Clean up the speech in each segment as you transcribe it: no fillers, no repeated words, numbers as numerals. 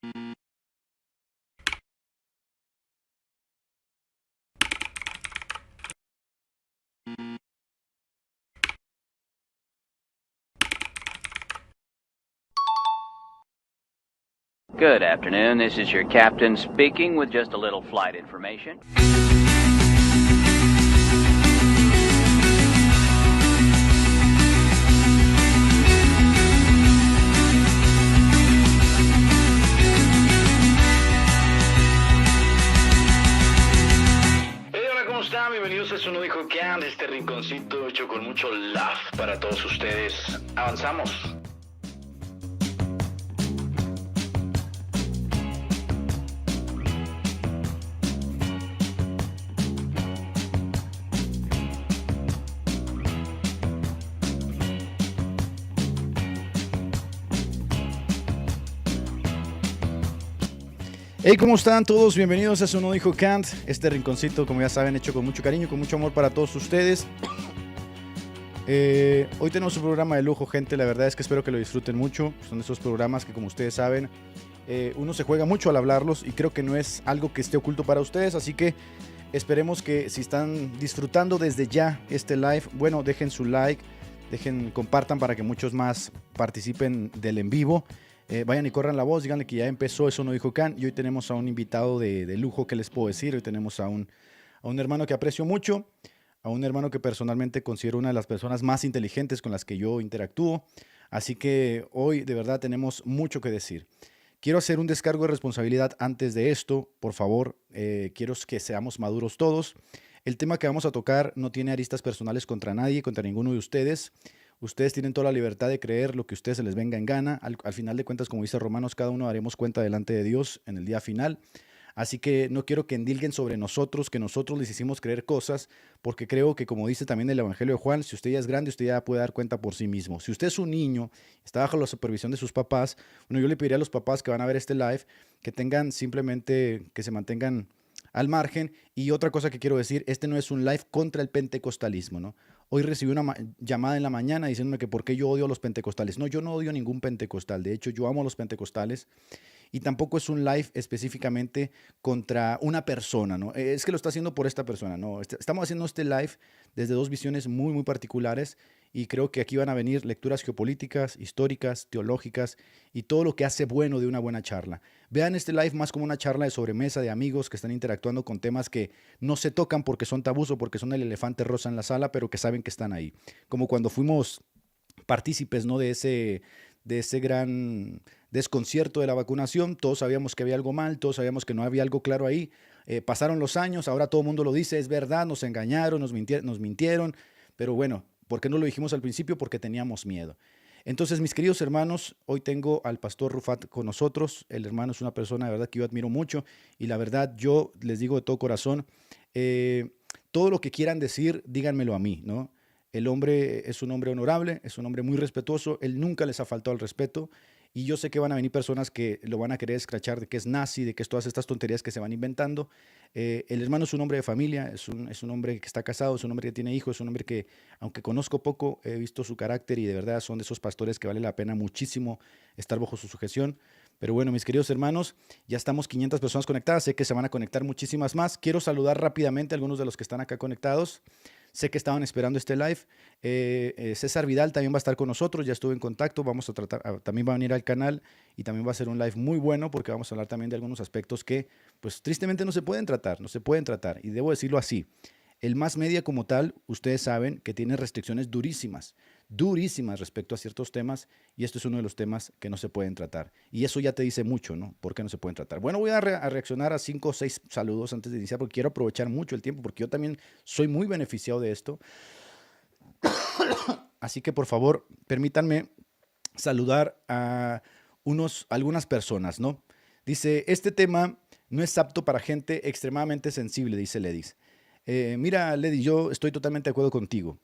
Good afternoon, this is your captain speaking with just a little flight information. Hey, hola, ¿cómo están? Bienvenidos a Eso No Dijo Kant, este rinconcito hecho con mucho love para todos ustedes. Avanzamos. Hey, ¿cómo están todos? Bienvenidos a Eso No Dijo Kant, este rinconcito, como ya saben, hecho con mucho cariño, con mucho amor para todos ustedes. Hoy tenemos un programa de lujo, gente, la verdad es que espero que lo disfruten mucho. Son esos programas que, como ustedes saben, uno se juega mucho al hablarlos y creo que no es algo que esté oculto para ustedes, así que esperemos que si están disfrutando desde ya este live, bueno, dejen su like, compartan para que muchos más participen del en vivo. Vayan y corran la voz, díganle que ya empezó Eso No Dijo Kant. Y hoy tenemos a un invitado de lujo, que les puedo decir. Hoy tenemos a un hermano que aprecio mucho, a un hermano que personalmente considero una de las personas más inteligentes con las que yo interactúo. Así que hoy de verdad tenemos mucho que decir. Quiero hacer un descargo de responsabilidad antes de esto, por favor. Quiero que seamos maduros todos. El tema que vamos a tocar no tiene aristas personales contra nadie, contra ninguno de ustedes. Ustedes tienen toda la libertad de creer lo que a ustedes se les venga en gana. Al final de cuentas, como dice Romanos, cada uno daremos cuenta delante de Dios en el día final. Así que no quiero que endilguen sobre nosotros, que nosotros les hicimos creer cosas, porque creo que, como dice también el Evangelio de Juan, si usted ya es grande, usted ya puede dar cuenta por sí mismo. Si usted es un niño, está bajo la supervisión de sus papás, bueno, yo le pediría a los papás que van a ver este live, que tengan simplemente, que se mantengan al margen. Y otra cosa que quiero decir, este no es un live contra el pentecostalismo, ¿no? Hoy recibí una llamada en la mañana diciéndome que por qué yo odio a los pentecostales. No, yo no odio a ningún pentecostal. De hecho, yo amo a los pentecostales. Y tampoco es un live específicamente contra una persona, ¿no? Es que lo está haciendo por esta persona, ¿no? Estamos haciendo este live desde dos visiones muy, muy particulares. Y creo que aquí van a venir lecturas geopolíticas, históricas, teológicas y todo lo que hace bueno de una buena charla. Vean este live más como una charla de sobremesa de amigos que están interactuando con temas que no se tocan porque son tabús o porque son el elefante rosa en la sala, pero que saben que están ahí. Como cuando fuimos partícipes, ¿no?, de ese gran desconcierto de la vacunación. Todos sabíamos que había algo mal, todos sabíamos que no había algo claro ahí. Pasaron los años, ahora todo el mundo lo dice, es verdad, nos engañaron, nos mintieron, pero bueno, ¿por qué no lo dijimos al principio? Porque teníamos miedo. Entonces, mis queridos hermanos, hoy tengo al pastor Rufat con nosotros. El hermano es una persona de verdad que yo admiro mucho y la verdad yo les digo de todo corazón, todo lo que quieran decir, díganmelo a mí, ¿no? El hombre es un hombre honorable, es un hombre muy respetuoso, él nunca les ha faltado el respeto y yo sé que van a venir personas que lo van a querer escrachar de que es nazi, de que es todas estas tonterías que se van inventando. El hermano es un hombre de familia, es un hombre que está casado, es un hombre que tiene hijos, es un hombre que, aunque conozco poco, he visto su carácter y de verdad son de esos pastores que vale la pena muchísimo estar bajo su sujeción. Pero bueno, mis queridos hermanos, ya estamos 500 personas conectadas, sé que se van a conectar muchísimas más. Quiero saludar rápidamente a algunos de los que están acá conectados. Sé que estaban esperando este live. César Vidal también va a estar con nosotros, ya estuve en contacto, vamos a tratar, también va a venir al canal y también va a ser un live muy bueno porque vamos a hablar también de algunos aspectos que, pues tristemente no se pueden tratar. Y debo decirlo así, el mass media como tal, ustedes saben que tiene restricciones durísimas respecto a ciertos temas y esto es uno de los temas que no se pueden tratar. Y eso ya te dice mucho, ¿no? ¿Por qué no se pueden tratar? Bueno, voy a reaccionar a 5 o 6 saludos antes de iniciar porque quiero aprovechar mucho el tiempo porque yo también soy muy beneficiado de esto. Así que por favor, permítanme saludar a algunas personas, ¿no? Dice, este tema no es apto para gente extremadamente sensible, dice Ledis. Mira, Ledis, yo estoy totalmente de acuerdo contigo.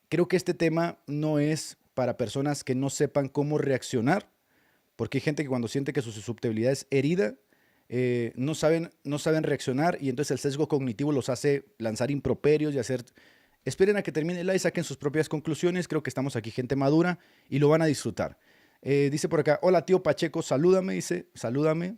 Creo que este tema no es para personas que no sepan cómo reaccionar, porque hay gente que cuando siente que su susceptibilidad es herida, no saben reaccionar y entonces el sesgo cognitivo los hace lanzar improperios y hacer... Esperen a que termine el live, saquen sus propias conclusiones. Creo que estamos aquí gente madura y lo van a disfrutar. Dice por acá, hola tío Pacheco, salúdame, dice, salúdame.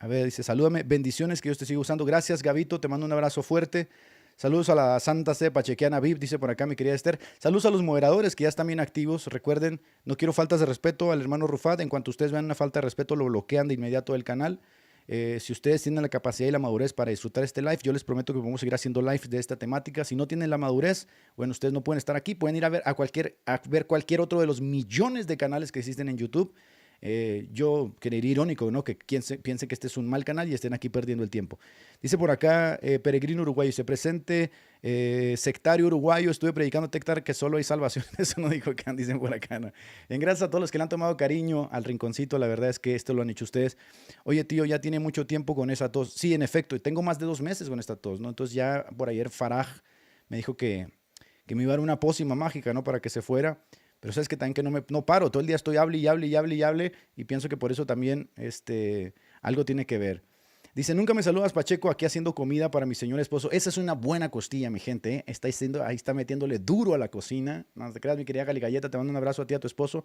A ver, dice, salúdame, bendiciones, que Dios te siga usando. Gracias, Gabito, te mando un abrazo fuerte. Saludos a la Santa Sede Pachequiana VIP, dice por acá mi querida Esther. Saludos a los moderadores que ya están bien activos. Recuerden, no quiero faltas de respeto al hermano Rufat. En cuanto ustedes vean una falta de respeto, lo bloquean de inmediato del canal. Si ustedes tienen la capacidad y la madurez para disfrutar este live, yo les prometo que vamos a seguir haciendo lives de esta temática. Si no tienen la madurez, bueno, ustedes no pueden estar aquí. Pueden ir a ver ver cualquier otro de los millones de canales que existen en YouTube. Yo quería irónico, ¿no? Que quien piense que este es un mal canal y estén aquí perdiendo el tiempo. Dice por acá, Peregrino Uruguayo, se presente, sectario uruguayo, estuve predicando Tectar que solo hay salvación. Eso no dijo Can, dicen por acá, ¿no? En gracias a todos los que le han tomado cariño al rinconcito, la verdad es que esto lo han hecho ustedes. Oye, tío, ya tiene mucho tiempo con esa tos. Sí, en efecto, tengo más de 2 meses con esta tos, ¿no? Entonces ya por ayer Faraj me dijo que me iba a dar una pócima mágica, ¿no? Para que se fuera. Pero sabes que también que no paro, todo el día estoy hable y hable y hable y hable y pienso que por eso también algo tiene que ver. Dice, nunca me saludas Pacheco, aquí haciendo comida para mi señor esposo. Esa es una buena costilla, mi gente, ¿eh? Ahí está metiéndole duro a la cocina. No te creas, mi querida Gali Galleta, te mando un abrazo a ti y a tu esposo.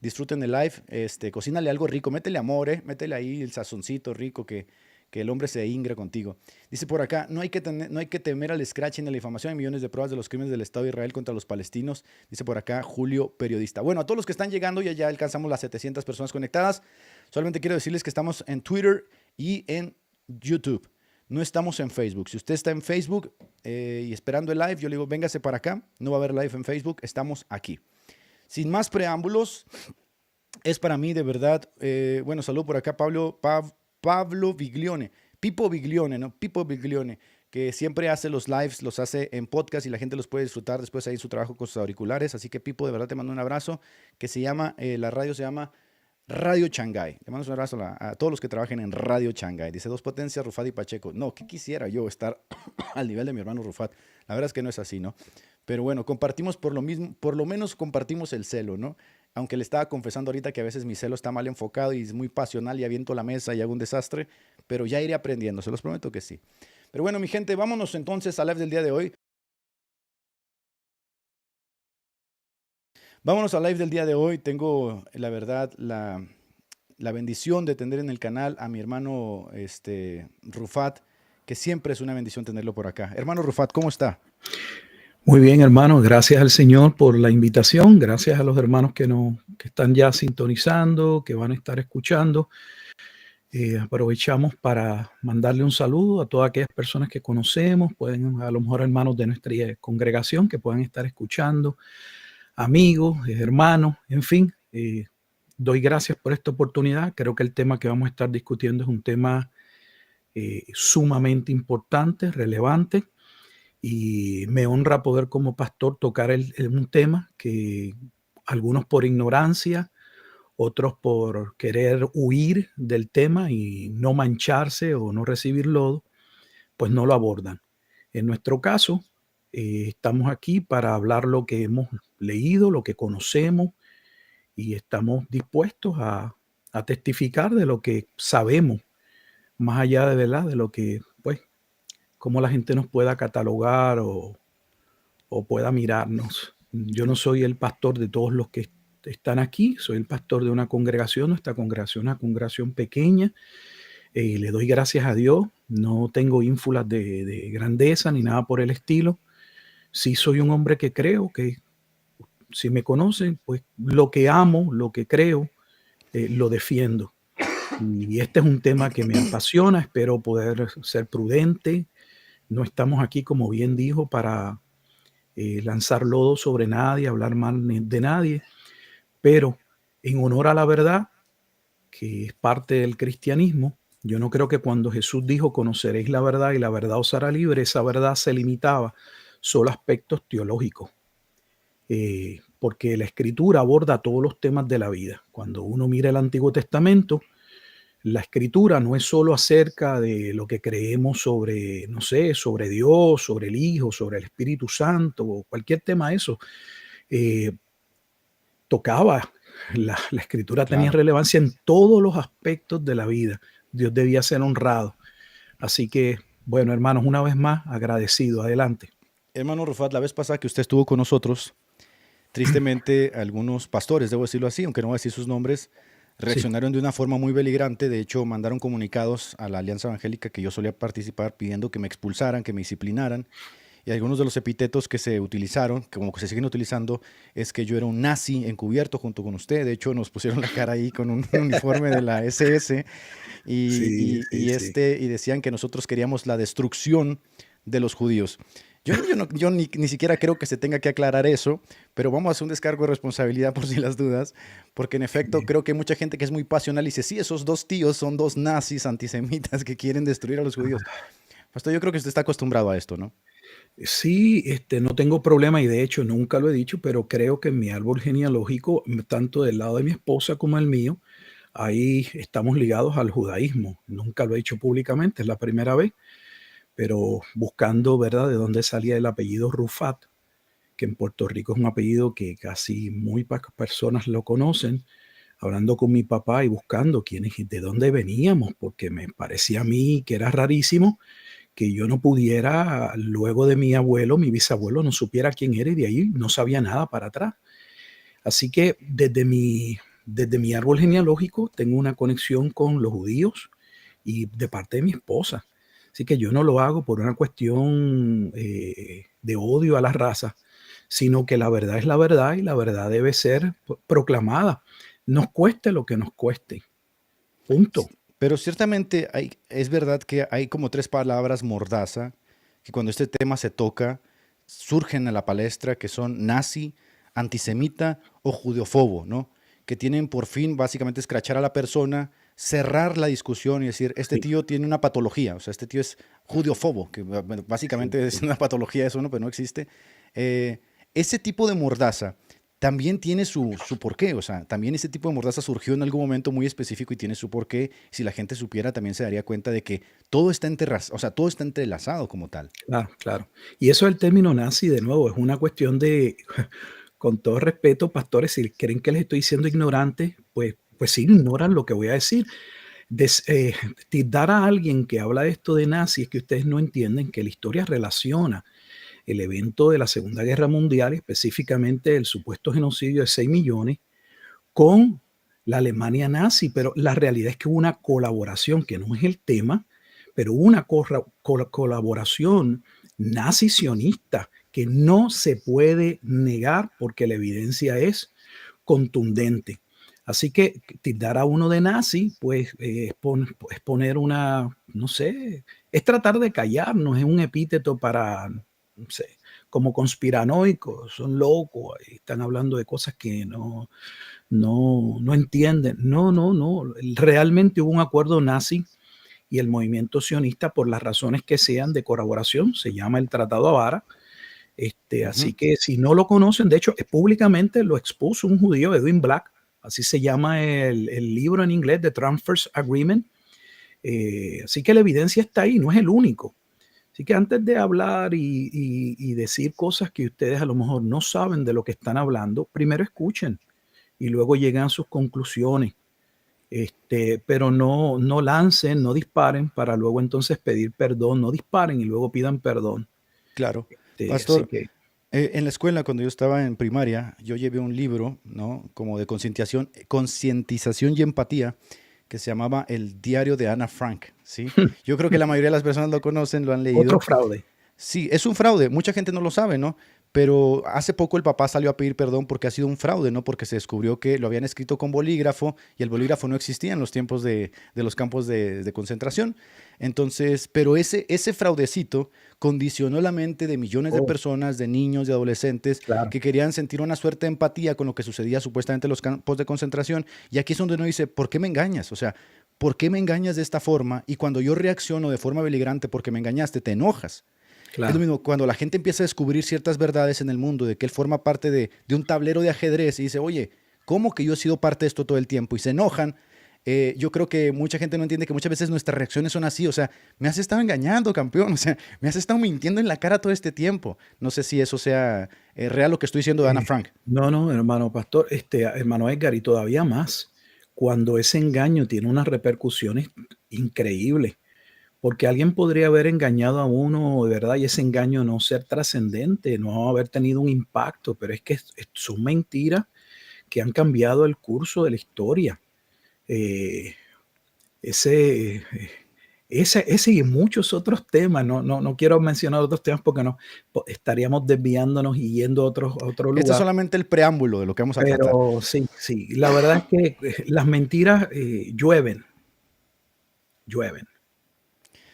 Disfruten el live, cocínale algo rico, métele amor, métele ahí el sazoncito rico que el hombre se ingre contigo. Dice por acá, no hay que temer al scratch ni a la difamación. Hay millones de pruebas de los crímenes del Estado de Israel contra los palestinos. Dice por acá Julio, periodista. Bueno, a todos los que están llegando, ya alcanzamos las 700 personas conectadas. Solamente quiero decirles que estamos en Twitter y en YouTube. No estamos en Facebook. Si usted está en Facebook y esperando el live, yo le digo, véngase para acá. No va a haber live en Facebook. Estamos aquí. Sin más preámbulos, es para mí de verdad, bueno, saludo por acá Pablo Viglione, Pipo Viglione, ¿no? Pipo Viglione, que siempre hace los lives, los hace en podcast y la gente los puede disfrutar después ahí en su trabajo con sus auriculares. Así que Pipo, de verdad te mando un abrazo, que la radio se llama Radio Shanghái. Le mando un abrazo a todos los que trabajen en Radio Shanghái. Dice, 2 potencias, Rufat y Pacheco. No, ¿qué quisiera yo estar al nivel de mi hermano Rufat? La verdad es que no es así, ¿no? Pero bueno, compartimos por lo menos compartimos el celo, ¿no? Aunque le estaba confesando ahorita que a veces mi celo está mal enfocado y es muy pasional y aviento la mesa y hago un desastre, pero ya iré aprendiendo, se los prometo que sí. Pero bueno, mi gente, vámonos entonces al live del día de hoy. Vámonos al live del día de hoy. Tengo, la verdad, la bendición de tener en el canal a mi hermano Rufat, que siempre es una bendición tenerlo por acá. Hermano Rufat, ¿cómo está? Muy bien, hermanos, gracias al Señor por la invitación, gracias a los hermanos que están ya sintonizando, que van a estar escuchando. Aprovechamos para mandarle un saludo a todas aquellas personas que conocemos, pueden a lo mejor hermanos de nuestra congregación que puedan estar escuchando, amigos, hermanos, en fin. Doy gracias por esta oportunidad. Creo que el tema que vamos a estar discutiendo es un tema sumamente importante, relevante. Y me honra poder como pastor tocar un tema que algunos por ignorancia, otros por querer huir del tema y no mancharse o no recibir lodo, pues no lo abordan. En nuestro caso, estamos aquí para hablar lo que hemos leído, lo que conocemos y estamos dispuestos a testificar de lo que sabemos, más allá de verdad, de lo que pues cómo la gente nos pueda catalogar o pueda mirarnos. Yo no soy el pastor de todos los que están aquí, soy el pastor de una congregación, nuestra congregación es una congregación pequeña, le doy gracias a Dios, no tengo ínfulas de grandeza ni nada por el estilo. Sí soy un hombre que creo, que si me conocen, pues lo que amo, lo que creo, lo defiendo. Y este es un tema que me apasiona, espero poder ser prudente. No estamos aquí, como bien dijo, para lanzar lodo sobre nadie, hablar mal de nadie, pero en honor a la verdad, que es parte del cristianismo, yo no creo que cuando Jesús dijo conoceréis la verdad y la verdad os hará libre, esa verdad se limitaba solo a aspectos teológicos, porque la Escritura aborda todos los temas de la vida. Cuando uno mira el Antiguo Testamento, la Escritura no es solo acerca de lo que creemos sobre, no sé, sobre Dios, sobre el Hijo, sobre el Espíritu Santo, o cualquier tema de eso. Tocaba, la Escritura tenía relevancia en todos los aspectos de la vida. Dios debía ser honrado. Así que, bueno, hermanos, una vez más, agradecido. Adelante. Hermano Rufat, la vez pasada que usted estuvo con nosotros, tristemente algunos pastores, debo decirlo así, aunque no voy a decir sus nombres, reaccionaron de una forma muy beligerante. De hecho, mandaron comunicados a la Alianza Evangélica que yo solía participar pidiendo que me expulsaran, que me disciplinaran. Y algunos de los epítetos que se utilizaron, que como que se siguen utilizando, es que yo era un nazi encubierto junto con usted. De hecho, nos pusieron la cara ahí con un uniforme de la SS Sí, sí, sí. y decían que nosotros queríamos la destrucción de los judíos. Yo ni siquiera creo que se tenga que aclarar eso, pero vamos a hacer un descargo de responsabilidad por si las dudas, porque en efecto creo que hay mucha gente que es muy pasional y dice, sí, esos dos tíos son dos nazis antisemitas que quieren destruir a los judíos. Pastor, yo creo que usted está acostumbrado a esto, ¿no? Sí, no tengo problema y de hecho nunca lo he dicho, pero creo que en mi árbol genealógico, tanto del lado de mi esposa como el mío, ahí estamos ligados al judaísmo. Nunca lo he hecho públicamente, es la primera vez, pero buscando, ¿verdad?, de dónde salía el apellido Rufat, que en Puerto Rico es un apellido que casi muy pocas personas lo conocen. Hablando con mi papá y buscando de dónde veníamos, porque me parecía a mí que era rarísimo que yo no pudiera, luego de mi abuelo, mi bisabuelo, no supiera quién era y de ahí no sabía nada para atrás. Así que desde mi árbol genealógico tengo una conexión con los judíos y de parte de mi esposa. Así que yo no lo hago por una cuestión de odio a la raza, sino que la verdad es la verdad y la verdad debe ser proclamada. Nos cueste lo que nos cueste. Punto. Pero ciertamente es verdad que hay como tres palabras mordaza que cuando este tema se toca surgen a la palestra, que son nazi, antisemita o judeofobo, ¿no? Que tienen por fin básicamente escrachar a la persona, cerrar la discusión y decir, este Sí, tío tiene una patología, o sea, este tío es judeofobo, que bueno, sí, básicamente es sí. una patología eso, ¿no? Pero no existe. Ese tipo de mordaza también tiene su porqué, o sea, también ese tipo de mordaza surgió en algún momento muy específico y tiene su porqué. Si la gente supiera, también se daría cuenta de que todo está o sea, todo está entrelazado como tal. Claro, claro. Y eso del término nazi, de nuevo, es una cuestión de, con todo respeto, pastores, si creen que les estoy diciendo ignorantes, pues sí, ignoran lo que voy a decir. Dar a alguien que habla de esto de nazi es que ustedes no entienden que la historia relaciona el evento de la Segunda Guerra Mundial, específicamente el supuesto genocidio de 6 millones, con la Alemania nazi, pero la realidad es que hubo una colaboración, que no es el tema, pero hubo una colaboración nazi-sionista que no se puede negar porque la evidencia es contundente. Así que tildar a uno de nazi, pues es poner no sé, es tratar de callarnos, es un epíteto para, no sé, como conspiranoicos, son locos, están hablando de cosas que no entienden. No, no, no. Realmente hubo un acuerdo nazi y el movimiento sionista, por las razones que sean de colaboración, se llama el Tratado Avara. Así Ujú. que si no lo conocen, de hecho, públicamente lo expuso un judío, Edwin Black, así se llama el libro en inglés, The Transfers Agreement. Así que la evidencia está ahí, no es el único. Así que antes de hablar y decir cosas que ustedes a lo mejor no saben de lo que están hablando, primero escuchen y luego llegan a sus conclusiones. Pero no lancen, no disparen para luego entonces pedir perdón, no disparen y luego pidan perdón. Claro. Así Pastor, que en la escuela, cuando yo estaba en primaria, yo llevé un libro, ¿no? Como de concientización y empatía, que se llamaba El diario de Ana Frank, ¿sí? Yo creo que la mayoría de las personas lo conocen, lo han otro leído. fraude. Sí, es un fraude, mucha gente no lo sabe, ¿no? Pero hace poco el papá salió a pedir perdón porque ha sido un fraude, ¿no? Porque se descubrió que lo habían escrito con bolígrafo y el bolígrafo no existía en los tiempos de los campos de concentración. Entonces, pero ese fraudecito condicionó la mente de millones de Oh, personas, de niños, de adolescentes, claro, que querían sentir una suerte de empatía con lo que sucedía supuestamente en los campos de concentración. Y aquí es donde uno dice, ¿por qué me engañas? O sea, ¿por qué me engañas de esta forma? Y cuando yo reacciono de forma beligerante porque me engañaste, te enojas. Es lo claro. mismo cuando la gente empieza a descubrir ciertas verdades en el mundo, de que él forma parte de un tablero de ajedrez y dice, oye, ¿cómo que yo he sido parte de esto todo el tiempo? Y se enojan. Yo creo que mucha gente no entiende que muchas veces nuestras reacciones son así. O sea, me has estado engañando, campeón. O sea, me has estado mintiendo en la cara todo este tiempo. No sé si eso sea real lo que estoy diciendo de Ana Eh, Frank. no, no, hermano pastor, hermano Edgar, y todavía más, cuando ese engaño tiene unas repercusiones increíbles. porque alguien podría haber engañado a uno, de verdad, y ese engaño no ser trascendente, no haber tenido un impacto, pero es que son mentiras que han cambiado el curso de la historia. Eh, ese, ese y muchos otros temas, no quiero mencionar otros temas porque estaríamos desviándonos y yendo a otro Este es lugar. solamente el preámbulo de lo que vamos a tratar. Pero sí, la verdad es que las mentiras llueven.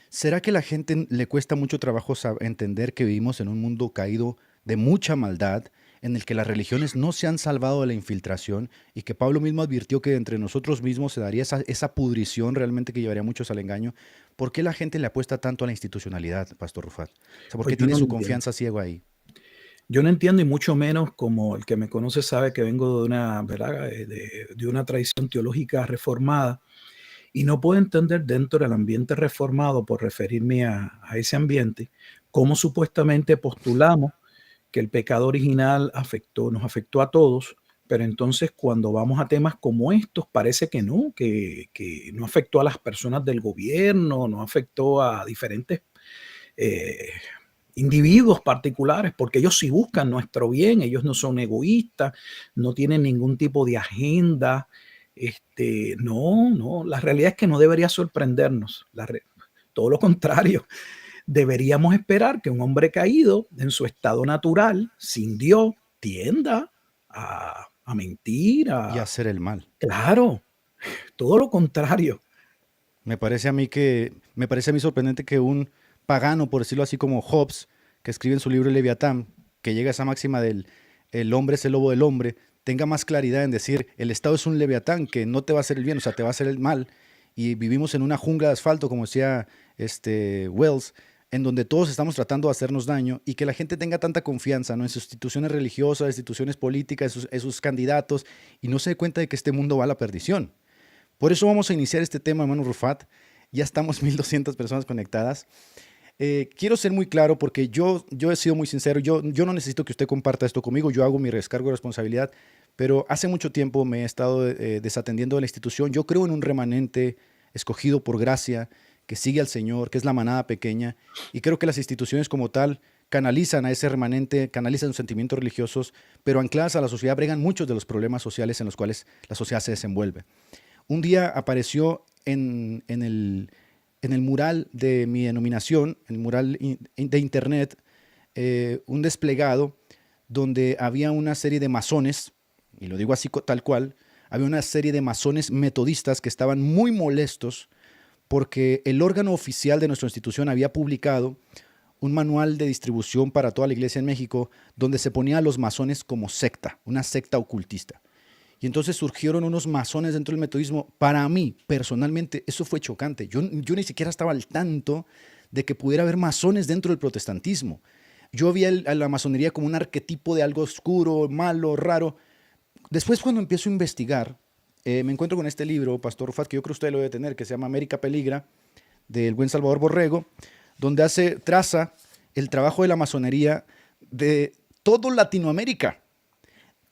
¿Será que a la gente le cuesta mucho trabajo entender que vivimos en un mundo caído de mucha maldad, en el que las religiones no se han salvado de la infiltración y que Pablo mismo advirtió que entre nosotros mismos se daría esa pudrición realmente que llevaría a muchos al engaño? ¿Por qué la gente le apuesta tanto a la institucionalidad, Pastor Rufat? O sea, ¿por Pues qué yo tiene no lo su entiendo. confianza ciego ahí? Yo no entiendo, y mucho menos, como el que me conoce sabe, que vengo de una, ¿verdad? De una tradición teológica reformada, y no puedo entender dentro del ambiente reformado, por referirme a ese ambiente, cómo supuestamente postulamos que el pecado original nos afectó a todos, pero entonces cuando vamos a temas como estos parece que no, que no afectó a las personas del gobierno, no afectó a diferentes eh, individuos particulares, porque ellos sí buscan nuestro bien, ellos no son egoístas, no tienen ningún tipo de agenda. No, la realidad es que no debería sorprendernos, todo lo contrario. Deberíamos esperar que un hombre caído en su estado natural, sin Dios, tienda a mentir, Y hacer el mal. claro, todo lo contrario. Me parece a mí sorprendente que un pagano, por decirlo así, como Hobbes, que escribe en su libro El Leviatán, que llega a esa máxima del el hombre es el lobo del hombre, tenga más claridad en decir el Estado es un leviatán que no te va a hacer el bien, o sea, te va a hacer el mal, y vivimos en una jungla de asfalto, como decía Wells, en donde todos estamos tratando de hacernos daño, y que la gente tenga tanta confianza, ¿no?, en sus instituciones religiosas, instituciones políticas, en sus candidatos, y no se dé cuenta de que este mundo va a la perdición. Por eso vamos a iniciar este tema, hermano Rufat. Ya estamos 1200 personas conectadas. Quiero ser muy claro porque yo he sido muy sincero. Yo no necesito que usted comparta esto conmigo. Yo hago mi descargo de responsabilidad. Pero hace mucho tiempo me he estado desatendiendo de la institución. Yo creo en un remanente escogido por gracia que sigue al Señor, que es la manada pequeña. Y creo que las instituciones como tal canalizan a ese remanente, canalizan sus sentimientos religiosos, pero ancladas a la sociedad bregan muchos de los problemas sociales en los cuales la sociedad se desenvuelve. Un día apareció en el mural de mi denominación, en el mural de internet, un desplegado donde había una serie de masones, y lo digo así tal cual, había una serie de masones metodistas que estaban muy molestos porque el órgano oficial de nuestra institución había publicado un manual de distribución para toda la iglesia en México donde se ponía a los masones como secta, una secta ocultista. Y entonces surgieron unos masones dentro del metodismo. Para mí, personalmente, eso fue chocante. Yo ni siquiera estaba al tanto de que pudiera haber masones dentro del protestantismo. Yo vi a la masonería como un arquetipo de algo oscuro, malo, raro. Después, cuando empiezo a investigar, me encuentro con este libro, Pastor Rufat, que yo creo que usted lo debe tener, que se llama América Peligra, del buen Salvador Borrego, donde traza el trabajo de la masonería de todo Latinoamérica.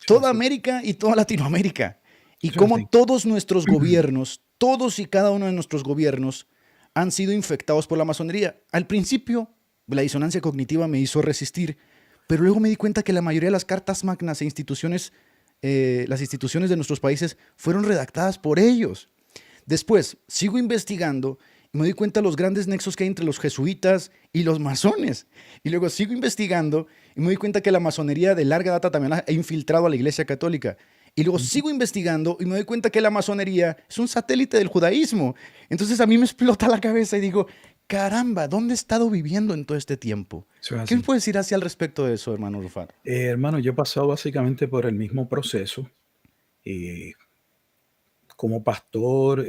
Toda América y toda Latinoamérica. Y cómo todos nuestros gobiernos, todos y cada uno de nuestros gobiernos han sido infectados por la masonería. Al principio, la disonancia cognitiva me hizo resistir, pero luego me di cuenta que la mayoría de las cartas magnas e instituciones, las instituciones de nuestros países, fueron redactadas por ellos. Después, sigo investigando y me doy cuenta de los grandes nexos que hay entre los jesuitas y los masones. Y luego sigo investigando y me doy cuenta que la masonería de larga data también ha infiltrado a la Iglesia Católica. Y luego sigo investigando y me doy cuenta que la masonería es un satélite del judaísmo. Entonces a mí me explota la cabeza y digo, caramba, ¿dónde he estado viviendo en todo este tiempo? ¿Qué me puede decir así al respecto de eso, hermano Rufat? Hermano, yo he pasado básicamente por el mismo proceso. Como pastor,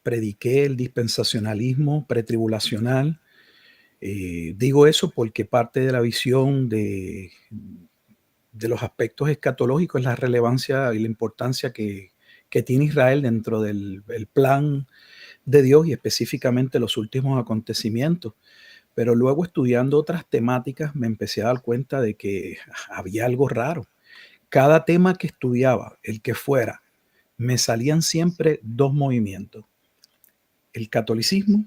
prediqué el dispensacionalismo pretribulacional. Digo eso porque parte de la visión de los aspectos escatológicos es la relevancia y la importancia que tiene Israel dentro del plan de Dios y específicamente los últimos acontecimientos. Pero luego, estudiando otras temáticas, me empecé a dar cuenta de que había algo raro. Cada tema que estudiaba, el que fuera, me salían siempre dos movimientos: el catolicismo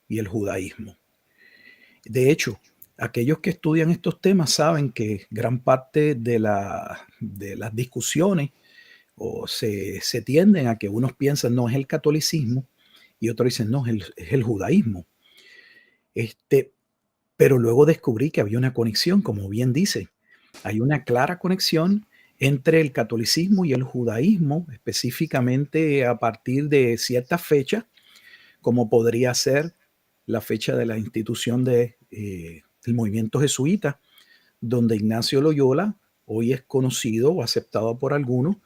y el judaísmo. De hecho, aquellos que estudian estos temas saben que gran parte de las discusiones se tienden a que unos piensan no es el catolicismo y otros dicen no es el judaísmo. Pero luego descubrí que había una conexión, como bien dice. Hay una clara conexión entre el catolicismo y el judaísmo, específicamente a partir de ciertas fechas, como podría ser la fecha de la institución del movimiento jesuita, donde Ignacio Loyola hoy es conocido o aceptado por algunos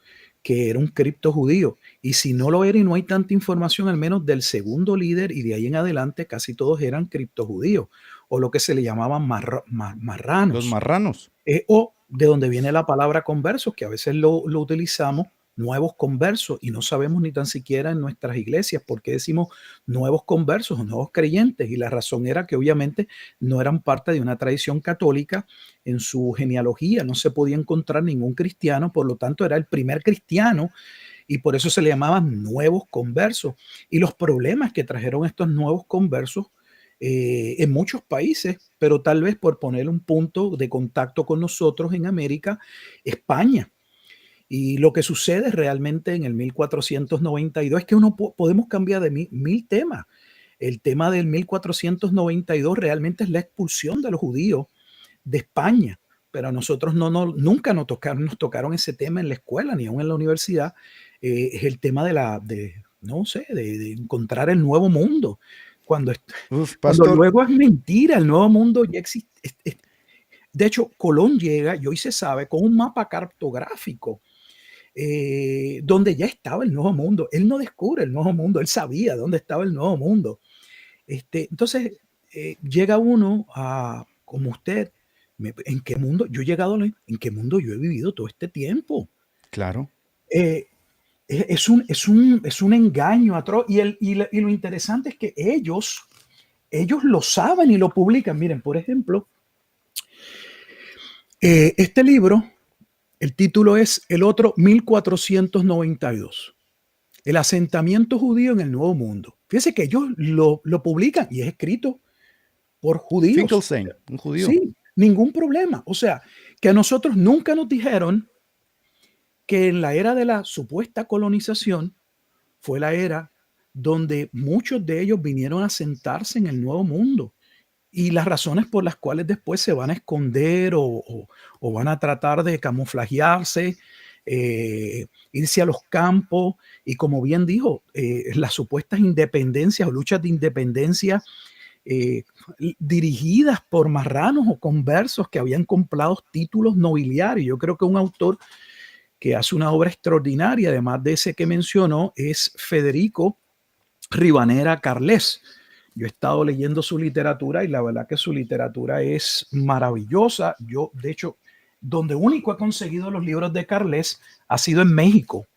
que era un cripto judío. Y si no lo era y no hay tanta información, al menos del segundo líder y de ahí en adelante, casi todos eran cripto judíos o lo que se le llamaban marranos. Los marranos. O de donde viene la palabra conversos, que a veces lo utilizamos, nuevos conversos, y no sabemos ni tan siquiera en nuestras iglesias por qué decimos nuevos conversos o nuevos creyentes. Y la razón era que obviamente no eran parte de una tradición católica. En su genealogía no se podía encontrar ningún cristiano, por lo tanto era el primer cristiano y por eso se le llamaban nuevos conversos. Y los problemas que trajeron estos nuevos conversos en muchos países, pero tal vez por poner un punto de contacto con nosotros en América, España. Y lo que sucede realmente en el 1492 es que podemos cambiar de mil temas. El tema del 1492 realmente es la expulsión de los judíos de España, pero a nosotros nunca nos tocaron ese tema en la escuela ni aún en la universidad. Es el tema de encontrar el nuevo mundo. Cuando luego es mentira, el nuevo mundo ya existe. De hecho, Colón llega, y hoy se sabe, con un mapa cartográfico donde ya estaba el nuevo mundo. Él no descubre el nuevo mundo, él sabía dónde estaba el nuevo mundo. Entonces, llega uno a, como usted, ¿en qué mundo yo he llegado? ¿En qué mundo yo he vivido todo este tiempo? Claro. Es un engaño atroz. Y lo interesante es que ellos lo saben y lo publican. Miren, por ejemplo, este libro, el título es El otro 1492. El asentamiento judío en el Nuevo Mundo. Fíjense que ellos lo publican y es escrito por judíos. Finkelstein, un judío. Sí, ningún problema. O sea, que a nosotros nunca nos dijeron que en la era de la supuesta colonización fue la era donde muchos de ellos vinieron a sentarse en el Nuevo Mundo. Y las razones por las cuales después se van a esconder o van a tratar de camuflajearse, irse a los campos y, como bien dijo, las supuestas independencias o luchas de independencia dirigidas por marranos o conversos que habían comprado títulos nobiliarios. Yo creo que un autor que hace una obra extraordinaria, además de ese que mencionó, es Federico Ribanera Carles. Yo he estado leyendo su literatura y la verdad que su literatura es maravillosa. Yo, de hecho, donde único he conseguido los libros de Carles ha sido en México.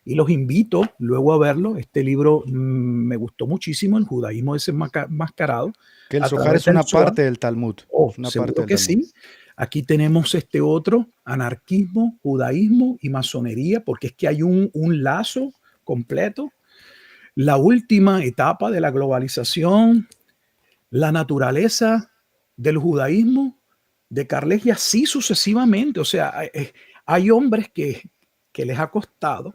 Y los invito luego a verlo. Este libro me gustó muchísimo, El judaísmo desenmascarado. Que el Zohar es una parte del Talmud. Una parte que sí. Aquí tenemos este otro, anarquismo, judaísmo y masonería, porque es que hay un lazo completo. La última etapa de la globalización, la naturaleza del judaísmo, de Carles, y así sucesivamente. O sea, hay hombres que les ha costado,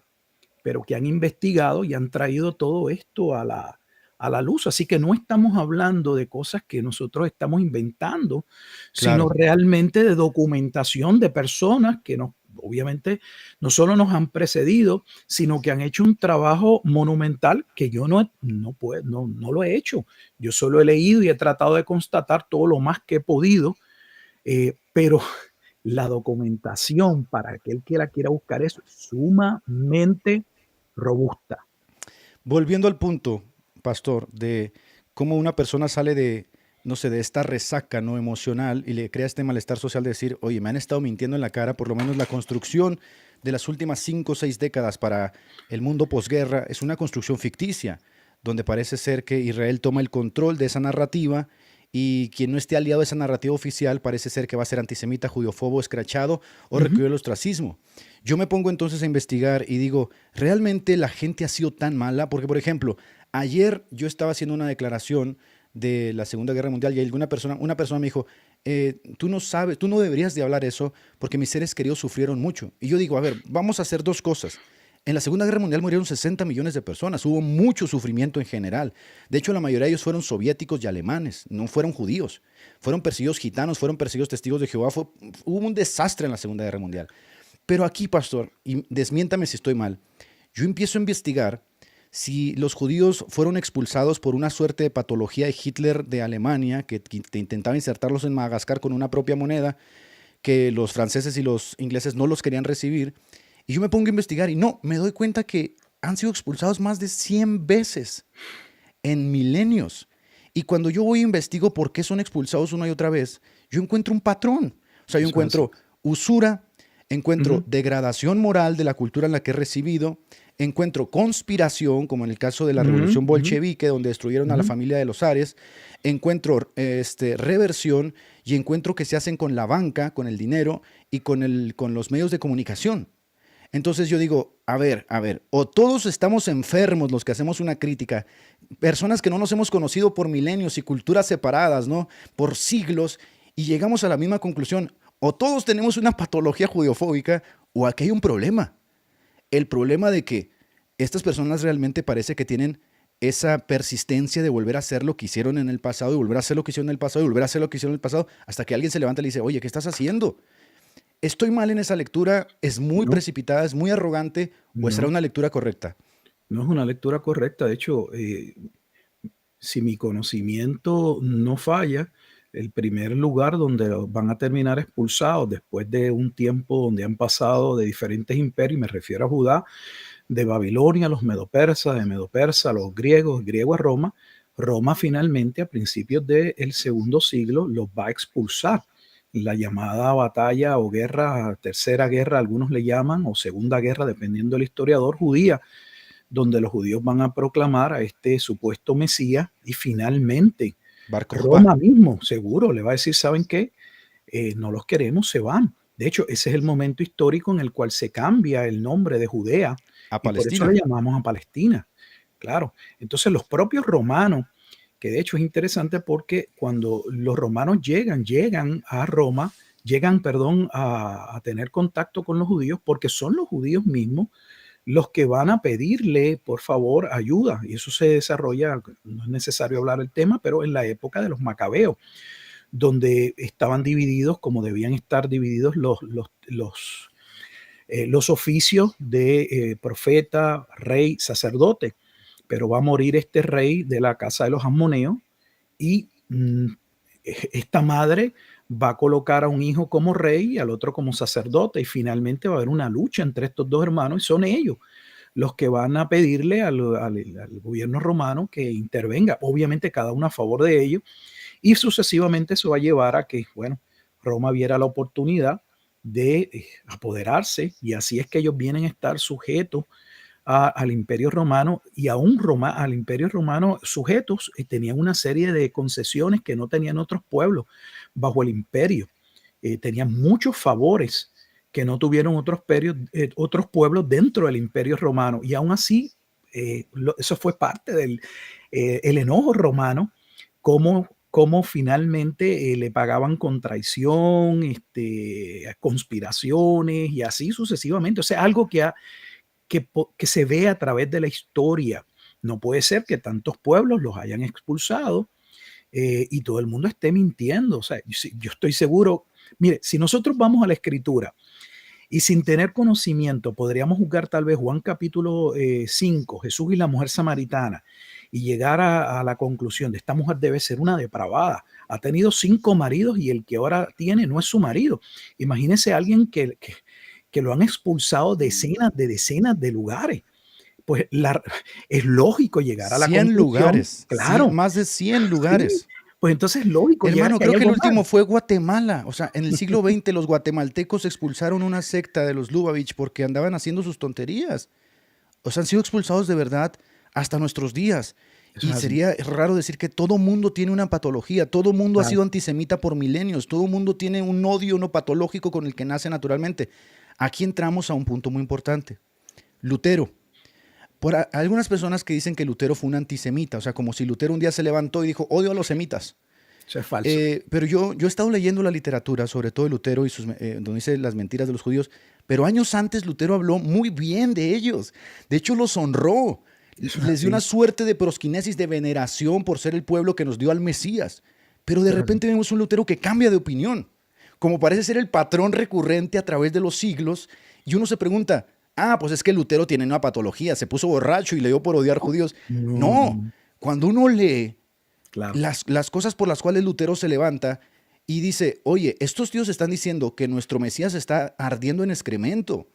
pero que han investigado y han traído todo esto a la luz. Así que no estamos hablando de cosas que nosotros estamos inventando, Claro, sino realmente de documentación de personas que obviamente no solo nos han precedido, sino que han hecho un trabajo monumental que yo no lo he hecho. Yo solo he leído y he tratado de constatar todo lo más que he podido, pero la documentación para aquel que la quiera buscar es sumamente robusta. volviendo al punto, pastor, de cómo una persona sale de, no sé, de esta resaca no emocional y le crea este malestar social de decir, oye, me han estado mintiendo en la cara. Por lo menos la construcción de las últimas 5 o 6 décadas para el mundo posguerra es una construcción ficticia, donde parece ser que Israel toma el control de esa narrativa y quien no esté aliado a esa narrativa oficial parece ser que va a ser antisemita, judiófobo, escrachado o recurrir al ostracismo. Yo me pongo entonces a investigar y digo, ¿realmente la gente ha sido tan mala? Porque, por ejemplo, ayer yo estaba haciendo una declaración de la Segunda Guerra Mundial y una persona me dijo, tú no sabes, tú no deberías de hablar eso porque mis seres queridos sufrieron mucho. Y yo digo, a ver, vamos a hacer dos cosas. En la Segunda Guerra Mundial murieron 60 millones de personas, hubo mucho sufrimiento en general. De hecho, la mayoría de ellos fueron soviéticos y alemanes, no fueron judíos. Fueron perseguidos gitanos, fueron perseguidos testigos de Jehová. Hubo un desastre en la Segunda Guerra Mundial. Pero aquí, pastor, y desmiéntame si estoy mal, yo empiezo a investigar si los judíos fueron expulsados por una suerte de patología de Hitler de Alemania, que intentaba insertarlos en Madagascar con una propia moneda, que los franceses y los ingleses no los querían recibir. Y yo me pongo a investigar y no, me doy cuenta que han sido expulsados más de 100 veces en milenios. Y cuando yo voy e investigo por qué son expulsados una y otra vez, yo encuentro un patrón. O sea, yo encuentro usura, encuentro degradación moral de la cultura en la que he recibido, encuentro conspiración, como en el caso de la revolución bolchevique, donde destruyeron a la familia de los zares, encuentro reversión y encuentro que se hacen con la banca, con el dinero y con los medios de comunicación. Entonces yo digo, a ver, o todos estamos enfermos los que hacemos una crítica, personas que no nos hemos conocido por milenios y culturas separadas, ¿no? Por siglos, y llegamos a la misma conclusión, o todos tenemos una patología judeofóbica, o aquí hay un problema. El problema de que estas personas realmente parece que tienen esa persistencia de volver a hacer lo que hicieron en el pasado, y volver a hacer lo que hicieron en el pasado, y volver a hacer lo que hicieron en el pasado, hasta que alguien se levanta y le dice, oye, ¿qué estás haciendo? ¿Estoy mal en esa lectura? ¿Es muy precipitada? ¿Es muy arrogante? ¿O será una lectura correcta? No es una lectura correcta. De hecho, si mi conocimiento no falla, el primer lugar donde van a terminar expulsados después de un tiempo donde han pasado de diferentes imperios, me refiero a Judá, de Babilonia, los medo-persas, de medo-persa, los griegos, griego a Roma, Roma finalmente a principios del segundo siglo los va a expulsar. La llamada batalla o guerra, tercera guerra, algunos le llaman, o segunda guerra, dependiendo del historiador, judía, donde los judíos van a proclamar a este supuesto Mesías y finalmente Roma mismo, seguro, le va a decir, ¿saben qué? No los queremos, se van. De hecho, ese es el momento histórico en el cual se cambia el nombre de Judea a Palestina. Por eso le llamamos a Palestina. Claro. Entonces los propios romanos, que de hecho es interesante porque cuando los romanos llegan a Roma, a tener contacto con los judíos, porque son los judíos mismos los que van a pedirle, por favor, ayuda. Y eso se desarrolla, no es necesario hablar del tema, pero en la época de los macabeos, donde estaban divididos como debían estar divididos los oficios de profeta, rey, sacerdote. Pero va a morir este rey de la casa de los Asmoneos y esta madre va a colocar a un hijo como rey y al otro como sacerdote, y finalmente va a haber una lucha entre estos dos hermanos y son ellos los que van a pedirle al gobierno romano que intervenga, obviamente cada uno a favor de ellos, y sucesivamente eso va a llevar a que, bueno, Roma viera la oportunidad de apoderarse, y así es que ellos vienen a estar sujetos al Imperio Romano, y aún al Imperio Romano sujetos, tenían una serie de concesiones que no tenían otros pueblos bajo el imperio. Tenían muchos favores que no tuvieron otros pueblos dentro del Imperio Romano, y aún así eso fue parte del el enojo romano, como finalmente le pagaban con traición, conspiraciones y así sucesivamente. O sea, algo que se ve a través de la historia. No puede ser que tantos pueblos los hayan expulsado y todo el mundo esté mintiendo. O sea, yo estoy seguro, mire, si nosotros vamos a la escritura y sin tener conocimiento podríamos juzgar tal vez Juan capítulo 5, Jesús y la mujer samaritana, y llegar a la conclusión de esta mujer debe ser una depravada. Ha tenido 5 maridos y el que ahora tiene no es su marido. Imagínese a alguien que lo han expulsado decenas de lugares. Pues es lógico llegar a la 100 lugares. Claro. Sí, más de 100 lugares. Sí, pues entonces es lógico. Hermano, creo que el último fue Guatemala. O sea, en el siglo XX los guatemaltecos expulsaron una secta de los Lubavitch porque andaban haciendo sus tonterías. O sea, han sido expulsados de verdad hasta nuestros días. Y sería raro decir que todo mundo tiene una patología, todo mundo ha sido antisemita por milenios, todo mundo tiene un odio no patológico con el que nace naturalmente. Aquí entramos a un punto muy importante. Lutero, algunas personas que dicen que Lutero fue un antisemita, o sea, como si Lutero un día se levantó y dijo, odio a los semitas. Eso es falso. Pero yo he estado leyendo la literatura, sobre todo de Lutero, donde dice las mentiras de los judíos, pero años antes Lutero habló muy bien de ellos. De hecho, los honró. Les dio una suerte de prosquinesis, de veneración por ser el pueblo que nos dio al Mesías. Pero de repente vemos un Lutero que cambia de opinión, como parece ser el patrón recurrente a través de los siglos, y uno se pregunta, pues es que Lutero tiene una patología, se puso borracho y le dio por odiar judíos. No, cuando uno lee las cosas por las cuales Lutero se levanta y dice, oye, estos tíos están diciendo que nuestro Mesías está ardiendo en excremento.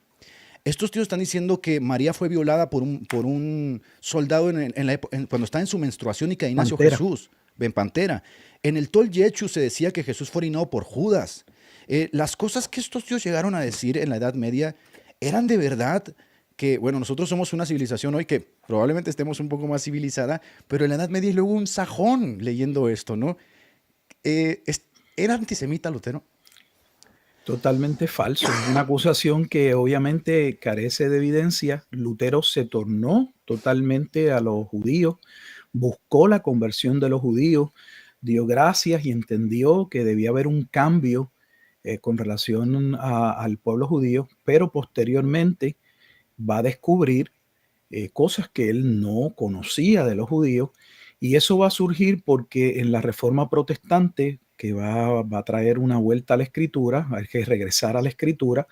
Estos tíos están diciendo que María fue violada por un soldado cuando está en su menstruación y que ahí nació Jesús, en Pantera. En el Tol Yechu se decía que Jesús fue orinado por Judas. Las cosas que estos tíos llegaron a decir en la Edad Media eran de verdad que, bueno, nosotros somos una civilización hoy que probablemente estemos un poco más civilizada, pero en la Edad Media y luego un sajón leyendo esto, ¿no? ¿Era antisemita Lutero? Totalmente falso. Una acusación que obviamente carece de evidencia. Lutero se tornó totalmente a los judíos, buscó la conversión de los judíos, dio gracias y entendió que debía haber un cambio con relación al pueblo judío, pero posteriormente va a descubrir cosas que él no conocía de los judíos, y eso va a surgir porque en la Reforma Protestante, que va a traer una vuelta a la Escritura, hay que regresar a la Escritura,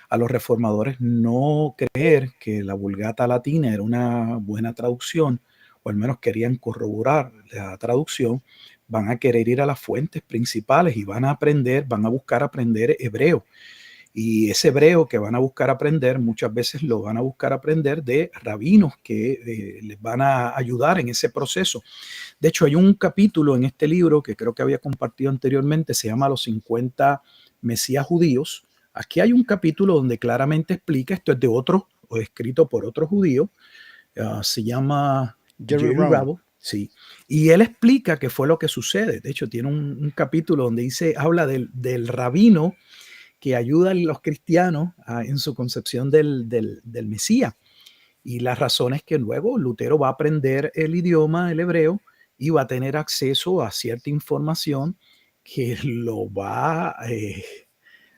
a los reformadores no creer que la Vulgata Latina era una buena traducción, o al menos querían corroborar la traducción, van a querer ir a las fuentes principales y van a buscar aprender hebreo. Y ese hebreo que van a buscar aprender, muchas veces lo van a buscar aprender de rabinos que les van a ayudar en ese proceso. De hecho, hay un capítulo en este libro que creo que había compartido anteriormente, se llama Los 50 Mesías Judíos. Aquí hay un capítulo donde claramente explica, esto es de otro, o escrito por otro judío, se llama Jerry Rabo. Sí, y él explica qué fue lo que sucede. De hecho, tiene un capítulo donde habla del rabino que ayuda a los cristianos en su concepción del Mesías. Y la razón es que luego Lutero va a aprender el idioma, el hebreo, y va a tener acceso a cierta información que lo va a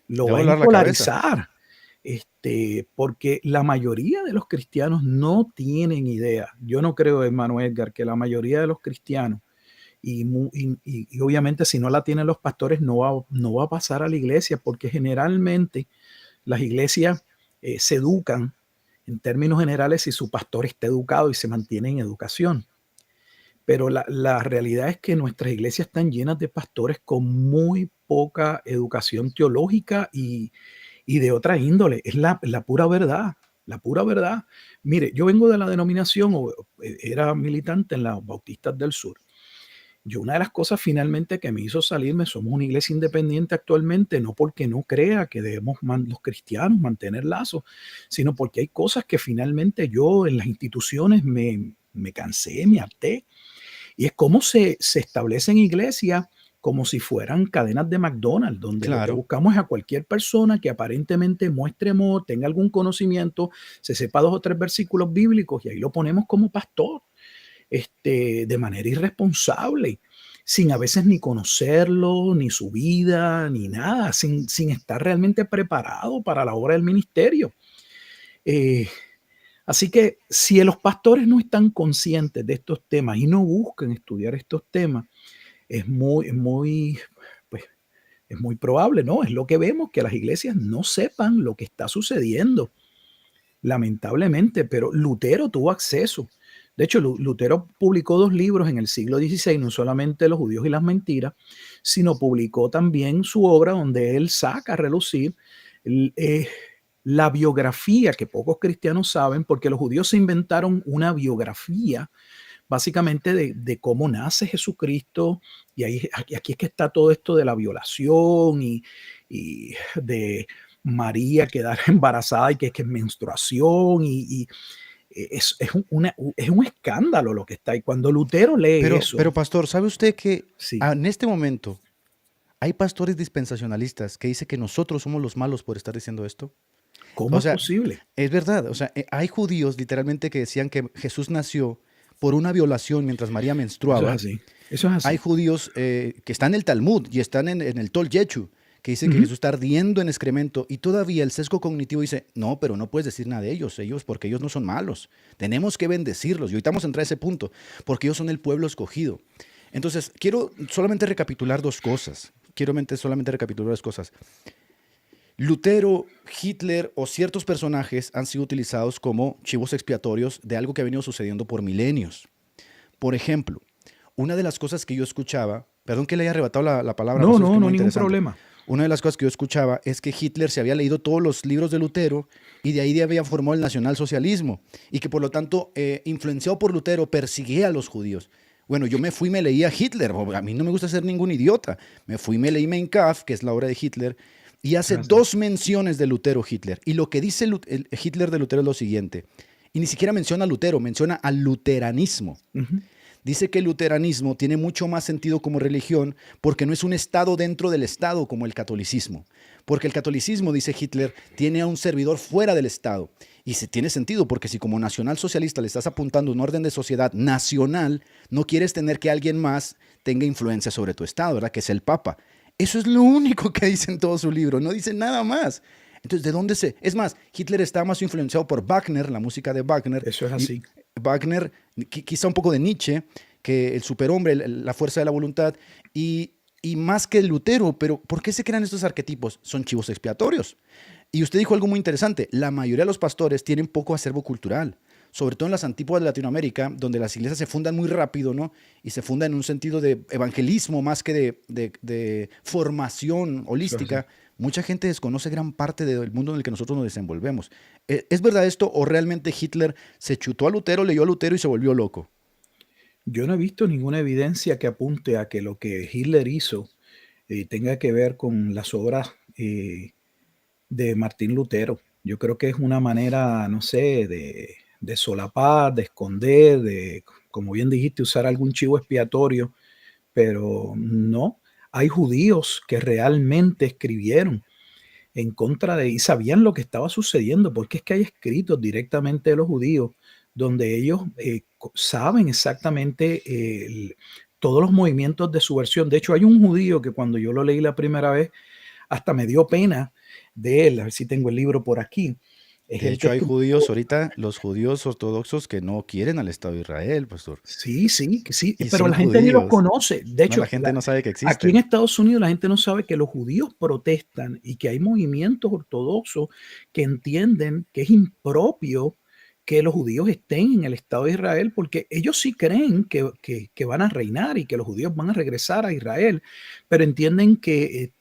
polarizar. Porque la mayoría de los cristianos no tienen idea. Yo no creo, hermano Edgar, que la mayoría de los cristianos, y obviamente si no la tienen los pastores, no va a pasar a la iglesia, porque generalmente las iglesias se educan en términos generales si su pastor está educado y se mantiene en educación. Pero la realidad es que nuestras iglesias están llenas de pastores con muy poca educación teológica y de otra índole. Es la pura verdad, la pura verdad. Mire, yo vengo de la denominación, era militante en las Bautistas del Sur. Yo, una de las cosas finalmente que me hizo salirme, somos una iglesia independiente actualmente, no porque no crea que debemos los cristianos mantener lazos, sino porque hay cosas que finalmente yo en las instituciones me cansé, me harté. Y es como se establecen iglesias como si fueran cadenas de McDonald's, donde lo que buscamos es a cualquier persona que aparentemente muestre amor, tenga algún conocimiento, se sepa 2 o 3 versículos bíblicos y ahí lo ponemos como pastor. De manera irresponsable, sin a veces ni conocerlo, ni su vida, ni nada, sin estar realmente preparado para la obra del ministerio. Así que si los pastores no están conscientes de estos temas y no buscan estudiar estos temas, es muy probable, ¿no? Es lo que vemos, que las iglesias no sepan lo que está sucediendo, lamentablemente, pero Lutero tuvo acceso. De hecho, Lutero publicó 2 libros en el siglo XVI, no solamente Los judíos y las mentiras, sino publicó también su obra donde él saca a relucir la biografía, que pocos cristianos saben, porque los judíos se inventaron una biografía básicamente de cómo nace Jesucristo, y aquí es que está todo esto de la violación y de María quedar embarazada y que es menstruación y es un escándalo lo que está ahí. Cuando Lutero lee eso. Pero pastor, ¿sabe usted que sí, en este momento hay pastores dispensacionalistas que dicen que nosotros somos los malos por estar diciendo esto? ¿Cómo O es sea, posible? es verdad. O sea, hay judíos literalmente que decían que Jesús nació por una violación mientras María Eso es menstruaba. así. Eso es Hay así. judíos que están en el Talmud y están en el Tol Yechu, que dice que Ujú. Jesús está ardiendo en excremento y todavía el sesgo cognitivo dice, no, pero no puedes decir nada de ellos porque ellos no son malos. Tenemos que bendecirlos. Y ahorita vamos a entrar a ese punto, porque ellos son el pueblo escogido. Entonces, quiero solamente recapitular dos cosas. Solamente recapitular dos cosas. Lutero, Hitler o ciertos personajes han sido utilizados como chivos expiatorios de algo que ha venido sucediendo por milenios. Por ejemplo, una de las cosas que yo escuchaba, perdón que le haya arrebatado la palabra, No, pastor, es que no, es no, muy ningún interesante. problema. Una de las cosas que yo escuchaba es que Hitler se había leído todos los libros de Lutero y de ahí había formado el nacionalsocialismo y que por lo tanto, influenciado por Lutero, persiguía a los judíos. Bueno, yo me fui y me leí a Hitler. A mí no me gusta ser ningún idiota. Me fui y me leí Mein Kampf, que es la obra de Hitler, y hace Así. dos menciones de Lutero Hitler. Y lo que dice el Hitler de Lutero es lo siguiente. Y ni siquiera menciona a Lutero, menciona al luteranismo. Ujú. Dice que el luteranismo tiene mucho más sentido como religión porque no es un estado dentro del estado como el catolicismo. Porque el catolicismo, dice Hitler, tiene a un servidor fuera del estado. Y se tiene sentido porque si como nacionalsocialista le estás apuntando a un orden de sociedad nacional, no quieres tener que alguien más tenga influencia sobre tu estado, ¿verdad? Que es el Papa. Eso es lo único que dice en todo su libro, no dice nada más. Entonces, ¿de dónde se...? Es más, Hitler está más influenciado por Wagner, la música de Wagner. Eso es Y así. Wagner, quizá un poco de Nietzsche, que el superhombre, la fuerza de la voluntad, y más que Lutero. Pero ¿por qué se crean estos arquetipos? Son chivos expiatorios. Y usted dijo algo muy interesante. La mayoría de los pastores tienen poco acervo cultural, sobre todo en las antípodas de Latinoamérica, donde las iglesias se fundan muy rápido, ¿no? Y se fundan en un sentido de evangelismo más que de formación Eso es así. holística. Mucha gente desconoce gran parte del mundo en el que nosotros nos desenvolvemos. ¿Es verdad esto o realmente Hitler se chutó a Lutero, leyó a Lutero y se volvió loco? Yo no he visto ninguna evidencia que apunte a que lo que Hitler hizo tenga que ver con las obras de Martín Lutero. Yo creo que es una manera, no sé, de solapar, de esconder, de, como bien dijiste, usar algún chivo expiatorio, pero no. Hay judíos que realmente escribieron en contra de, y sabían lo que estaba sucediendo, porque es que hay escritos directamente de los judíos donde ellos saben exactamente todos los movimientos de subversión. De hecho, hay un judío que cuando yo lo leí la primera vez, hasta me dio pena de él, a ver si tengo el libro por aquí. Es De el que hecho, hay escribió. judíos ahorita, los judíos ortodoxos que no quieren al Estado de Israel, pastor. Sí, sí, que sí, Y pero son la gente ni los judíos. conoce. De No, la hecho, gente no sabe que aquí en existen. Estados Unidos la gente no sabe que los judíos protestan y que hay movimientos ortodoxos que entienden que es impropio que los judíos estén en el Estado de Israel, porque ellos sí creen que van a reinar y que los judíos van a regresar a Israel, pero entienden que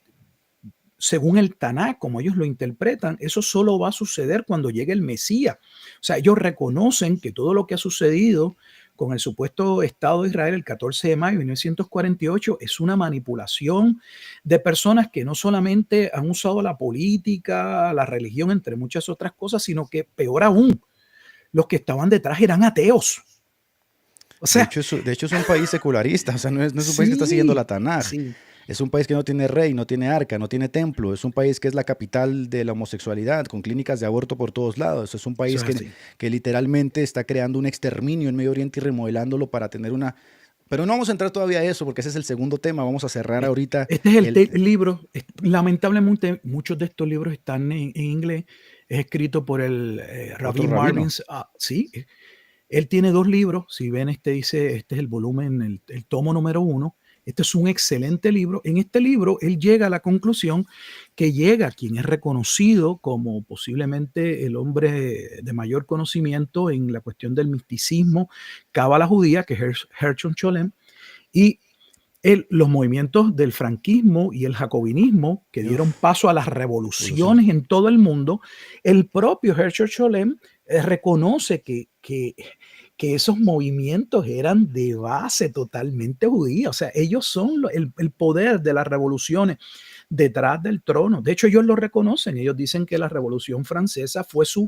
según el Tanakh, como ellos lo interpretan, eso solo va a suceder cuando llegue el Mesías. O sea, ellos reconocen que todo lo que ha sucedido con el supuesto Estado de Israel el 14 de mayo de 1948 es una manipulación de personas que no solamente han usado la política, la religión, entre muchas otras cosas, sino que peor aún, los que estaban detrás eran ateos. O sea, De hecho, es un país secularista, o sea, no es un país que está siguiendo sí, la Tanaj. sí, Es un país que no tiene rey, no tiene arca, no tiene templo. Es un país que es la capital de la homosexualidad, con clínicas de aborto por todos lados. Es un eso país es así. que literalmente está creando un exterminio en Medio Oriente y remodelándolo para tener una... Pero no vamos a entrar todavía a eso, porque ese es el segundo tema. Vamos a cerrar ahorita Este es el... el libro. Lamentablemente, muchos de estos libros están en inglés. Es escrito por el otro Rabbi Marvin. rabino. Sí, él tiene dos libros. Si ven, dice, este es el volumen, el tomo número 1. Este es un excelente libro. En este libro, él llega a la conclusión que llega quien es reconocido como posiblemente el hombre de mayor conocimiento en la cuestión del misticismo, cábala judía, que es Gershon Scholem, y los movimientos del franquismo y el jacobinismo que dieron Uf, paso a las revolución. revoluciones en todo el mundo, el propio Herschel Scholem reconoce que esos movimientos eran de base totalmente judía. O sea, ellos son el poder de las revoluciones detrás del trono. De hecho, ellos lo reconocen. Ellos dicen que la Revolución Francesa fue su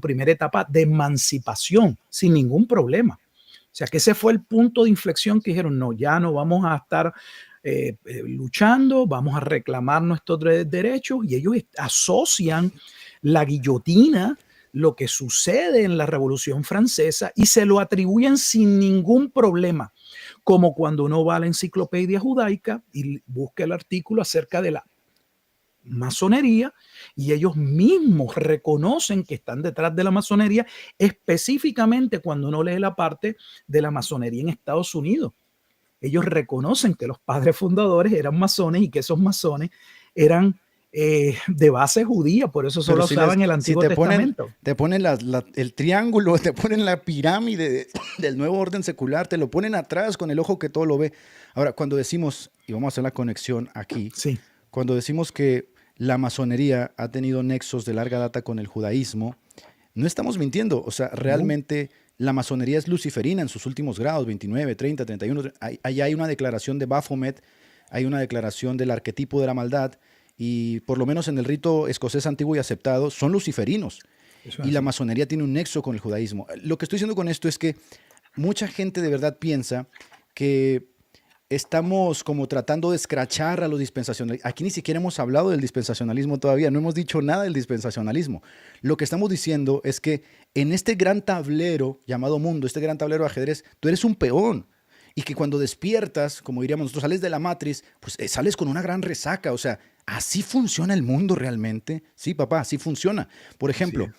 primera etapa de emancipación, sin ningún problema. O sea, que ese fue el punto de inflexión que dijeron, no, ya no vamos a estar luchando, vamos a reclamar nuestros derechos, y ellos asocian la guillotina, lo que sucede en la Revolución Francesa, y se lo atribuyen sin ningún problema, como cuando uno va a la enciclopedia judaica y busca el artículo acerca de la masonería, y ellos mismos reconocen que están detrás de la masonería, específicamente cuando uno lee la parte de la masonería en Estados Unidos. Ellos reconocen que los padres fundadores eran masones y que esos masones eran de base judía, por eso solo usaban el Antiguo Testamento. Te ponen el triángulo, te ponen la pirámide del nuevo orden secular, te lo ponen atrás con el ojo que todo lo ve. Ahora, cuando decimos, y vamos a hacer la conexión aquí, sí, cuando decimos que la masonería ha tenido nexos de larga data con el judaísmo, no estamos mintiendo. O sea, realmente la masonería es luciferina en sus últimos grados, 29, 30, 31. Ahí hay una declaración de Baphomet, hay una declaración del arquetipo de la maldad, y por lo menos en el rito escocés antiguo y aceptado son luciferinos. Y la masonería tiene un nexo con el judaísmo. Lo que estoy diciendo con esto es que mucha gente de verdad piensa que estamos como tratando de escrachar a los dispensacionalistas. Aquí ni siquiera hemos hablado del dispensacionalismo todavía, no hemos dicho nada del dispensacionalismo. Lo que estamos diciendo es que en este gran tablero llamado mundo, este gran tablero de ajedrez, tú eres un peón. Y que cuando despiertas, como diríamos nosotros, sales de la matriz, pues sales con una gran resaca. O sea, ¿así funciona el mundo realmente? Sí, papá, así funciona. Por ejemplo, sí.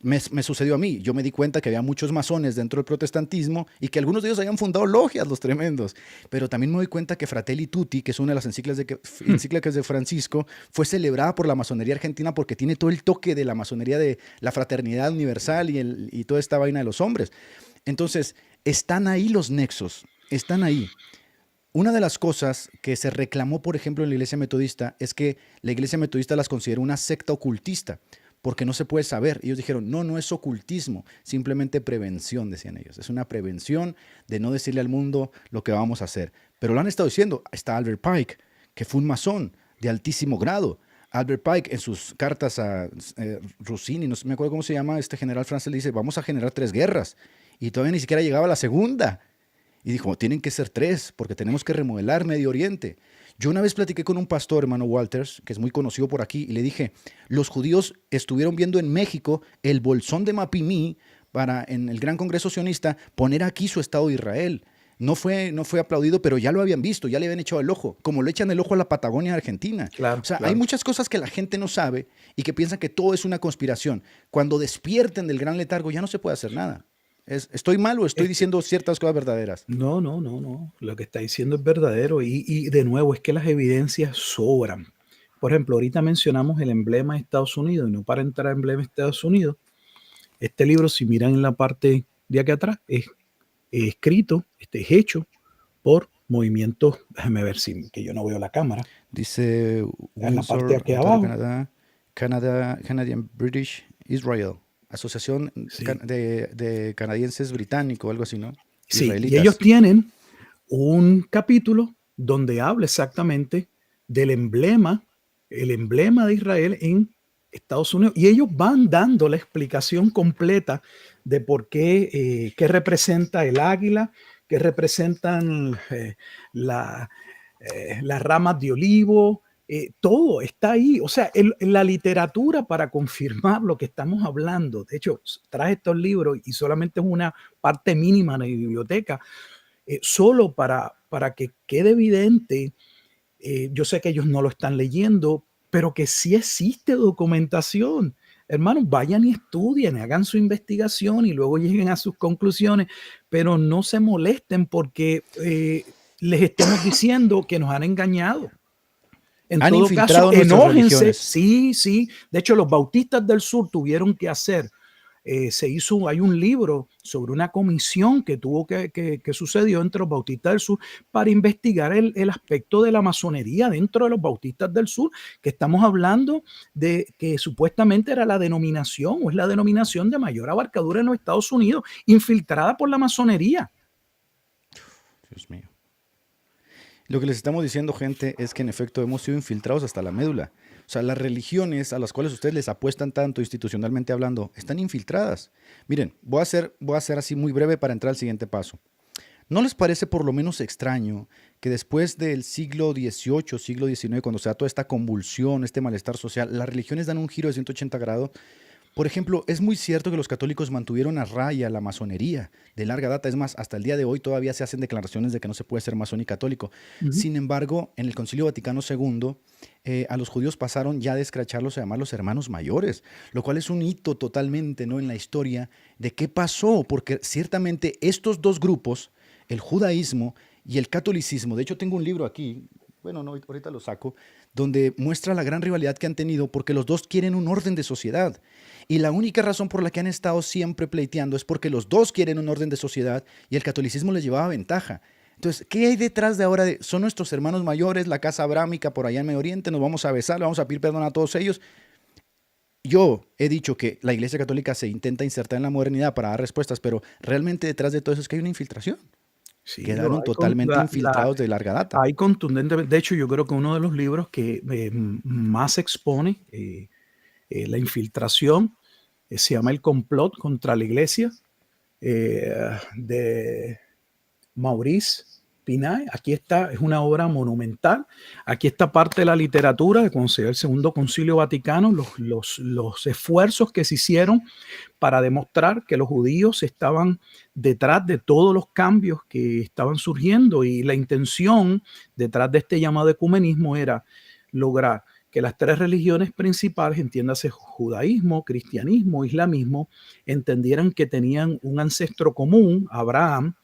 Me sucedió a mí. Yo me di cuenta que había muchos masones dentro del protestantismo y que algunos de ellos habían fundado logias, los tremendos. Pero también me doy cuenta que Fratelli Tutti, que es una de las encíclicas de Francisco, fue celebrada por la masonería argentina porque tiene todo el toque de la masonería de la fraternidad universal y toda esta vaina de los hombres. Entonces, están ahí los nexos. Están ahí. Una de las cosas que se reclamó, por ejemplo, en la Iglesia Metodista es que la Iglesia Metodista las consideró una secta ocultista, porque no se puede saber. Ellos dijeron, no es ocultismo, simplemente prevención, decían ellos. Es una prevención de no decirle al mundo lo que vamos a hacer. Pero lo han estado diciendo. Está Albert Pike, que fue un masón de altísimo grado. Albert Pike, en sus cartas a Rossini, no me acuerdo cómo se llama, este general francés, le dice, vamos a generar 3 guerras. Y todavía ni siquiera llegaba la segunda. Y dijo, tienen que ser 3, porque tenemos que remodelar Medio Oriente. Yo una vez platiqué con un pastor, hermano Walters, que es muy conocido por aquí, y le dije, los judíos estuvieron viendo en México el bolsón de Mapimí para, en el Gran Congreso Sionista, poner aquí su Estado de Israel. No fue aplaudido, pero ya lo habían visto, ya le habían echado el ojo, como le echan el ojo a la Patagonia Argentina. Claro, o sea, claro. Hay muchas cosas que la gente no sabe y que piensan que todo es una conspiración. Cuando despierten del gran letargo ya no se puede hacer nada. ¿Estoy mal o estoy diciendo ciertas cosas verdaderas? No. Lo que está diciendo es verdadero y de nuevo es que las evidencias sobran. Por ejemplo, ahorita mencionamos el emblema de Estados Unidos y no para entrar en emblema de Estados Unidos. Este libro, si miran en la parte de aquí atrás, es escrito, es hecho por movimientos, déjame ver si que yo no veo la cámara. Dice en la parte de aquí abajo. Canadian British Israel. Asociación Sí. de Canadienses Británicos, algo así, ¿no? Sí, Israelitas. y ellos tienen un capítulo donde habla exactamente del emblema, el emblema de Israel en Estados Unidos, y ellos van dando la explicación completa de por qué, qué representa el águila, qué representan las ramas de olivo. Todo está ahí, o sea, la literatura para confirmar lo que estamos hablando. De hecho, traje estos libros y solamente es una parte mínima de la biblioteca, solo para que quede evidente. Yo sé que ellos no lo están leyendo, pero que sí existe documentación. Hermanos, vayan y estudien, hagan su investigación y luego lleguen a sus conclusiones, pero no se molesten porque les estemos diciendo que nos han engañado. En Han todo infiltrado caso, nuestras enójense. religiones. Sí. De hecho, los bautistas del sur tuvieron que hacer, hay un libro sobre una comisión que sucedió entre los bautistas del sur para investigar el aspecto de la masonería dentro de los bautistas del sur, que estamos hablando de que supuestamente era la denominación o es la denominación de mayor abarcadura en los Estados Unidos, infiltrada por la masonería. Dios mío. Lo que les estamos diciendo, gente, es que en efecto hemos sido infiltrados hasta la médula. O sea, las religiones a las cuales ustedes les apuestan tanto institucionalmente hablando, están infiltradas. Miren, voy a ser así muy breve para entrar al siguiente paso. ¿No les parece por lo menos extraño que después del siglo XVIII, siglo XIX, cuando se da toda esta convulsión, este malestar social, las religiones dan un giro de 180 grados? Por ejemplo, es muy cierto que los católicos mantuvieron a raya la masonería de larga data. Es más, hasta el día de hoy todavía se hacen declaraciones de que no se puede ser masón y católico. Ujú. Sin embargo, en el Concilio Vaticano II, a los judíos pasaron ya de escracharlos a llamarlos hermanos mayores, lo cual es un hito totalmente, ¿no?, en la historia de qué pasó, porque ciertamente estos dos grupos, el judaísmo y el catolicismo, de hecho tengo un libro aquí, bueno, no, ahorita lo saco, donde muestra la gran rivalidad que han tenido porque los dos quieren un orden de sociedad. Y la única razón por la que han estado siempre pleiteando es porque los dos quieren un orden de sociedad y el catolicismo les llevaba ventaja. Entonces, ¿qué hay detrás de ahora? Son nuestros hermanos mayores, la casa abrámica por allá en Medio Oriente, nos vamos a besar, le vamos a pedir perdón a todos ellos. Yo he dicho que la Iglesia Católica se intenta insertar en la modernidad para dar respuestas, pero realmente detrás de todo eso es que hay una infiltración. Sí, Quedaron hay, con, totalmente infiltrados de larga data. hay contundentemente. De hecho, yo creo que uno de los libros que más expone la infiltración se llama El complot contra la Iglesia, de Maurice Pinay. Aquí está, es una obra monumental. Aquí está parte de la literatura de cuando se dio el Segundo Concilio Vaticano, los esfuerzos que se hicieron para demostrar que los judíos estaban detrás de todos los cambios que estaban surgiendo, y la intención detrás de este llamado ecumenismo era lograr que las tres religiones principales, entiéndase judaísmo, cristianismo, islamismo, entendieran que tenían un ancestro común, Abraham,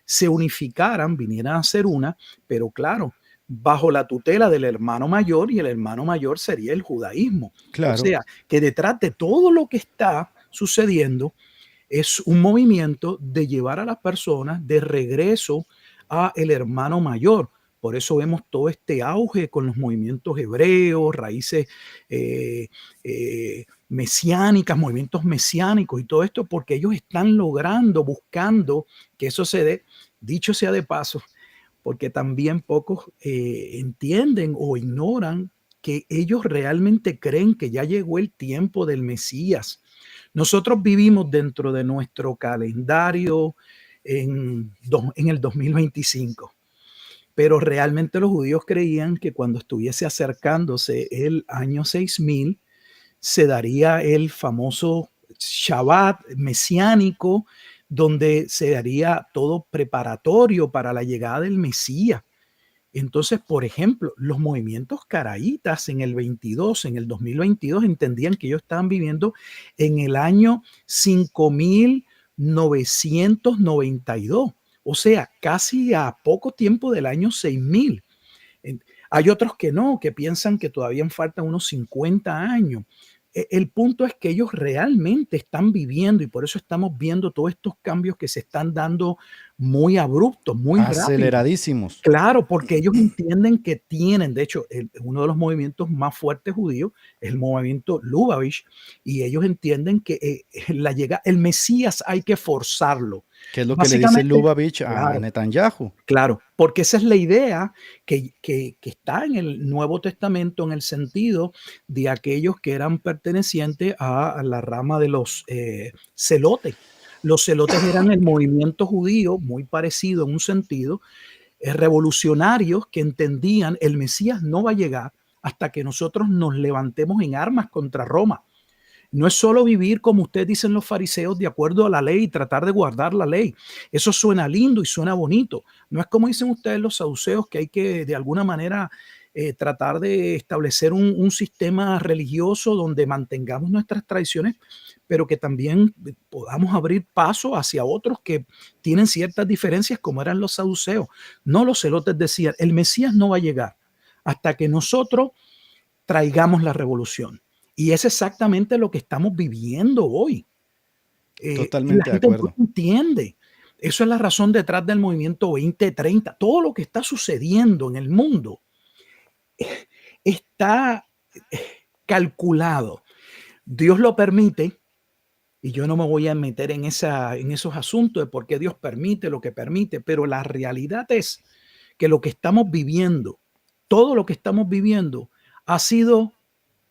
se unificaran, vinieran a ser una, pero claro, bajo la tutela del hermano mayor, y el hermano mayor sería el judaísmo. Claro. O sea, que detrás de todo lo que está sucediendo es un movimiento de llevar a las personas de regreso a el hermano mayor. Por eso vemos todo este auge con los movimientos hebreos, raíces mesiánicas, movimientos mesiánicos y todo esto, porque ellos están logrando, buscando que eso se dé. Dicho sea de paso, porque también pocos entienden o ignoran que ellos realmente creen que ya llegó el tiempo del Mesías. Nosotros vivimos dentro de nuestro calendario en el 2025. Pero realmente los judíos creían que cuando estuviese acercándose el año 6000, se daría el famoso Shabbat mesiánico, donde se daría todo preparatorio para la llegada del Mesías. Entonces, por ejemplo, los movimientos caraítas en el 22, en el 2022, entendían que ellos estaban viviendo en el año 5992. O sea, casi a poco tiempo del año 6000. Hay otros que no, que piensan que todavía faltan unos 50 años. El punto es que ellos realmente están viviendo, y por eso estamos viendo todos estos cambios que se están dando muy abruptos, muy rápidos. Aceleradísimos. Claro, porque ellos entienden que tienen, de hecho, uno de los movimientos más fuertes judíos es el movimiento Lubavitch, y ellos entienden que el Mesías hay que forzarlo. ¿Qué es lo que le dice Lubavitch a Claro, Netanyahu? Claro, porque esa es la idea que está en el Nuevo Testamento, en el sentido de aquellos que eran pertenecientes a la rama de los celotes. Los celotes eran el movimiento judío, muy parecido en un sentido, revolucionarios que entendían el Mesías no va a llegar hasta que nosotros nos levantemos en armas contra Roma. No es solo vivir, como ustedes dicen los fariseos, de acuerdo a la ley y tratar de guardar la ley. Eso suena lindo y suena bonito. No es como dicen ustedes los saduceos, que hay que de alguna manera tratar de establecer un sistema religioso donde mantengamos nuestras tradiciones, pero que también podamos abrir paso hacia otros que tienen ciertas diferencias, como eran los saduceos. No, los celotes decían, el Mesías no va a llegar hasta que nosotros traigamos la revolución. Y es exactamente lo que estamos viviendo hoy. Totalmente la gente de acuerdo. no entiende. Eso es la razón detrás del movimiento 2030. Todo lo que está sucediendo en el mundo está calculado. Dios lo permite, y yo no me voy a meter en esos asuntos de por qué Dios permite lo que permite, pero la realidad es que lo que estamos viviendo, todo lo que estamos viviendo, ha sido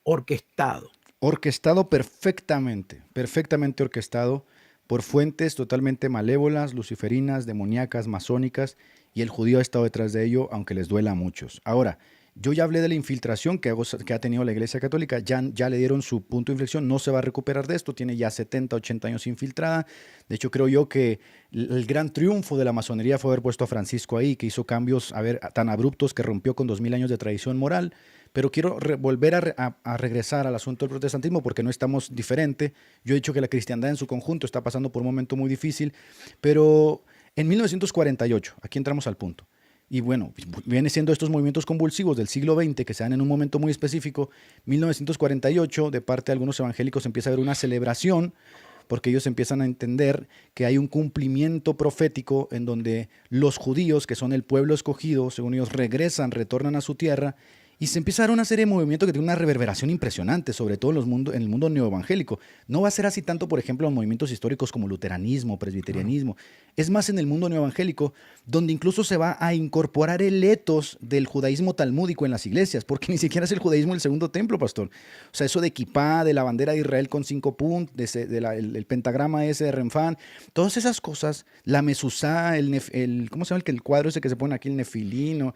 orquestado. Orquestado perfectamente, perfectamente orquestado por fuentes totalmente malévolas, luciferinas, demoníacas, masónicas, y el judío ha estado detrás de ello, aunque les duela a muchos. Ahora, yo ya hablé de la infiltración que ha tenido la Iglesia Católica, ya le dieron su punto de inflexión, no se va a recuperar de esto, tiene ya 70, 80 años infiltrada. De hecho, creo yo que el gran triunfo de la masonería fue haber puesto a Francisco ahí, que hizo cambios tan abruptos que rompió con 2000 años de tradición moral. Pero quiero volver a regresar al asunto del protestantismo porque no estamos diferente. Yo he dicho que la cristiandad en su conjunto está pasando por un momento muy difícil, pero en 1948, aquí entramos al punto, y bueno, viene siendo estos movimientos convulsivos del siglo XX que se dan en un momento muy específico. 1948, de parte de algunos evangélicos, empieza a haber una celebración porque ellos empiezan a entender que hay un cumplimiento profético en donde los judíos, que son el pueblo escogido, según ellos, retornan a su tierra. Y se empieza a dar una serie de movimientos que tienen una reverberación impresionante, sobre todo en el mundo neoevangélico. No va a ser así tanto, por ejemplo, en movimientos históricos como luteranismo, presbiterianismo. Es más en el mundo neoevangélico, donde incluso se va a incorporar el etos del judaísmo talmúdico en las iglesias, porque ni siquiera es el judaísmo del segundo templo, pastor. O sea, eso de kipá, de la bandera de Israel con 5 puntos, el pentagrama ese de Renfán, todas esas cosas, la mesuzá, ¿cómo se llama el cuadro ese que se pone aquí, el nefilino?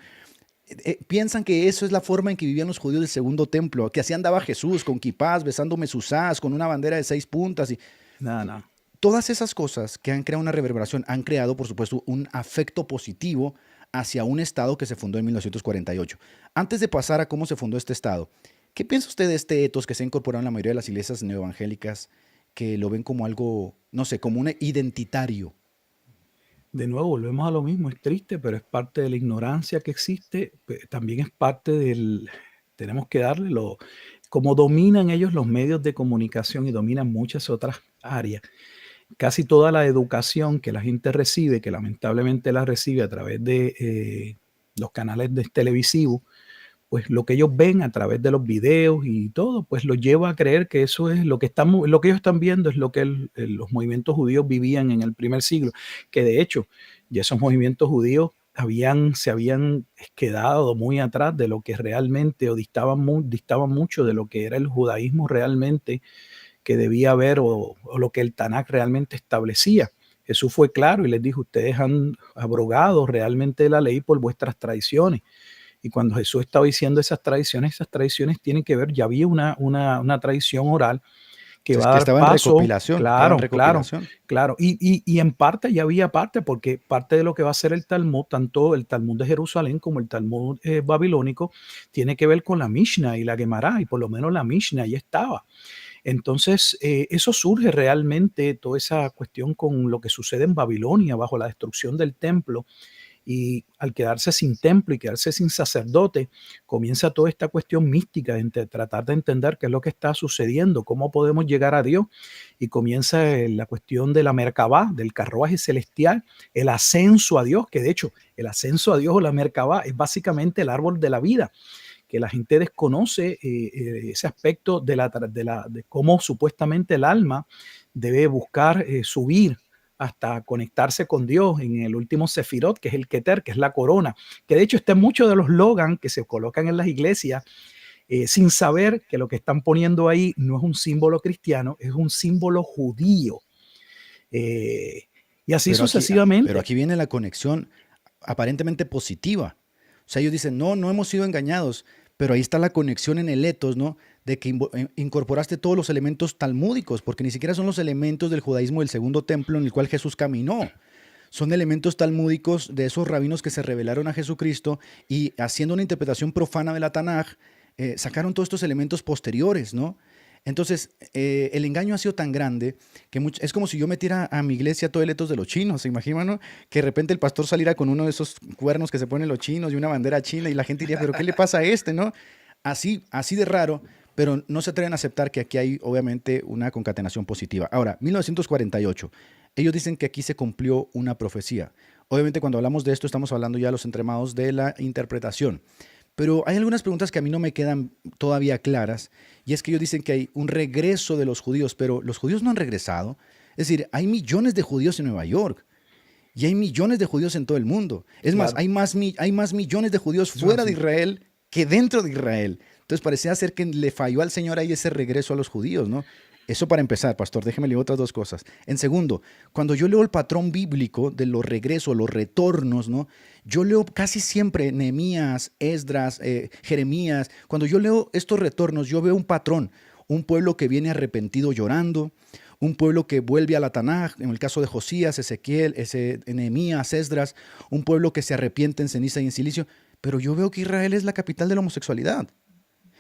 Piensan que eso es la forma en que vivían los judíos del segundo templo, que así andaba Jesús, con kipás, besando mesuzás, con una bandera de 6 puntas. No. Todas esas cosas que han creado una reverberación han creado, por supuesto, un afecto positivo hacia un Estado que se fundó en 1948. Antes de pasar a cómo se fundó este Estado, ¿qué piensa usted de este etos que se ha incorporado en la mayoría de las iglesias neoevangélicas, que lo ven como algo, no sé, como un identitario? De nuevo, volvemos a lo mismo, es triste, pero es parte de la ignorancia que existe, también es parte tenemos que darle como dominan ellos los medios de comunicación y dominan muchas otras áreas. Casi toda la educación que la gente recibe, que lamentablemente la recibe a través de los canales televisivos, pues lo que ellos ven a través de los videos y todo, pues los lleva a creer que eso es lo que ellos están viendo, es lo que los movimientos judíos vivían en el primer siglo, que de hecho ya esos movimientos judíos se habían quedado muy atrás de lo que realmente, o distaban mucho de lo que era el judaísmo realmente que debía haber, o lo que el Tanaj realmente establecía. Jesús fue claro y les dijo: ustedes han abrogado realmente la ley por vuestras tradiciones. Y cuando Jesús estaba diciendo esas tradiciones tienen que ver, ya había una tradición oral que va a dar estaba paso. En recopilación. Claro. Y en parte ya había parte, porque parte de lo que va a ser el Talmud, tanto el Talmud de Jerusalén como el Talmud babilónico, tiene que ver con la Mishnah y la Gemara, y por lo menos la Mishnah ya estaba. Entonces, eso surge realmente, toda esa cuestión con lo que sucede en Babilonia bajo la destrucción del templo. Y al quedarse sin templo y quedarse sin sacerdote, comienza toda esta cuestión mística de tratar de entender qué es lo que está sucediendo, cómo podemos llegar a Dios. Y comienza la cuestión de la Merkabá, del carruaje celestial, el ascenso a Dios, que de hecho el ascenso a Dios o la Merkabá es básicamente el árbol de la vida, que la gente desconoce ese aspecto de cómo supuestamente el alma debe buscar subir hasta conectarse con Dios en el último Sefirot, que es el Keter, que es la corona, que de hecho está en muchos de los slogans que se colocan en las iglesias, sin saber que lo que están poniendo ahí no es un símbolo cristiano, es un símbolo judío. Y así sucesivamente. Pero aquí viene la conexión aparentemente positiva. O sea, ellos dicen, no hemos sido engañados, pero ahí está la conexión en el etos, ¿no? De que incorporaste todos los elementos talmúdicos, porque ni siquiera son los elementos del judaísmo del segundo templo en el cual Jesús caminó. Son elementos talmúdicos de esos rabinos que se revelaron a Jesucristo y, haciendo una interpretación profana de la Tanaj, sacaron todos estos elementos posteriores, ¿no? Entonces, el engaño ha sido tan grande que es como si yo metiera a mi iglesia todo el etos de los chinos. ¿Se imaginan, no? Que de repente el pastor saliera con uno de esos cuernos que se ponen los chinos y una bandera china y la gente diría, ¿pero qué le pasa a este, no? Así de raro, pero no se atreven a aceptar que aquí hay obviamente una concatenación positiva. Ahora, 1948, ellos dicen que aquí se cumplió una profecía. Obviamente cuando hablamos de esto estamos hablando ya de los entremados de la interpretación. Pero hay algunas preguntas que a mí no me quedan todavía claras, y es que ellos dicen que hay un regreso de los judíos, pero los judíos no han regresado. Es decir, hay millones de judíos en Nueva York y hay millones de judíos en todo el mundo. Es más, hay más millones de judíos fuera de Israel que dentro de Israel. Entonces parecía ser que le falló al Señor ahí ese regreso a los judíos, ¿no? Eso para empezar, pastor, déjeme leer otras dos cosas. En segundo, cuando yo leo el patrón bíblico de los regresos, los retornos, ¿no? Yo leo casi siempre Nehemías, Esdras, Jeremías. Cuando yo leo estos retornos, yo veo un patrón. Un pueblo que viene arrepentido llorando, un pueblo que vuelve a la Tanaj, en el caso de Josías, Ezequiel, Nehemías, Esdras, un pueblo que se arrepiente en ceniza y en silicio. Pero yo veo que Israel es la capital de la homosexualidad.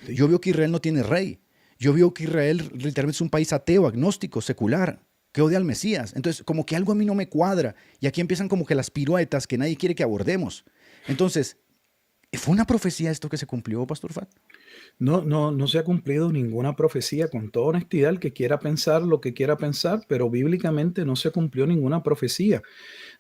Yo veo que Israel no tiene rey. Yo veo que Israel literalmente es un país ateo, agnóstico, secular, que odia al Mesías. Entonces, como que algo a mí no me cuadra. Y aquí empiezan como que las piruetas que nadie quiere que abordemos. Entonces, ¿fue una profecía esto que se cumplió, Pastor Fat? No se ha cumplido ninguna profecía, con toda honestidad. El que quiera pensar lo que quiera pensar, pero bíblicamente no se cumplió ninguna profecía.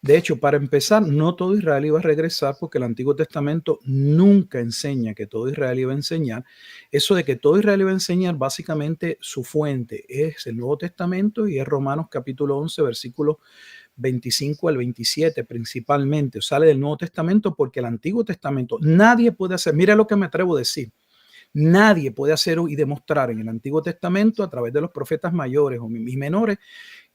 De hecho, para empezar, no todo Israel iba a regresar, porque el Antiguo Testamento nunca enseña que todo Israel iba a enseñar. Eso de que todo Israel iba a enseñar, básicamente su fuente es el Nuevo Testamento y es Romanos capítulo 11, versículos 25 al 27 principalmente. Sale del Nuevo Testamento, porque el Antiguo Testamento nadie puede hacer. Mira lo que me atrevo a decir. Nadie puede hacer y demostrar en el Antiguo Testamento, a través de los profetas mayores o menores,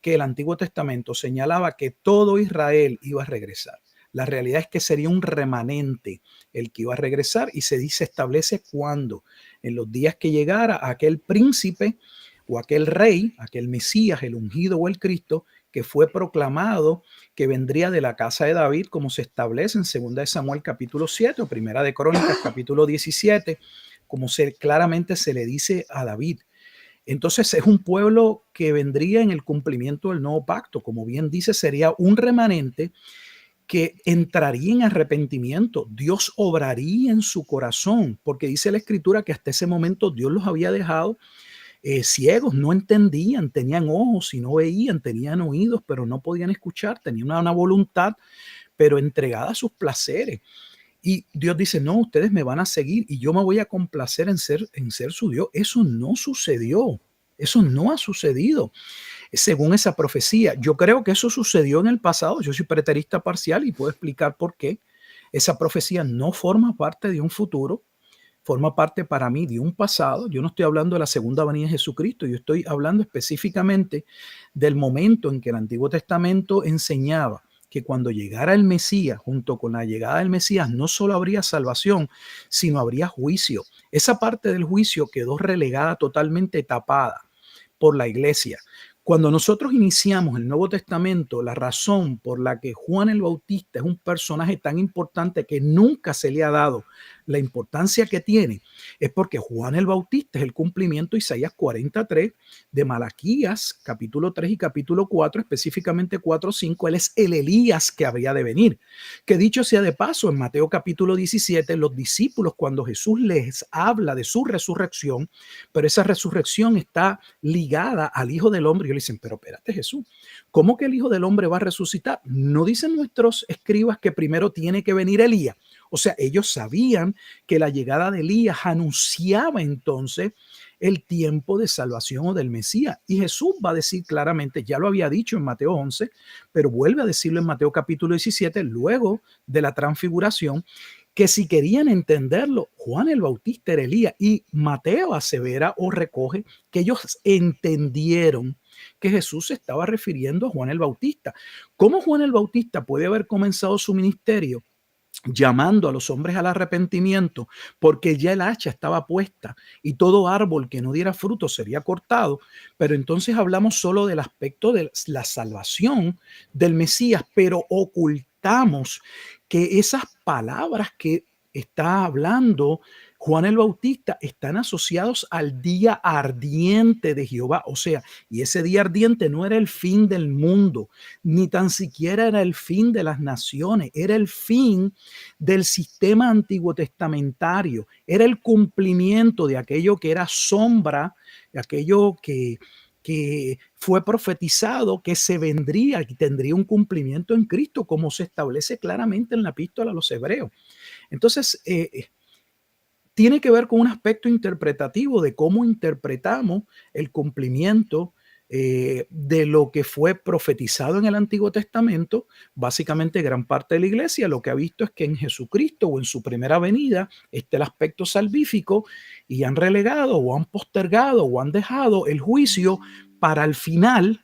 que el Antiguo Testamento señalaba que todo Israel iba a regresar. La realidad es que sería un remanente el que iba a regresar, y se establece cuando, en los días que llegara aquel príncipe o aquel rey, aquel Mesías, el ungido o el Cristo, que fue proclamado que vendría de la casa de David, como se establece en 2 Samuel capítulo 7 o 1 de Crónicas capítulo 17, como claramente se le dice a David. Entonces es un pueblo que vendría en el cumplimiento del nuevo pacto. Como bien dice, sería un remanente que entraría en arrepentimiento. Dios obraría en su corazón, porque dice la Escritura que hasta ese momento Dios los había dejado ciegos, no entendían, tenían ojos y no veían, tenían oídos pero no podían escuchar, tenían una voluntad pero entregada a sus placeres. Y Dios dice, no, ustedes me van a seguir y yo me voy a complacer en ser su Dios. Eso no sucedió. Eso no ha sucedido según esa profecía. Yo creo que eso sucedió en el pasado. Yo soy preterista parcial y puedo explicar por qué. Esa profecía no forma parte de un futuro, forma parte para mí de un pasado. Yo no estoy hablando de la segunda venida de Jesucristo. Yo estoy hablando específicamente del momento en que el Antiguo Testamento enseñaba que cuando llegara el Mesías, junto con la llegada del Mesías, no solo habría salvación, sino habría juicio. Esa parte del juicio quedó relegada, totalmente tapada por la iglesia. Cuando nosotros iniciamos el Nuevo Testamento, la razón por la que Juan el Bautista es un personaje tan importante que nunca se le ha dado la importancia que tiene, es porque Juan el Bautista es el cumplimiento de Isaías 43, de Malaquías capítulo 3 y capítulo 4, específicamente 4:5. Él es el Elías que habría de venir. Que dicho sea de paso, en Mateo capítulo 17, los discípulos, cuando Jesús les habla de su resurrección, pero esa resurrección está ligada al Hijo del Hombre, y ellos le dicen, pero espérate, Jesús, ¿cómo que el Hijo del Hombre va a resucitar? ¿No dicen nuestros escribas que primero tiene que venir Elías? O sea, ellos sabían que la llegada de Elías anunciaba entonces el tiempo de salvación o del Mesías. Y Jesús va a decir claramente, ya lo había dicho en Mateo 11, pero vuelve a decirlo en Mateo capítulo 17, luego de la transfiguración, que si querían entenderlo, Juan el Bautista era Elías. Y Mateo asevera o recoge que ellos entendieron que Jesús se estaba refiriendo a Juan el Bautista. ¿Cómo Juan el Bautista puede haber comenzado su ministerio llamando a los hombres al arrepentimiento, porque ya el hacha estaba puesta y todo árbol que no diera fruto sería cortado? Pero entonces hablamos solo del aspecto de la salvación del Mesías, pero ocultamos que esas palabras que está hablando Juan el Bautista están asociados al día ardiente de Jehová. O sea, y ese día ardiente no era el fin del mundo, ni tan siquiera era el fin de las naciones, era el fin del sistema antiguo testamentario, era el cumplimiento de aquello que era sombra, de aquello que fue profetizado, que se vendría y tendría un cumplimiento en Cristo, como se establece claramente en la epístola a los Hebreos. Entonces, tiene que ver con un aspecto interpretativo de cómo interpretamos el cumplimiento de lo que fue profetizado en el Antiguo Testamento. Básicamente gran parte de la iglesia lo que ha visto es que en Jesucristo o en su primera venida está el aspecto salvífico, y han relegado o han postergado o han dejado el juicio para el final,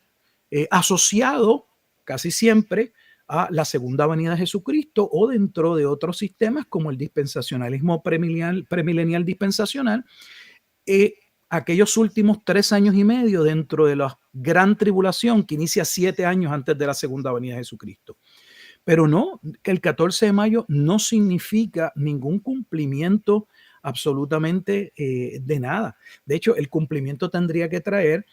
asociado casi siempre a la segunda venida de Jesucristo, o dentro de otros sistemas como el dispensacionalismo premilenial dispensacional, aquellos últimos 3 años y medio dentro de la gran tribulación que inicia 7 años antes de la segunda venida de Jesucristo. Pero no, que el 14 de mayo no significa ningún cumplimiento absolutamente de nada. De hecho, el cumplimiento tendría que traer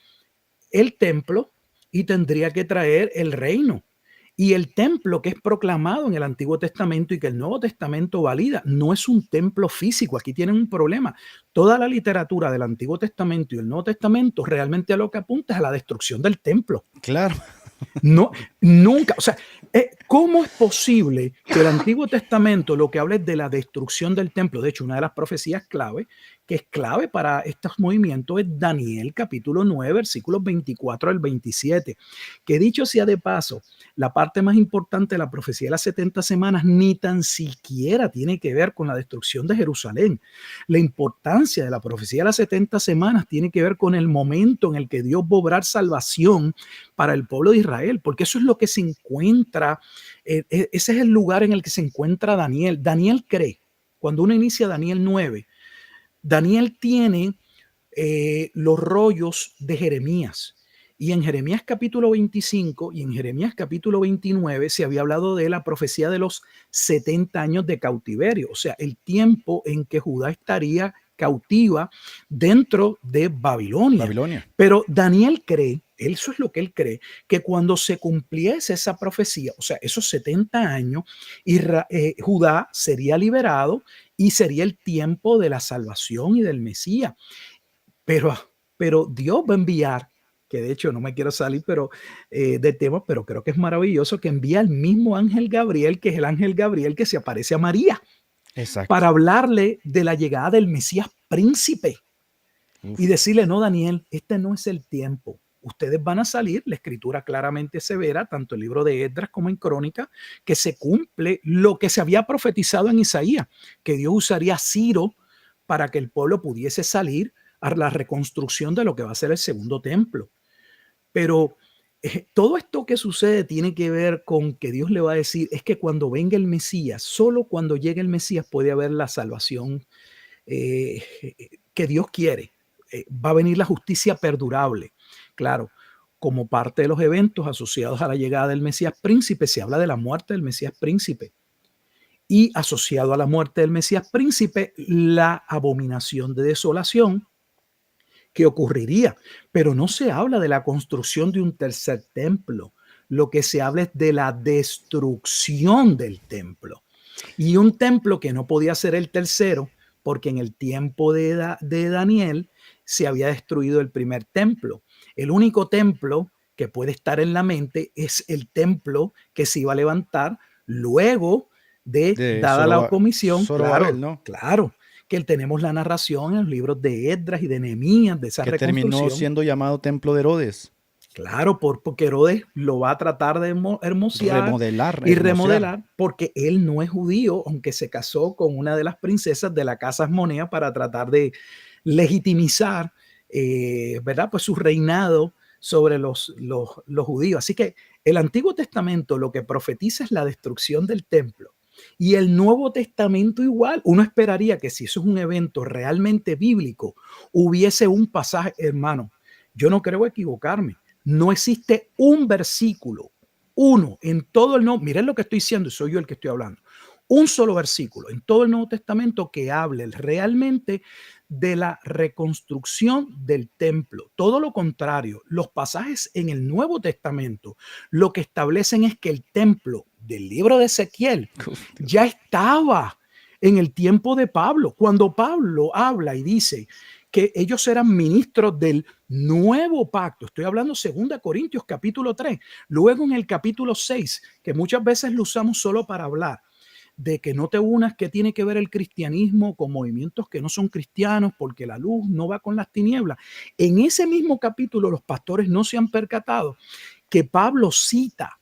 el templo y tendría que traer el reino. Y el templo que es proclamado en el Antiguo Testamento y que el Nuevo Testamento valida, no es un templo físico. Aquí tienen un problema. Toda la literatura del Antiguo Testamento y el Nuevo Testamento realmente a lo que apunta es a la destrucción del templo. Claro. No, nunca. O sea, ¿cómo es posible que el Antiguo Testamento lo que habla es de la destrucción del templo? De hecho, una de las profecías clave, que es clave para estos movimientos, es Daniel capítulo 9, versículos 24 al 27, que dicho sea de paso, la parte más importante de la profecía de las 70 semanas ni tan siquiera tiene que ver con la destrucción de Jerusalén. La importancia de la profecía de las 70 semanas tiene que ver con el momento en el que Dios va a obrar salvación para el pueblo de Israel, porque eso es lo que se encuentra, ese es el lugar en el que se encuentra Daniel. Daniel cree, cuando uno inicia Daniel 9, Daniel tiene los rollos de Jeremías, y en Jeremías capítulo 25 y en Jeremías capítulo 29 se había hablado de la profecía de los 70 años de cautiverio, o sea, el tiempo en que Judá estaría cautiva dentro de Babilonia. Pero Daniel cree, eso es lo que él cree, que cuando se cumpliese esa profecía, o sea, esos 70 años, Judá sería liberado y sería el tiempo de la salvación y del Mesías. Pero Dios va a enviar, que de hecho no me quiero salir del tema, pero creo que es maravilloso, que envía al mismo ángel Gabriel, que es el ángel Gabriel que se aparece a María. Exacto. Para hablarle de la llegada del Mesías príncipe. Uf. Y decirle, no, Daniel, este no es el tiempo. Ustedes van a salir, la escritura claramente severa, tanto el libro de Esdras como en Crónica, que se cumple lo que se había profetizado en Isaías, que Dios usaría a Ciro para que el pueblo pudiese salir a la reconstrucción de lo que va a ser el segundo templo. Pero todo esto que sucede tiene que ver con que Dios le va a decir, es que cuando venga el Mesías, solo cuando llegue el Mesías puede haber la salvación que Dios quiere. Va a venir la justicia perdurable. Claro, como parte de los eventos asociados a la llegada del Mesías príncipe, se habla de la muerte del Mesías príncipe. Y asociado a la muerte del Mesías príncipe, la abominación de desolación que ocurriría, pero no se habla de la construcción de un tercer templo. Lo que se habla es de la destrucción del templo. Y un templo que no podía ser el tercero, porque en el tiempo de Daniel se había destruido el primer templo. El único templo que puede estar en la mente es el templo que se iba a levantar luego de dada la comisión. Claro, ¿no? Claro. Que tenemos la narración en los libros de Esdras y de Nehemías de esa reconstrucción. Terminó siendo llamado Templo de Herodes. Claro, porque Herodes lo va a tratar de remodelar, porque él no es judío, aunque se casó con una de las princesas de la casa Asmonea para tratar de legitimizar, ¿verdad? Pues su reinado sobre los judíos. Así que el Antiguo Testamento lo que profetiza es la destrucción del templo. Y el Nuevo Testamento igual. Uno esperaría que si eso es un evento realmente bíblico, hubiese un pasaje, hermano, yo no creo equivocarme. No existe un versículo, uno en todo el Nuevo, miren lo que estoy diciendo y soy yo el que estoy hablando, un solo versículo en todo el Nuevo Testamento que hable realmente de la reconstrucción del templo. Todo lo contrario, los pasajes en el Nuevo Testamento lo que establecen es que el templo del libro de Ezequiel ya estaba en el tiempo de Pablo. Cuando Pablo habla y dice que ellos eran ministros del nuevo pacto, estoy hablando 2 Corintios capítulo 3, luego en el capítulo 6, que muchas veces lo usamos solo para hablar de que no te unas, que tiene que ver el cristianismo con movimientos que no son cristianos, porque la luz no va con las tinieblas. En ese mismo capítulo los pastores no se han percatado que Pablo cita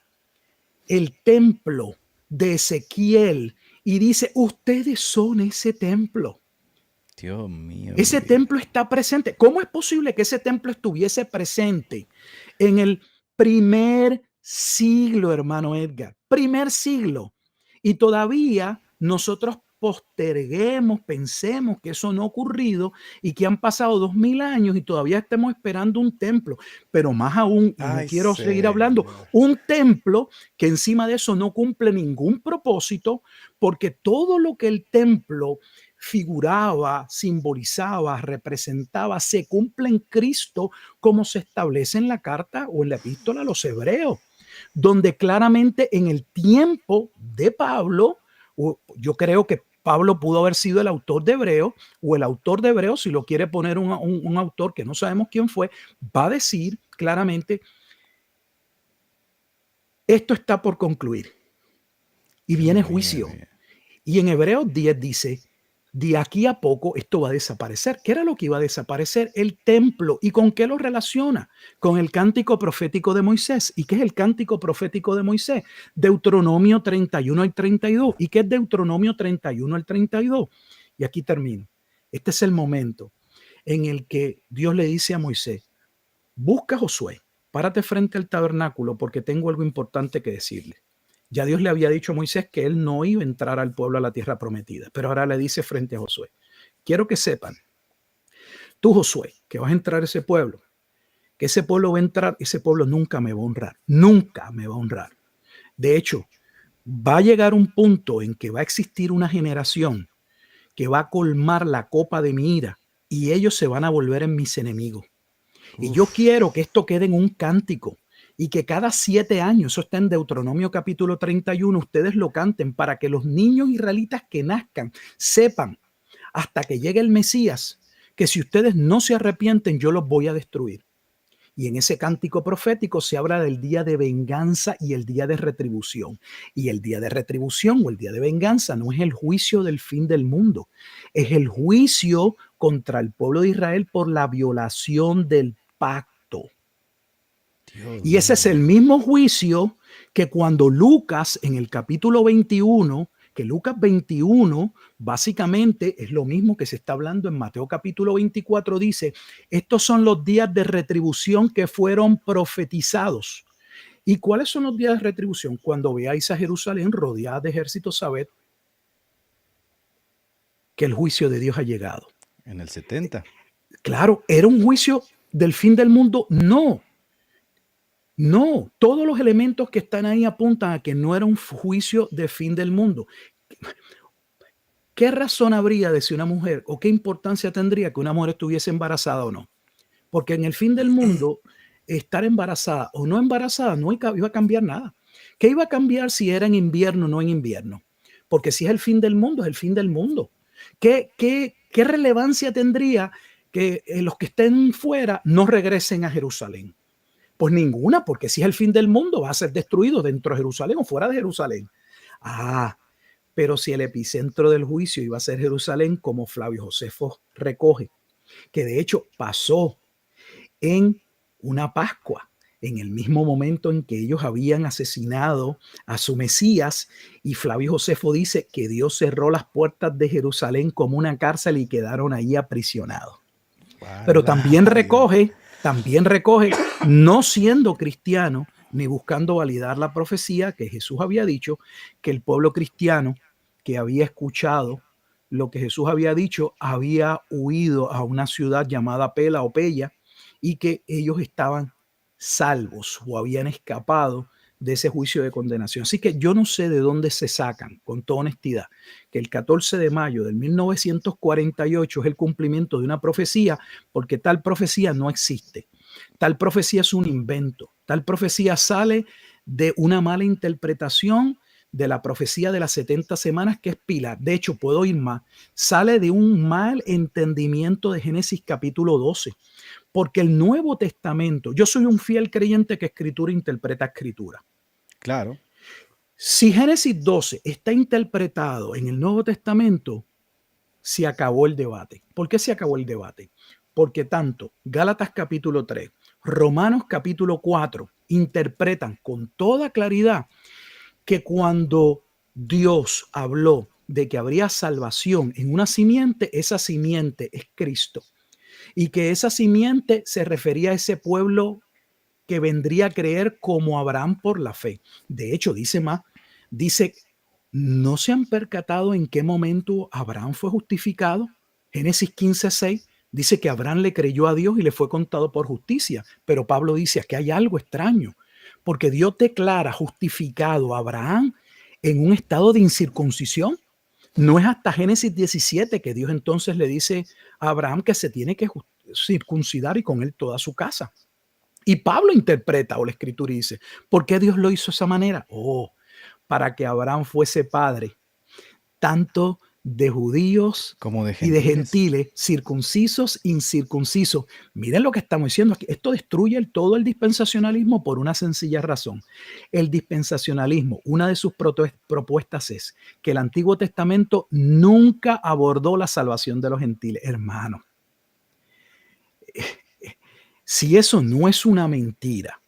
el templo de Ezequiel y dice, ustedes son ese templo. Dios mío. Ese templo está presente. ¿Cómo es posible que ese templo estuviese presente en el primer siglo, hermano Edgar? Primer siglo. Y todavía nosotros posterguemos, pensemos que eso no ha ocurrido y que han pasado 2000 años y todavía estamos esperando un templo. Pero más aún, y no quiero seguir hablando, un templo que encima de eso no cumple ningún propósito, porque todo lo que el templo figuraba, simbolizaba, representaba, se cumple en Cristo, como se establece en la carta o en la epístola a los Hebreos, donde claramente en el tiempo de Pablo, yo creo que Pablo pudo haber sido el autor de Hebreos, o el autor de Hebreos, si lo quiere poner un autor que no sabemos quién fue, va a decir claramente, esto está por concluir y viene juicio. Y en Hebreos 10 dice, de aquí a poco esto va a desaparecer. ¿Qué era lo que iba a desaparecer? El templo. ¿Y con qué lo relaciona? Con el cántico profético de Moisés. ¿Y qué es el cántico profético de Moisés? Deuteronomio 31 al 32. ¿Y qué es Deuteronomio 31 al 32? Y aquí termino. Este es el momento en el que Dios le dice a Moisés, busca a Josué, párate frente al tabernáculo porque tengo algo importante que decirle. Ya Dios le había dicho a Moisés que él no iba a entrar al pueblo a la tierra prometida, pero ahora le dice frente a Josué, quiero que sepan, tú Josué, que vas a entrar a ese pueblo, que ese pueblo va a entrar, ese pueblo nunca me va a honrar, nunca me va a honrar. De hecho, va a llegar un punto en que va a existir una generación que va a colmar la copa de mi ira y ellos se van a volver en mis enemigos. Y yo quiero que esto quede en un cántico y que cada 7 años, eso está en Deuteronomio capítulo 31, ustedes lo canten para que los niños israelitas que nazcan sepan hasta que llegue el Mesías que si ustedes no se arrepienten yo los voy a destruir. Y en ese cántico profético se habla del día de venganza y el día de retribución. Y el día de retribución o el día de venganza no es el juicio del fin del mundo, es el juicio contra el pueblo de Israel por la violación del pacto. Y ese es el mismo juicio que cuando Lucas en el capítulo 21, que Lucas 21 básicamente es lo mismo que se está hablando en Mateo capítulo 24, dice, estos son los días de retribución que fueron profetizados. ¿Y cuáles son los días de retribución? Cuando veáis a Jerusalén rodeada de ejércitos, sabed que el juicio de Dios ha llegado. En el 70. Claro, ¿era un juicio del fin del mundo? No, todos los elementos que están ahí apuntan a que no era un juicio de fin del mundo. ¿Qué razón habría de si una mujer o qué importancia tendría que una mujer estuviese embarazada o no? Porque en el fin del mundo, estar embarazada o no embarazada no iba a cambiar nada. ¿Qué iba a cambiar si era en invierno o no en invierno? Porque si es el fin del mundo, es el fin del mundo. ¿Qué relevancia tendría que los que estén fuera no regresen a Jerusalén? Pues ninguna, porque si es el fin del mundo va a ser destruido dentro de Jerusalén o fuera de Jerusalén. Pero si el epicentro del juicio iba a ser Jerusalén, como Flavio Josefo recoge, que de hecho pasó en una Pascua, en el mismo momento en que ellos habían asesinado a su Mesías, y Flavio Josefo dice que Dios cerró las puertas de Jerusalén como una cárcel y quedaron ahí aprisionados. Pero también recoge, no siendo cristiano, ni buscando validar la profecía que Jesús había dicho, que el pueblo cristiano que había escuchado lo que Jesús había dicho, había huido a una ciudad llamada Pela o Pella y que ellos estaban salvos o habían escapado de ese juicio de condenación. Así que yo no sé de dónde se sacan, con toda honestidad, que el 14 de mayo del 1948 es el cumplimiento de una profecía, porque tal profecía no existe. Tal profecía es un invento. Tal profecía sale de una mala interpretación de la profecía de las 70 semanas, que es Pilar. De hecho, puedo ir más. Sale de un mal entendimiento de Génesis capítulo 12. Porque el Nuevo Testamento, yo soy un fiel creyente que Escritura interpreta Escritura. Claro. Si Génesis 12 está interpretado en el Nuevo Testamento, se acabó el debate. ¿Por qué se acabó el debate? Porque tanto Gálatas capítulo 3, Romanos capítulo 4 interpretan con toda claridad que cuando Dios habló de que habría salvación en una simiente, esa simiente es Cristo. Y que esa simiente se refería a ese pueblo que vendría a creer como Abraham por la fe. De hecho, dice más, dice, ¿no se han percatado en qué momento Abraham fue justificado? Génesis 15:6 dice que Abraham le creyó a Dios y le fue contado por justicia. Pero Pablo dice, aquí hay algo extraño, porque Dios declara justificado a Abraham en un estado de incircuncisión. No es hasta Génesis 17 que Dios entonces le dice a Abraham que se tiene que circuncidar y con él toda su casa. Y Pablo interpreta, o la escritura dice, ¿por qué Dios lo hizo de esa manera? Para que Abraham fuese padre tanto de judíos como de y de gentiles. gentiles, circuncisos, incircuncisos. Miren lo que estamos diciendo aquí. Esto destruye todo el dispensacionalismo por una sencilla razón. El dispensacionalismo, una de sus propuestas es que el Antiguo Testamento nunca abordó la salvación de los gentiles. Hermano, si eso no es una mentira,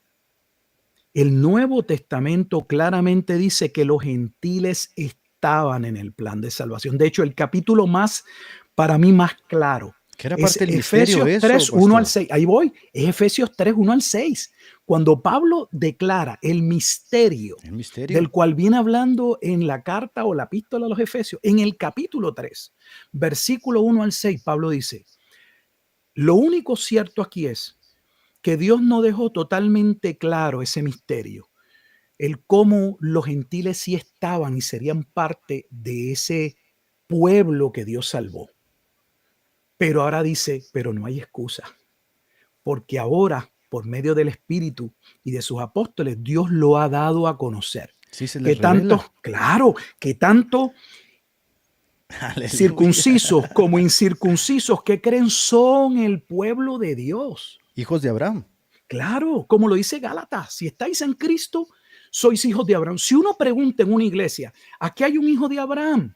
el Nuevo Testamento claramente dice que los gentiles estaban en el plan de salvación. De hecho, el capítulo para mí más claro, ¿Qué era es parte del Efesios misterio 3, eso, 1 al pastor? 6. Ahí voy, es Efesios 3, 1 al 6. Cuando Pablo declara el misterio El misterio. del cual viene hablando en la carta o la epístola a los Efesios, en el capítulo 3, versículo 1 al 6, Pablo dice, lo único cierto aquí es que Dios no dejó totalmente claro ese misterio, el cómo los gentiles sí estaban y serían parte de ese pueblo que Dios salvó. Pero ahora dice, pero no hay excusa, porque ahora, por medio del Espíritu y de sus apóstoles, Dios lo ha dado a conocer. Sí, se Que les tanto, revela. claro, que tanto Aleluya. circuncisos como incircuncisos que creen son el pueblo de Dios. Hijos de Abraham. Claro, como lo dice Gálatas, si estáis en Cristo, sois hijos de Abraham. Si uno pregunta en una iglesia, ¿aquí hay un hijo de Abraham?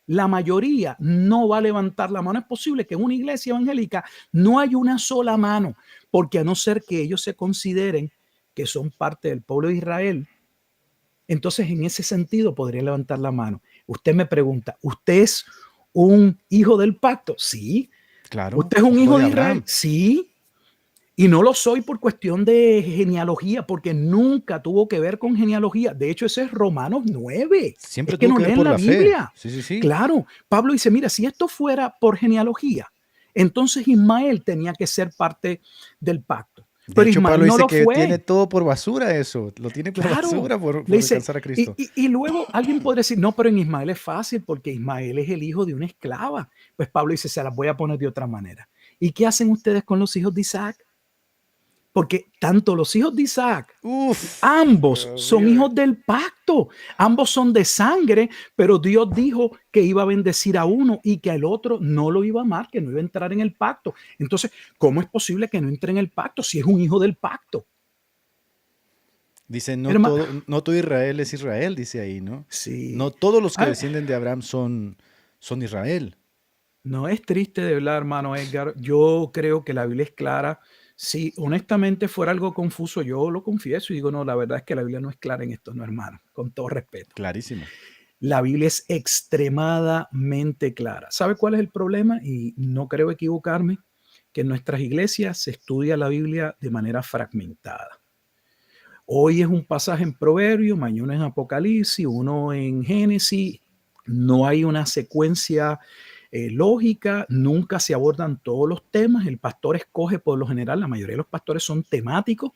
La mayoría no va a levantar la mano. Es posible que en una iglesia evangélica no hay una sola mano, porque a no ser que ellos se consideren que son parte del pueblo de Israel, entonces en ese sentido podría levantar la mano. Usted me pregunta, ¿usted es un hijo del pacto? Sí. Claro. ¿Usted es un hijo de Israel? Abraham. Sí. Y no lo soy por cuestión de genealogía, porque nunca tuvo que ver con genealogía. De hecho, ese es Romanos 9. Siempre Es que tuvo no que ver leen por la la fe. Biblia. Sí. Claro, Pablo dice, mira, si esto fuera por genealogía, entonces Ismael tenía que ser parte del pacto. De Pero hecho, Ismael Pablo no dice lo que fue. tiene todo por basura eso. Lo tiene por Claro, basura por le dice, alcanzar a Cristo. y luego alguien podría decir, no, pero en Ismael es fácil porque Ismael es el hijo de una esclava. Pues Pablo dice, se las voy a poner de otra manera. ¿Y qué hacen ustedes con los hijos de Isaac? Porque tanto los hijos de Isaac, ambos son hijos del pacto, ambos son de sangre, pero Dios dijo que iba a bendecir a uno y que al otro no lo iba a amar, que no iba a entrar en el pacto. Entonces, ¿cómo es posible que no entre en el pacto si es un hijo del pacto? Dice, no todo Israel es Israel, dice ahí, ¿no? Sí. No todos los que descienden de Abraham son Israel. No es triste de hablar, hermano Edgar. Yo creo que la Biblia es clara. Si honestamente fuera algo confuso, yo lo confieso y digo, no, la verdad es que la Biblia no es clara en esto, no, hermano, con todo respeto. Clarísimo. La Biblia es extremadamente clara. ¿Sabe cuál es el problema? Y no creo equivocarme, que en nuestras iglesias se estudia la Biblia de manera fragmentada. Hoy es un pasaje en Proverbios, mañana en Apocalipsis, uno en Génesis. No hay una secuencia lógica, nunca se abordan todos los temas. El pastor escoge, por lo general, la mayoría de los pastores son temáticos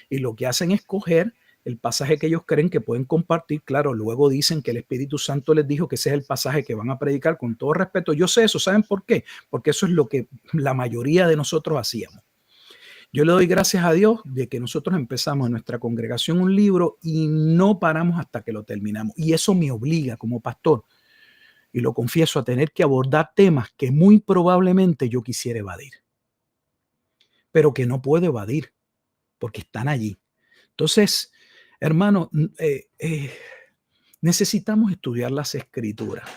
y lo que hacen es escoger el pasaje que ellos creen que pueden compartir. Claro, luego dicen que el Espíritu Santo les dijo que ese es el pasaje que van a predicar. Con todo respeto, yo sé eso. ¿Saben por qué? Porque eso es lo que la mayoría de nosotros hacíamos. Yo le doy gracias a Dios de que nosotros empezamos en nuestra congregación un libro y no paramos hasta que lo terminamos. Y eso me obliga como pastor, y lo confieso, a tener que abordar temas que muy probablemente yo quisiera evadir, pero que no puedo evadir porque están allí. Entonces, hermano, necesitamos estudiar las Escrituras.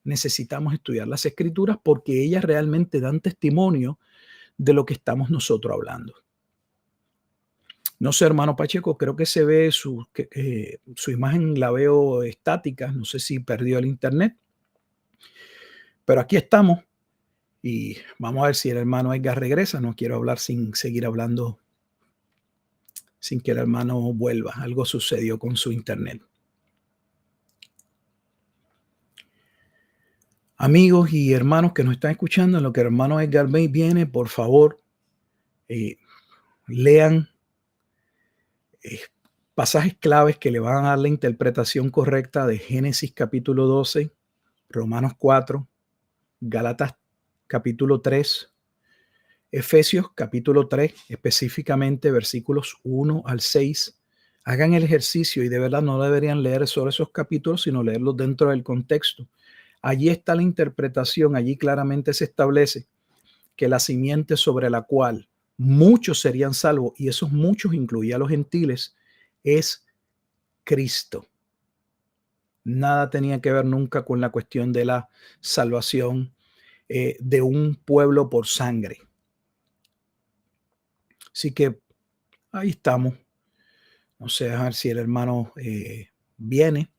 Necesitamos estudiar las Escrituras porque ellas realmente dan testimonio de lo que estamos nosotros hablando. No sé, hermano Pacheco, creo que se ve su imagen, la veo estática. No sé si perdió el internet. Pero aquí estamos y vamos a ver si el hermano Edgar regresa. No quiero hablar sin seguir hablando, sin que el hermano vuelva. Algo sucedió con su internet. Amigos y hermanos que nos están escuchando, en lo que el hermano Edgar May viene, por favor, lean pasajes claves que le van a dar la interpretación correcta de Génesis capítulo 12, Romanos 4, Gálatas capítulo 3, Efesios capítulo 3, específicamente versículos 1 al 6. Hagan el ejercicio y de verdad no deberían leer sobre esos capítulos, sino leerlos dentro del contexto. Allí está la interpretación, allí claramente se establece que la simiente sobre la cual muchos serían salvos, y esos muchos incluía a los gentiles, es Cristo. Nada tenía que ver nunca con la cuestión de la salvación de un pueblo por sangre. Así que ahí estamos. No sé, a ver si el hermano viene.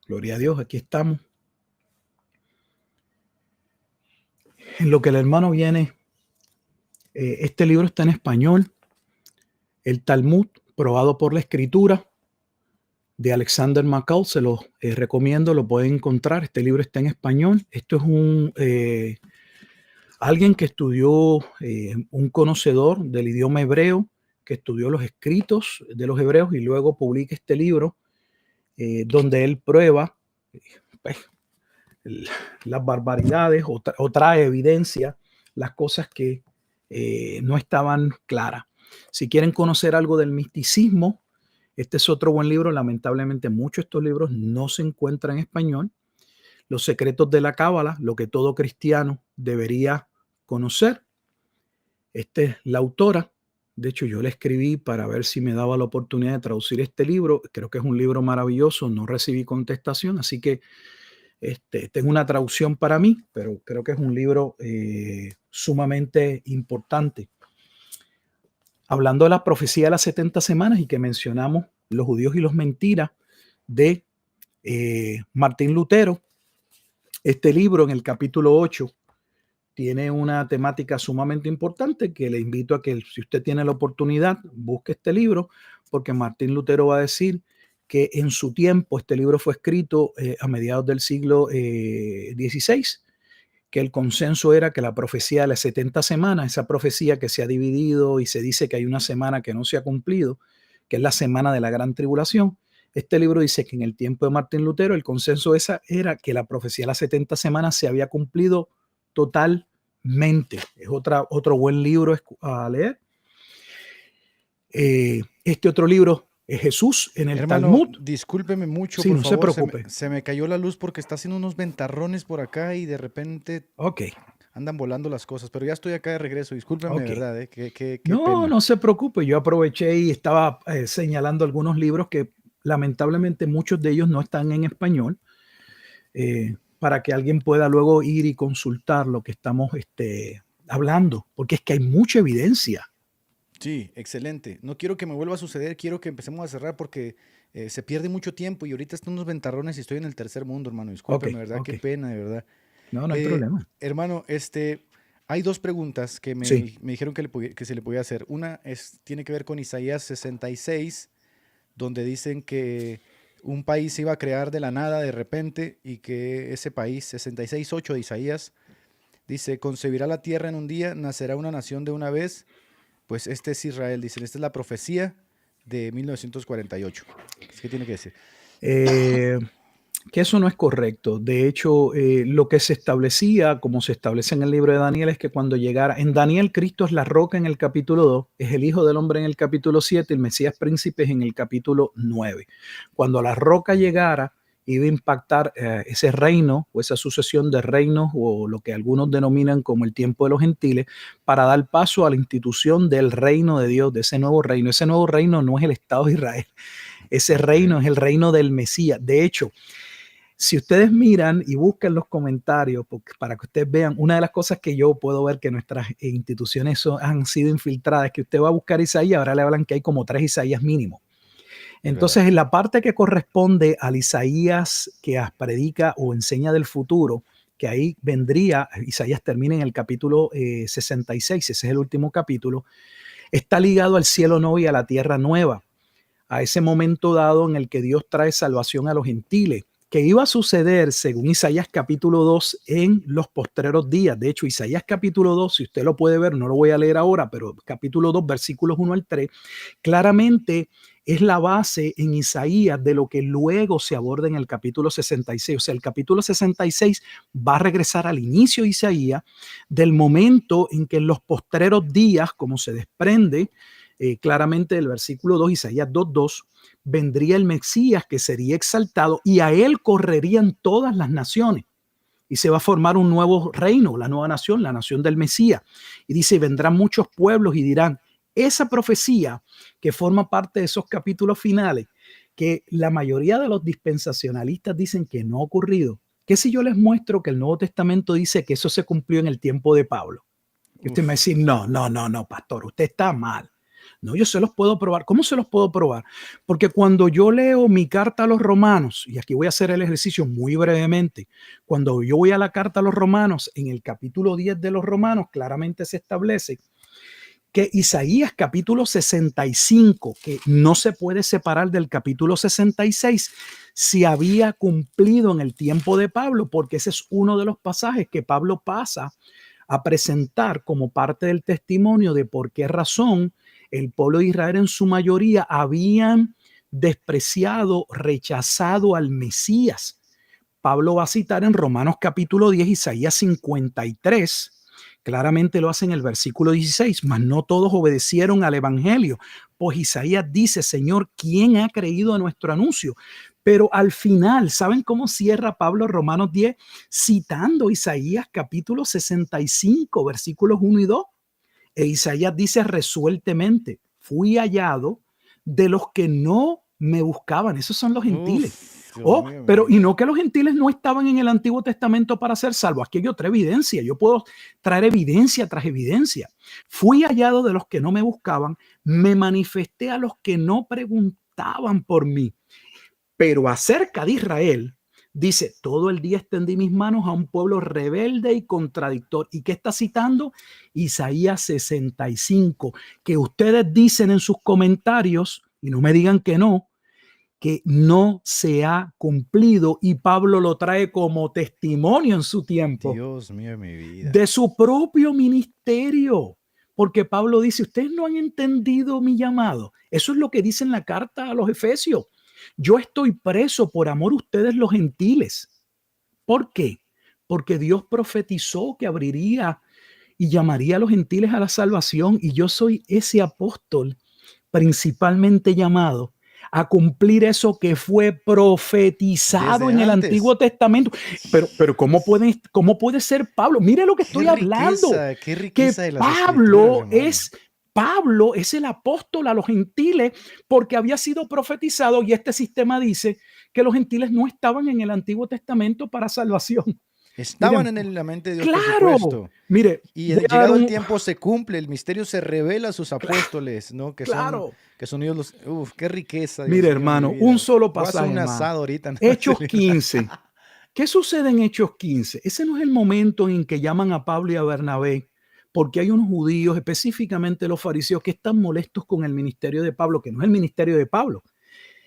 Gloria a Dios, aquí estamos. En lo que el hermano viene, este libro está en español. El Talmud, probado por la Escritura, de Alexander McCall, se lo recomiendo, lo pueden encontrar. Este libro está en español. Esto es alguien que estudió, un conocedor del idioma hebreo, que estudió los escritos de los hebreos y luego publica este libro, donde él prueba pues, las barbaridades o trae evidencia, las cosas que no estaban claras. Si quieren conocer algo del misticismo, este es otro buen libro. Lamentablemente muchos de estos libros no se encuentran en español. Los secretos de la Cábala, lo que todo cristiano debería conocer. Esta es la autora. De hecho, yo le escribí para ver si me daba la oportunidad de traducir este libro. Creo que es un libro maravilloso. No recibí contestación, así que tengo una traducción para mí, pero creo que es un libro sumamente importante. Hablando de la profecía de las 70 semanas y que mencionamos los judíos y los mentiras de Martín Lutero, este libro en el capítulo 8 tiene una temática sumamente importante que le invito a que, si usted tiene la oportunidad, busque este libro, porque Martín Lutero va a decir que en su tiempo este libro fue escrito a mediados del siglo XVI, que el consenso era que la profecía de las 70 semanas, esa profecía que se ha dividido y se dice que hay una semana que no se ha cumplido, que es la semana de la gran tribulación. Este libro dice que en el tiempo de Martín Lutero el consenso era que la profecía de las 70 semanas se había cumplido totalmente. Es otro buen libro a leer. Este otro libro es Jesús en el Hermano, Talmud. discúlpeme mucho, Sí, por no favor. se preocupe. Se me cayó la luz porque está haciendo unos ventarrones por acá y de repente Ok. andan volando las cosas. Pero ya estoy acá de regreso. Discúlpeme, Ok. de verdad. Qué No, pena. no se preocupe. Yo aproveché y estaba señalando algunos libros que lamentablemente muchos de ellos no están en español, para que alguien pueda luego ir y consultar lo que estamos hablando, porque es que hay mucha evidencia. Sí, excelente. No quiero que me vuelva a suceder. Quiero que empecemos a cerrar porque se pierde mucho tiempo y ahorita están unos ventarrones y estoy en el tercer mundo, hermano. Discúlpeme, Ok, ¿verdad? ok. Qué pena, de verdad. No, no hay problema. Hermano, hay dos preguntas que me Sí. dijeron que se le podía hacer. Una tiene que ver con Isaías 66, donde dicen que un país se iba a crear de la nada de repente y que ese país, 66:8 de Isaías, dice, concebirá la tierra en un día, nacerá una nación de una vez. Pues este es Israel, dicen, esta es la profecía de 1948. ¿Qué tiene que decir? Que eso no es correcto. De hecho, lo que se establecía, como se establece en el libro de Daniel, es que cuando llegara, en Daniel, Cristo es la roca en el capítulo 2, es el Hijo del Hombre en el capítulo 7, el Mesías príncipe es en el capítulo 9. Cuando la roca llegara iba a impactar ese reino o esa sucesión de reinos o lo que algunos denominan como el tiempo de los gentiles, para dar paso a la institución del reino de Dios, de ese nuevo reino. Ese nuevo reino no es el Estado de Israel, ese reino es el reino del Mesías. De hecho, si ustedes miran y buscan los comentarios, para que ustedes vean, una de las cosas que yo puedo ver que nuestras instituciones han sido infiltradas, es que usted va a buscar Isaías, ahora le hablan que hay como 3 Isaías mínimo. Entonces, en la parte que corresponde al Isaías que predica o enseña del futuro, que ahí vendría, Isaías termina en el capítulo 66, ese es el último capítulo, está ligado al cielo nuevo y a la tierra nueva, a ese momento dado en el que Dios trae salvación a los gentiles, que iba a suceder, según Isaías capítulo 2, en los postreros días. De hecho, Isaías capítulo 2, si usted lo puede ver, no lo voy a leer ahora, pero capítulo 2, versículos 1 al 3, claramente es la base en Isaías de lo que luego se aborda en el capítulo 66. O sea, el capítulo 66 va a regresar al inicio de Isaías, del momento en que en los postreros días, como se desprende claramente del versículo 2, Isaías 2:2, vendría el Mesías que sería exaltado y a él correrían todas las naciones. Y se va a formar un nuevo reino, la nueva nación, la nación del Mesías. Y dice, vendrán muchos pueblos y dirán, esa profecía que forma parte de esos capítulos finales, que la mayoría de los dispensacionalistas dicen que no ha ocurrido. ¿Qué si yo les muestro que el Nuevo Testamento dice que eso se cumplió en el tiempo de Pablo? Y usted me dice, no, pastor, usted está mal. No, yo se los puedo probar. ¿Cómo se los puedo probar? Porque cuando yo leo mi carta a los romanos, y aquí voy a hacer el ejercicio muy brevemente, cuando yo voy a la carta a los romanos, en el capítulo 10 de los romanos, claramente se establece que Isaías capítulo 65, que no se puede separar del capítulo 66, se había cumplido en el tiempo de Pablo, porque ese es uno de los pasajes que Pablo pasa a presentar como parte del testimonio de por qué razón el pueblo de Israel en su mayoría habían despreciado, rechazado al Mesías. Pablo va a citar en Romanos capítulo 10, Isaías 53, claramente lo hace en el versículo 16, mas no todos obedecieron al evangelio, pues Isaías dice, Señor, ¿quién ha creído a nuestro anuncio? Pero al final, ¿saben cómo cierra Pablo Romanos 10? Citando Isaías capítulo 65, versículos 1 y 2. E Isaías dice resueltamente, fui hallado de los que no me buscaban. Esos son los gentiles. Pero y no que los gentiles no estaban en el Antiguo Testamento para ser salvos. Aquí hay otra evidencia. Yo puedo traer evidencia tras evidencia. Fui hallado de los que no me buscaban. Me manifesté a los que no preguntaban por mí. Pero acerca de Israel, dice, todo el día extendí mis manos a un pueblo rebelde y contradictor. ¿Y qué está citando? Isaías 65, que ustedes dicen en sus comentarios, y no me digan que no se ha cumplido, y Pablo lo trae como testimonio en su tiempo. Dios mío, mi vida. De su propio ministerio. Porque Pablo dice, ustedes no han entendido mi llamado. Eso es lo que dice en la carta a los Efesios. Yo estoy preso por amor a ustedes los gentiles. ¿Por qué? Porque Dios profetizó que abriría y llamaría a los gentiles a la salvación, y yo soy ese apóstol principalmente llamado a cumplir eso que fue profetizado en el Antiguo Testamento. Pero ¿cómo puede ser Pablo? Mire lo que estoy hablando. Qué riqueza que de las Pablo es el apóstol a los gentiles porque había sido profetizado, y este sistema dice que los gentiles no estaban en el Antiguo Testamento para salvación. Estaban en la mente de Dios, claro, por supuesto. Mire, y llegado el tiempo se cumple, el misterio se revela a sus apóstoles, ¿no? Que son ellos los... Uf, qué riqueza. Mire, hermano, un solo pasaje. Voy a hacer un asado ahorita. Hechos 15. ¿Qué sucede en Hechos 15? Ese no es el momento en que llaman a Pablo y a Bernabé, porque hay unos judíos, específicamente los fariseos, que están molestos con el ministerio de Pablo, que no es el ministerio de Pablo.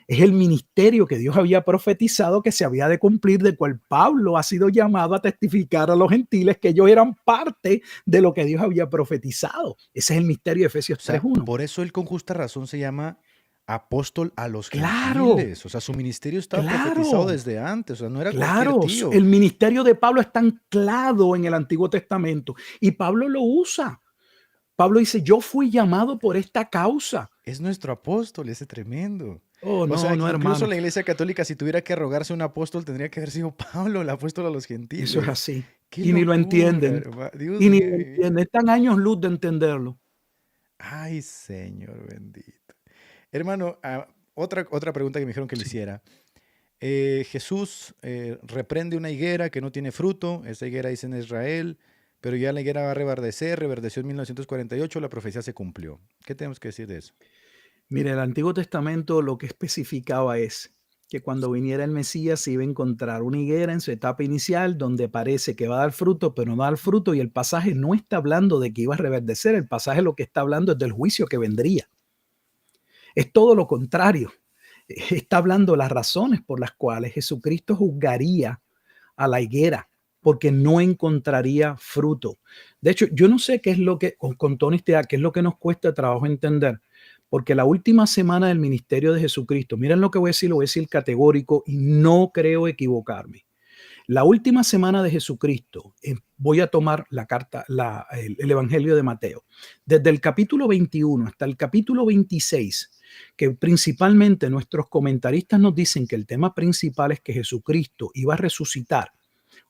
Es el ministerio que Dios había profetizado que se había de cumplir, de cual Pablo ha sido llamado a testificar a los gentiles que ellos eran parte de lo que Dios había profetizado. Ese es el misterio de Efesios 3:1. Por eso él con justa razón se llama apóstol a los gentiles. O sea, su ministerio estaba profetizado desde antes. O sea, no era cualquier tío. El ministerio de Pablo está anclado en el Antiguo Testamento y Pablo lo usa. Pablo dice, yo fui llamado por esta causa. Es nuestro apóstol, ese tremendo. Oh, O no, sea, no, incluso hermano. la Iglesia Católica, si tuviera que arrogarse un apóstol, tendría que haber sido Pablo, el apóstol a los Eso es gentiles. así. ¡Qué Y ni lo locura, entienden. Dios Y ni mío lo de mi vida! entienden. Están años luz de entenderlo. Ay, Señor bendito. Hermano, otra pregunta que me dijeron que le Sí. hiciera. Jesús reprende una higuera que no tiene fruto. Esa higuera dice en Israel, pero ya la higuera va a reverdecer. Reverdeció en 1948, la profecía se cumplió. ¿Qué tenemos que decir de eso? Mire, el Antiguo Testamento lo que especificaba es que cuando viniera el Mesías se iba a encontrar una higuera en su etapa inicial donde parece que va a dar fruto, pero no va a dar fruto, y el pasaje no está hablando de que iba a reverdecer, el pasaje lo que está hablando es del juicio que vendría. Es todo lo contrario. Está hablando de las razones por las cuales Jesucristo juzgaría a la higuera, porque no encontraría fruto. De hecho, yo no sé qué es lo que, con toda honestidad, qué es lo que nos cuesta trabajo entender, porque la última semana del ministerio de Jesucristo, miren lo que voy a decir, lo voy a decir categórico y no creo equivocarme. La última semana de Jesucristo, voy a tomar la carta, el Evangelio de Mateo, desde el capítulo 21 hasta el capítulo 26, que principalmente nuestros comentaristas nos dicen que el tema principal es que Jesucristo iba a resucitar.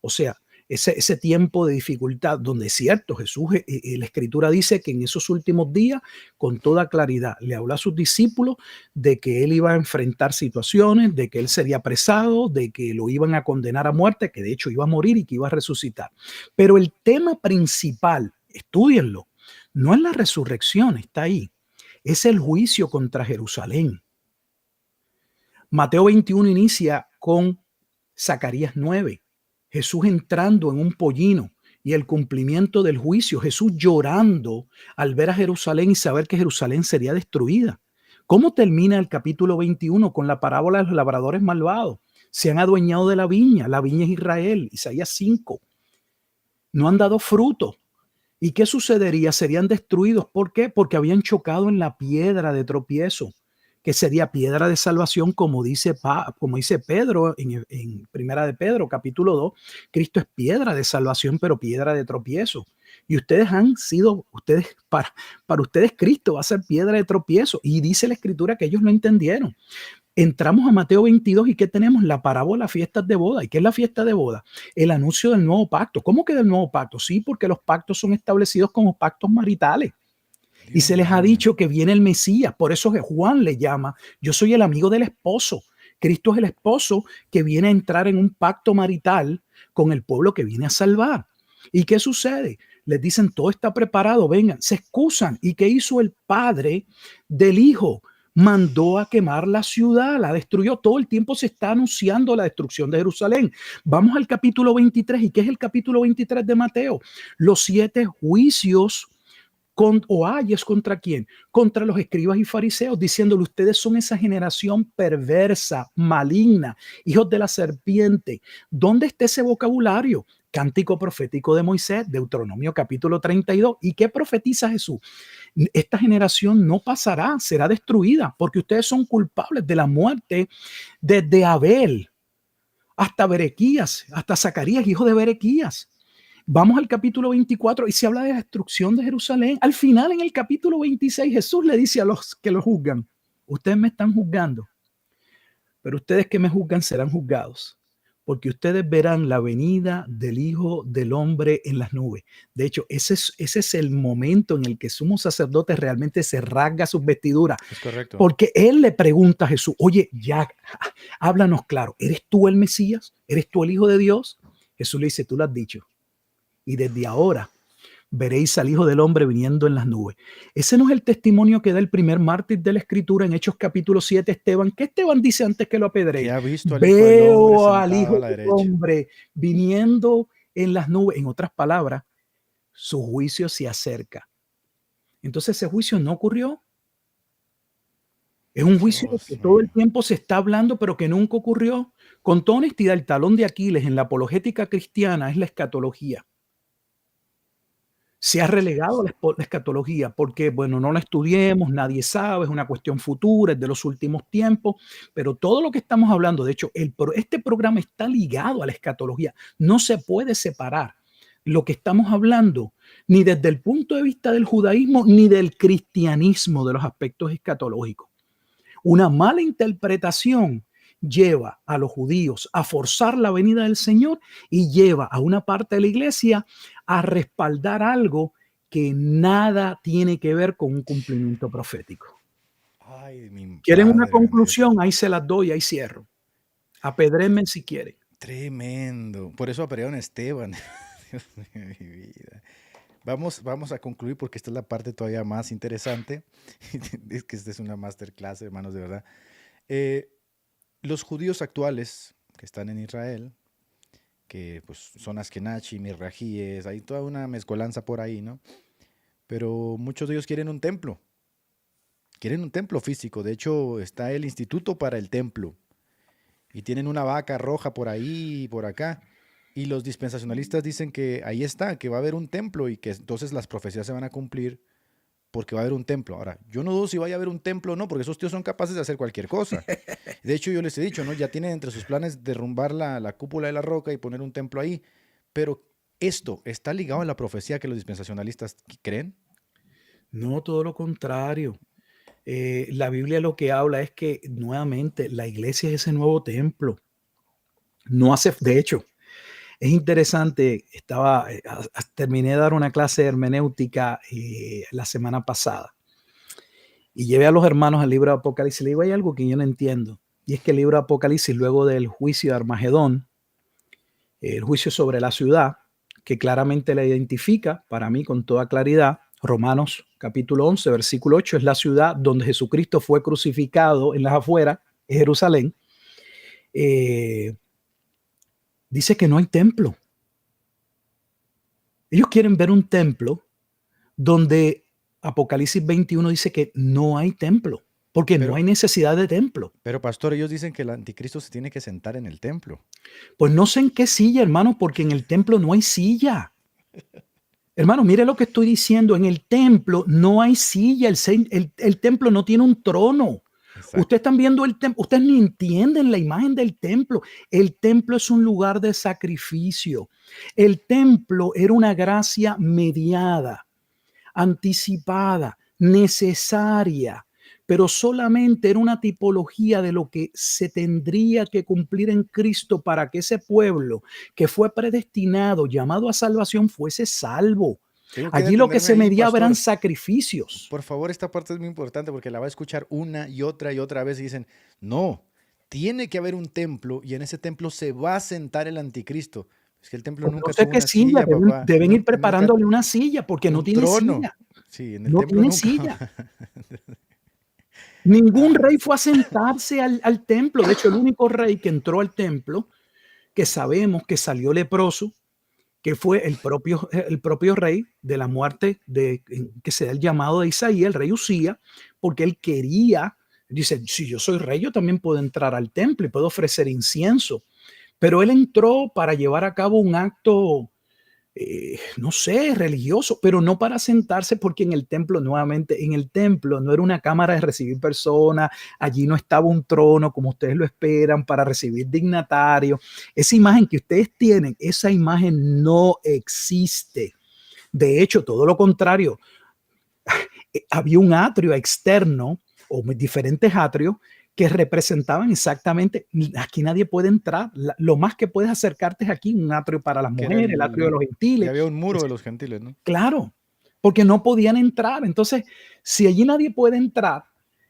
O sea, ese tiempo de dificultad donde es cierto, Jesús, la Escritura dice que en esos últimos días, con toda claridad, le habló a sus discípulos de que él iba a enfrentar situaciones, de que él sería apresado, de que lo iban a condenar a muerte, que de hecho iba a morir y que iba a resucitar. Pero el tema principal, estúdienlo, no es la resurrección, está ahí, es el juicio contra Jerusalén. Mateo 21 inicia con Zacarías 9. Jesús entrando en un pollino y el cumplimiento del juicio. Jesús llorando al ver a Jerusalén y saber que Jerusalén sería destruida. ¿Cómo termina el capítulo 21 con la parábola de los labradores malvados? Se han adueñado de la viña es Israel, Isaías 5. No han dado fruto. ¿Y qué sucedería? Serían destruidos. ¿Por qué? Porque habían chocado en la piedra de tropiezo, que sería piedra de salvación, como dice Pedro en Primera de Pedro, capítulo 2. Cristo es piedra de salvación, pero piedra de tropiezo. Y ustedes para ustedes Cristo va a ser piedra de tropiezo. Y dice la Escritura que ellos no entendieron. Entramos a Mateo 22 y ¿qué tenemos? La parábola fiestas de boda. ¿Y qué es la fiesta de boda? El anuncio del nuevo pacto. ¿Cómo que del nuevo pacto? Sí, porque los pactos son establecidos como pactos maritales. Y se les ha dicho que viene el Mesías. Por eso que Juan le llama, yo soy el amigo del esposo. Cristo es el esposo que viene a entrar en un pacto marital con el pueblo que viene a salvar. ¿Y qué sucede? Les dicen, todo está preparado, vengan, se excusan. ¿Y qué hizo el padre del hijo? Mandó a quemar la ciudad, la destruyó. Todo el tiempo se está anunciando la destrucción de Jerusalén. Vamos al capítulo 23. ¿Y qué es el capítulo 23 de Mateo? Los 7 juicios ayes contra quién, contra los escribas y fariseos, diciéndole, ustedes son esa generación perversa, maligna, hijos de la serpiente. ¿Dónde está ese vocabulario? Cántico profético de Moisés, Deuteronomio capítulo 32. ¿Y qué profetiza Jesús? Esta generación no pasará, será destruida, porque ustedes son culpables de la muerte desde Abel hasta Berequías, hasta Zacarías, hijo de Berequías. Vamos al capítulo 24 y se habla de la destrucción de Jerusalén. Al final, en el capítulo 26, Jesús le dice a los que lo juzgan, ustedes me están juzgando, pero ustedes que me juzgan serán juzgados, porque ustedes verán la venida del Hijo del Hombre en las nubes. De hecho, ese es el momento en el que el sumo sacerdote realmente se rasga sus vestiduras. Es correcto. Porque él le pregunta a Jesús, oye, ya, háblanos claro, ¿eres tú el Mesías? ¿Eres tú el Hijo de Dios? Jesús le dice, tú lo has dicho. Y desde ahora veréis al Hijo del Hombre viniendo en las nubes. Ese no es el testimonio que da el primer mártir de la Escritura en Hechos capítulo 7, Esteban. ¿Qué Esteban dice antes que lo apedreen? Que ha visto al Veo al Hijo Hijo del del Hombre viniendo en las nubes. En otras palabras, su juicio se acerca. Entonces ese juicio no ocurrió. Es un juicio que todo el tiempo se está hablando, pero que nunca ocurrió. Con toda honestidad, el talón de Aquiles en la apologética cristiana es la escatología. Se ha relegado la escatología porque, bueno, no la estudiemos, nadie sabe, es una cuestión futura, es de los últimos tiempos, pero todo lo que estamos hablando, de hecho, este programa está ligado a la escatología. No se puede separar lo que estamos hablando, ni desde el punto de vista del judaísmo, ni del cristianismo, de los aspectos escatológicos. Una mala interpretación lleva a los judíos a forzar la venida del Señor y lleva a una parte de la iglesia a respaldar algo que nada tiene que ver con un cumplimiento profético. Ay, mi ¿Quieren una padre conclusión? bendito. Ahí se las doy, ahí cierro. Apedréenme si quieren. Tremendo. Por eso apedrearon a Esteban. Dios mío, mi vida. Vamos a concluir porque esta es la parte todavía más interesante. Es que esta es una masterclass, hermanos, de verdad. Los judíos actuales que están en Israel, que pues son askenachi, mirrajíes, hay toda una mezcolanza por ahí, ¿no? Pero muchos de ellos quieren un templo físico. De hecho, está el instituto para el templo y tienen una vaca roja por ahí y por acá. Y los dispensacionalistas dicen que ahí está, que va a haber un templo y que entonces las profecías se van a cumplir porque va a haber un templo. Ahora, yo no dudo si vaya a haber un templo o no, porque esos tíos son capaces de hacer cualquier cosa. De hecho, yo les he dicho, ¿no? Ya tienen entre sus planes derrumbar la cúpula de la roca y poner un templo ahí. Pero esto está ligado a la profecía que los dispensacionalistas creen. No, todo lo contrario. La Biblia lo que habla es que nuevamente la iglesia es ese nuevo templo. De hecho, es interesante, terminé de dar una clase de hermenéutica la semana pasada y llevé a los hermanos al libro de Apocalipsis. Le digo, hay algo que yo no entiendo, y es que el libro de Apocalipsis, luego del juicio de Armagedón, el juicio sobre la ciudad, que claramente la identifica para mí con toda claridad, Romanos capítulo 11, versículo 8, es la ciudad donde Jesucristo fue crucificado en las afueras, en Jerusalén. Dice que no hay templo. Ellos quieren ver un templo donde Apocalipsis 21 dice que no hay templo, porque no hay necesidad de templo. Pero pastor, ellos dicen que el anticristo se tiene que sentar en el templo. Pues no sé en qué silla, hermano, porque en el templo no hay silla. Hermano, mire lo que estoy diciendo. En el templo no hay silla. El templo no tiene un trono. Exacto. Ustedes están viendo el templo. Ustedes ni entienden la imagen del templo. El templo es un lugar de sacrificio. El templo era una gracia mediada, anticipada, necesaria, pero solamente era una tipología de lo que se tendría que cumplir en Cristo para que ese pueblo que fue predestinado, llamado a salvación, fuese salvo. Allí lo que se mediaba eran sacrificios. Por favor, esta parte es muy importante porque la va a escuchar una y otra vez y dicen, no, tiene que haber un templo y en ese templo se va a sentar el anticristo. Es que el templo nunca tuvo una silla, papá. Deben ir preparándole una silla porque no tiene silla. Sí, en el no templo tiene nunca. Silla. Ningún rey fue a sentarse al templo. De hecho, el único rey que entró al templo, que sabemos que salió leproso, que fue el propio rey de la muerte, que se da el llamado de Isaías, el rey Usía, porque él quería, dice, si yo soy rey, yo también puedo entrar al templo y puedo ofrecer incienso. Pero él entró para llevar a cabo un acto, no sé, religioso, pero no para sentarse, porque en el templo, nuevamente, en el templo no era una cámara de recibir personas, allí no estaba un trono como ustedes lo esperan para recibir dignatarios. Esa imagen que ustedes tienen, esa imagen no existe. De hecho, todo lo contrario, había un atrio externo o diferentes atrios que representaban exactamente, aquí nadie puede entrar, lo más que puedes acercarte es aquí, un atrio para las mujeres, el atrio de los gentiles. Y había un muro de los gentiles, ¿no? Claro, porque no podían entrar. Entonces, si allí nadie puede entrar,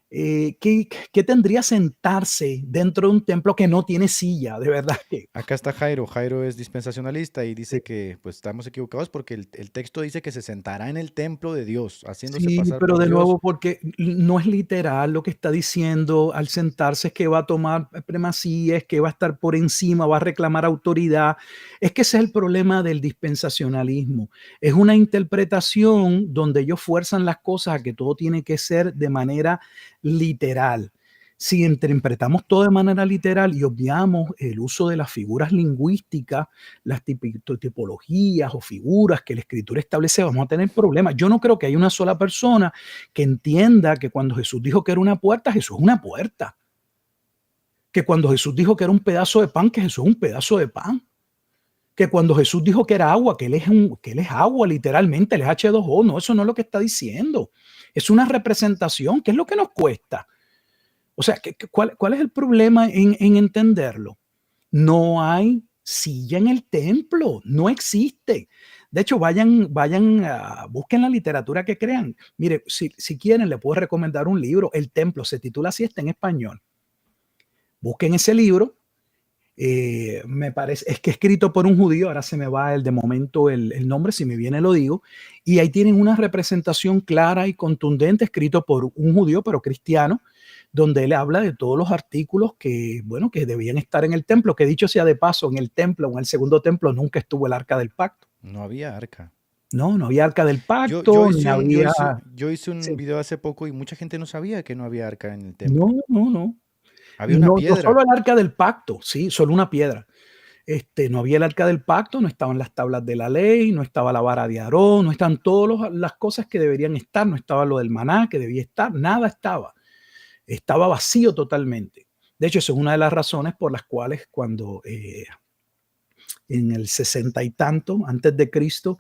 ¿qué tendría sentarse dentro de un templo que no tiene silla? De verdad que... Acá está Jairo. Jairo es dispensacionalista y dice que pues estamos equivocados porque el texto dice que se sentará en el templo de Dios, haciéndose pasar pero por de Dios. nuevo, porque no es literal lo que está diciendo al sentarse, es que va a tomar primacía, es que va a estar por encima, va a reclamar autoridad. Es que ese es el problema del dispensacionalismo. Es una interpretación donde ellos fuerzan las cosas a que todo tiene que ser de manera literal. Si interpretamos todo de manera literal y obviamos el uso de las figuras lingüísticas, las tipologías o figuras que la escritura establece, vamos a tener problemas. Yo no creo que haya una sola persona que entienda que cuando Jesús dijo que era una puerta, Jesús es una puerta. Que cuando Jesús dijo que era un pedazo de pan, que Jesús es un pedazo de pan. que cuando Jesús dijo que era agua, que él es agua literalmente, él es H2O, no, eso no es lo que está diciendo. Es una representación, ¿qué es lo que nos cuesta? O sea, ¿cuál es el problema en entenderlo? No hay silla en el templo, no existe. De hecho, vayan, busquen la literatura que crean. Mire, si quieren, le puedo recomendar un libro, El Templo, se titula así, está en español. Busquen ese libro. Me parece, es que escrito por un judío, ahora se me va de momento el nombre, si me viene lo digo, y ahí tienen una representación clara y contundente, escrito por un judío, pero cristiano, donde él habla de todos los artículos que, bueno, que debían estar en el templo, que dicho sea de paso, en el templo o en el segundo templo nunca estuvo el arca del pacto. No había arca. No había arca del pacto, yo hice un sí. video hace poco y mucha gente no sabía que no había arca en el templo. No. Había una piedra. No solo el arca del pacto, sí, solo una piedra. No había el arca del pacto, no estaban las tablas de la ley, no estaba la vara de Aarón, no están todas las cosas que deberían estar, no estaba lo del maná que debía estar, nada estaba. Estaba vacío totalmente. De hecho, esa es una de las razones por las cuales cuando en el 60 y tanto, antes de Cristo,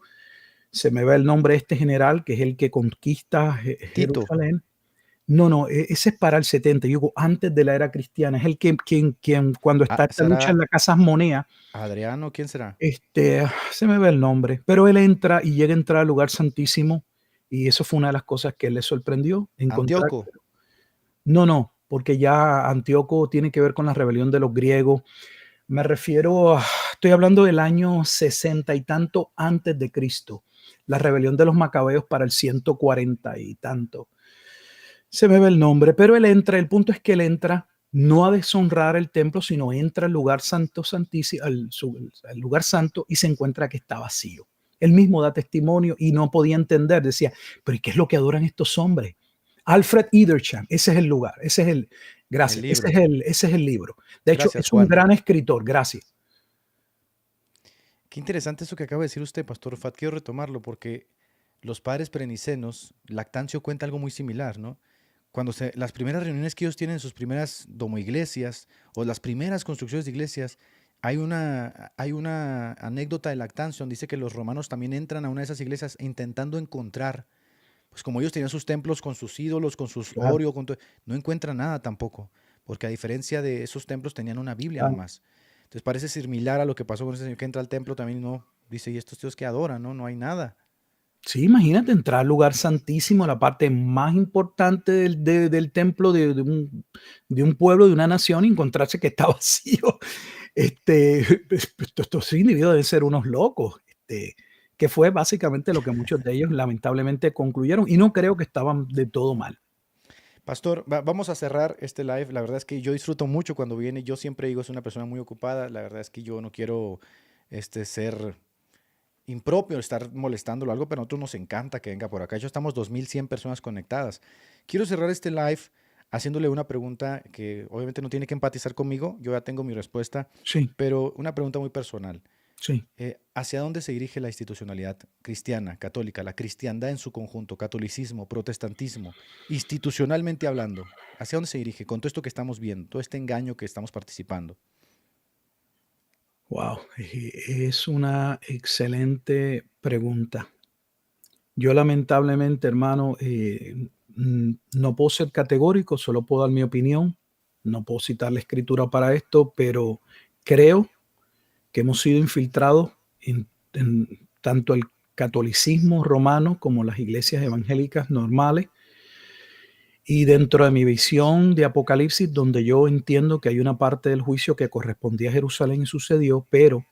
se me va el nombre de este general, que es el que conquista Jerusalén. No, ese es para el 70, yo digo, antes de la era cristiana, es el quien cuando está esta lucha en la Casa Asmonea. ¿Adriano? ¿Quién será? Se me va el nombre, pero él entra y llega a entrar al lugar santísimo, y eso fue una de las cosas que él le sorprendió. ¿Antíoco? No, porque ya Antíoco tiene que ver con la rebelión de los griegos. Me refiero estoy hablando del año 60 y tanto antes de Cristo, la rebelión de los macabeos para el 140 y tanto. Se me ve el nombre, pero él entra, el punto es que él entra no a deshonrar el templo, sino entra al lugar santo, santísimo, al lugar santo, y se encuentra que está vacío. Él mismo da testimonio y no podía entender, decía, pero ¿y qué es lo que adoran estos hombres? Alfred Edersheim, ese es el lugar, ese es el libro. De hecho, Gracias, es un Juan. gran escritor, gracias. Qué interesante eso que acaba de decir usted, Pastor Fat. Quiero retomarlo porque los padres prenicenos, Lactancio cuenta algo muy similar, ¿no? Cuando las primeras reuniones que ellos tienen en sus primeras domoiglesias o las primeras construcciones de iglesias, hay una anécdota de Lactancio donde dice que los romanos también entran a una de esas iglesias intentando encontrar, pues como ellos tenían sus templos con sus ídolos, con sus Claro. Oreo, no encuentran nada tampoco, porque a diferencia de esos templos tenían una Biblia Claro. nomás. Entonces parece similar a lo que pasó con ese señor que entra al templo también, no dice, ¿y estos tíos que adoran? No hay nada. Sí, imagínate entrar al lugar santísimo, la parte más importante del templo de un pueblo, de una nación, y encontrarse que está vacío. Estos individuos deben ser unos locos, que fue básicamente lo que muchos de ellos lamentablemente concluyeron, y no creo que estaban de todo mal. Pastor, vamos a cerrar este live. La verdad es que yo disfruto mucho cuando viene. Yo siempre digo, es una persona muy ocupada. La verdad es que yo no quiero ser impropio, estar molestándolo o algo, pero a nosotros nos encanta que venga por acá. Ya estamos 2100 personas conectadas. Quiero cerrar este live haciéndole una pregunta que obviamente no tiene que empatizar conmigo. Yo ya tengo mi respuesta, Sí, pero una pregunta muy personal. sí. ¿Hacia dónde se dirige la institucionalidad cristiana, católica, la cristiandad en su conjunto, catolicismo, protestantismo, institucionalmente hablando? ¿Hacia dónde se dirige con todo esto que estamos viendo, todo este engaño que estamos participando? Wow, es una excelente pregunta. Yo lamentablemente, hermano, no puedo ser categórico, solo puedo dar mi opinión. No puedo citar la escritura para esto, pero creo que hemos sido infiltrados en tanto el catolicismo romano como las iglesias evangélicas normales. Y dentro de mi visión de Apocalipsis, donde yo entiendo que hay una parte del juicio que correspondía a Jerusalén y sucedió, pero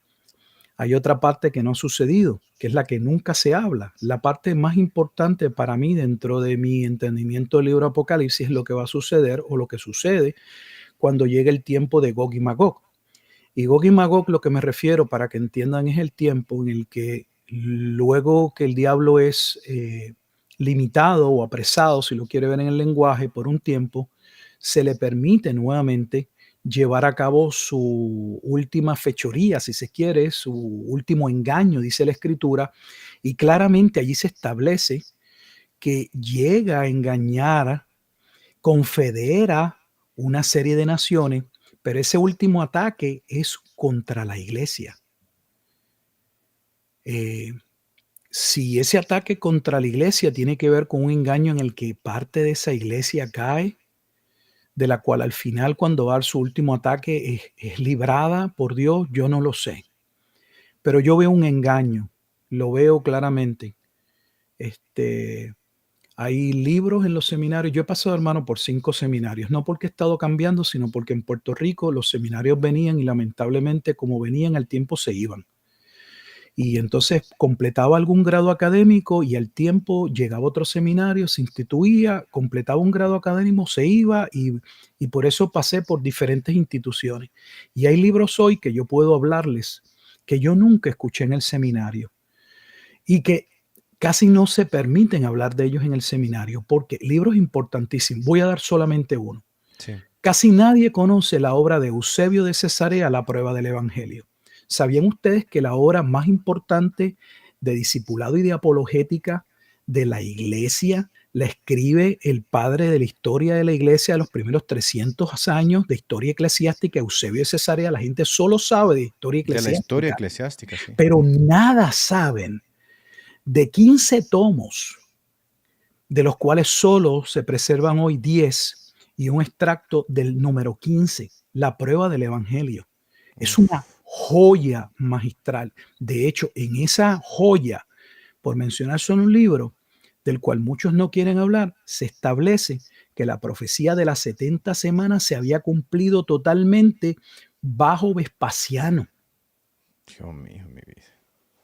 hay otra parte que no ha sucedido, que es la que nunca se habla. La parte más importante para mí dentro de mi entendimiento del libro Apocalipsis es lo que va a suceder o lo que sucede cuando llegue el tiempo de Gog y Magog. Y Gog y Magog, lo que me refiero para que entiendan, es el tiempo en el que luego que el diablo es limitado o apresado, si lo quiere ver en el lenguaje, por un tiempo, se le permite nuevamente llevar a cabo su última fechoría, si se quiere, su último engaño, dice la escritura, y claramente allí se establece que llega a engañar, confedera una serie de naciones, pero ese último ataque es contra la iglesia. Eh, si ese ataque contra la iglesia tiene que ver con un engaño en el que parte de esa iglesia cae, de la cual al final cuando va a su último ataque es librada por Dios, yo no lo sé. Pero yo veo un engaño, lo veo claramente. Hay libros en los seminarios. Yo he pasado, hermano, por 5 seminarios, no porque he estado cambiando, sino porque en Puerto Rico los seminarios venían y lamentablemente como venían al tiempo se iban. Y entonces completaba algún grado académico y al tiempo llegaba otro seminario, se instituía, completaba un grado académico, se iba y por eso pasé por diferentes instituciones. Y hay libros hoy que yo puedo hablarles que yo nunca escuché en el seminario y que casi no se permiten hablar de ellos en el seminario, porque libros importantísimos. Voy a dar solamente uno. Sí. Casi nadie conoce la obra de Eusebio de Cesarea, La prueba del Evangelio. ¿Sabían ustedes que la obra más importante de discipulado y de apologética de la iglesia la escribe el padre de la historia de la iglesia de los primeros 300 años de historia eclesiástica, Eusebio de Cesarea? La gente solo sabe de historia De eclesiástica. la historia eclesiástica, sí. Pero nada saben de 15 tomos, de los cuales solo se preservan hoy 10 y un extracto del número 15, La prueba del Evangelio. Es una joya magistral. De hecho, en esa joya, por mencionar solo un libro, del cual muchos no quieren hablar, se establece que la profecía de las 70 semanas se había cumplido totalmente bajo Vespasiano. Dios mío, mi vida.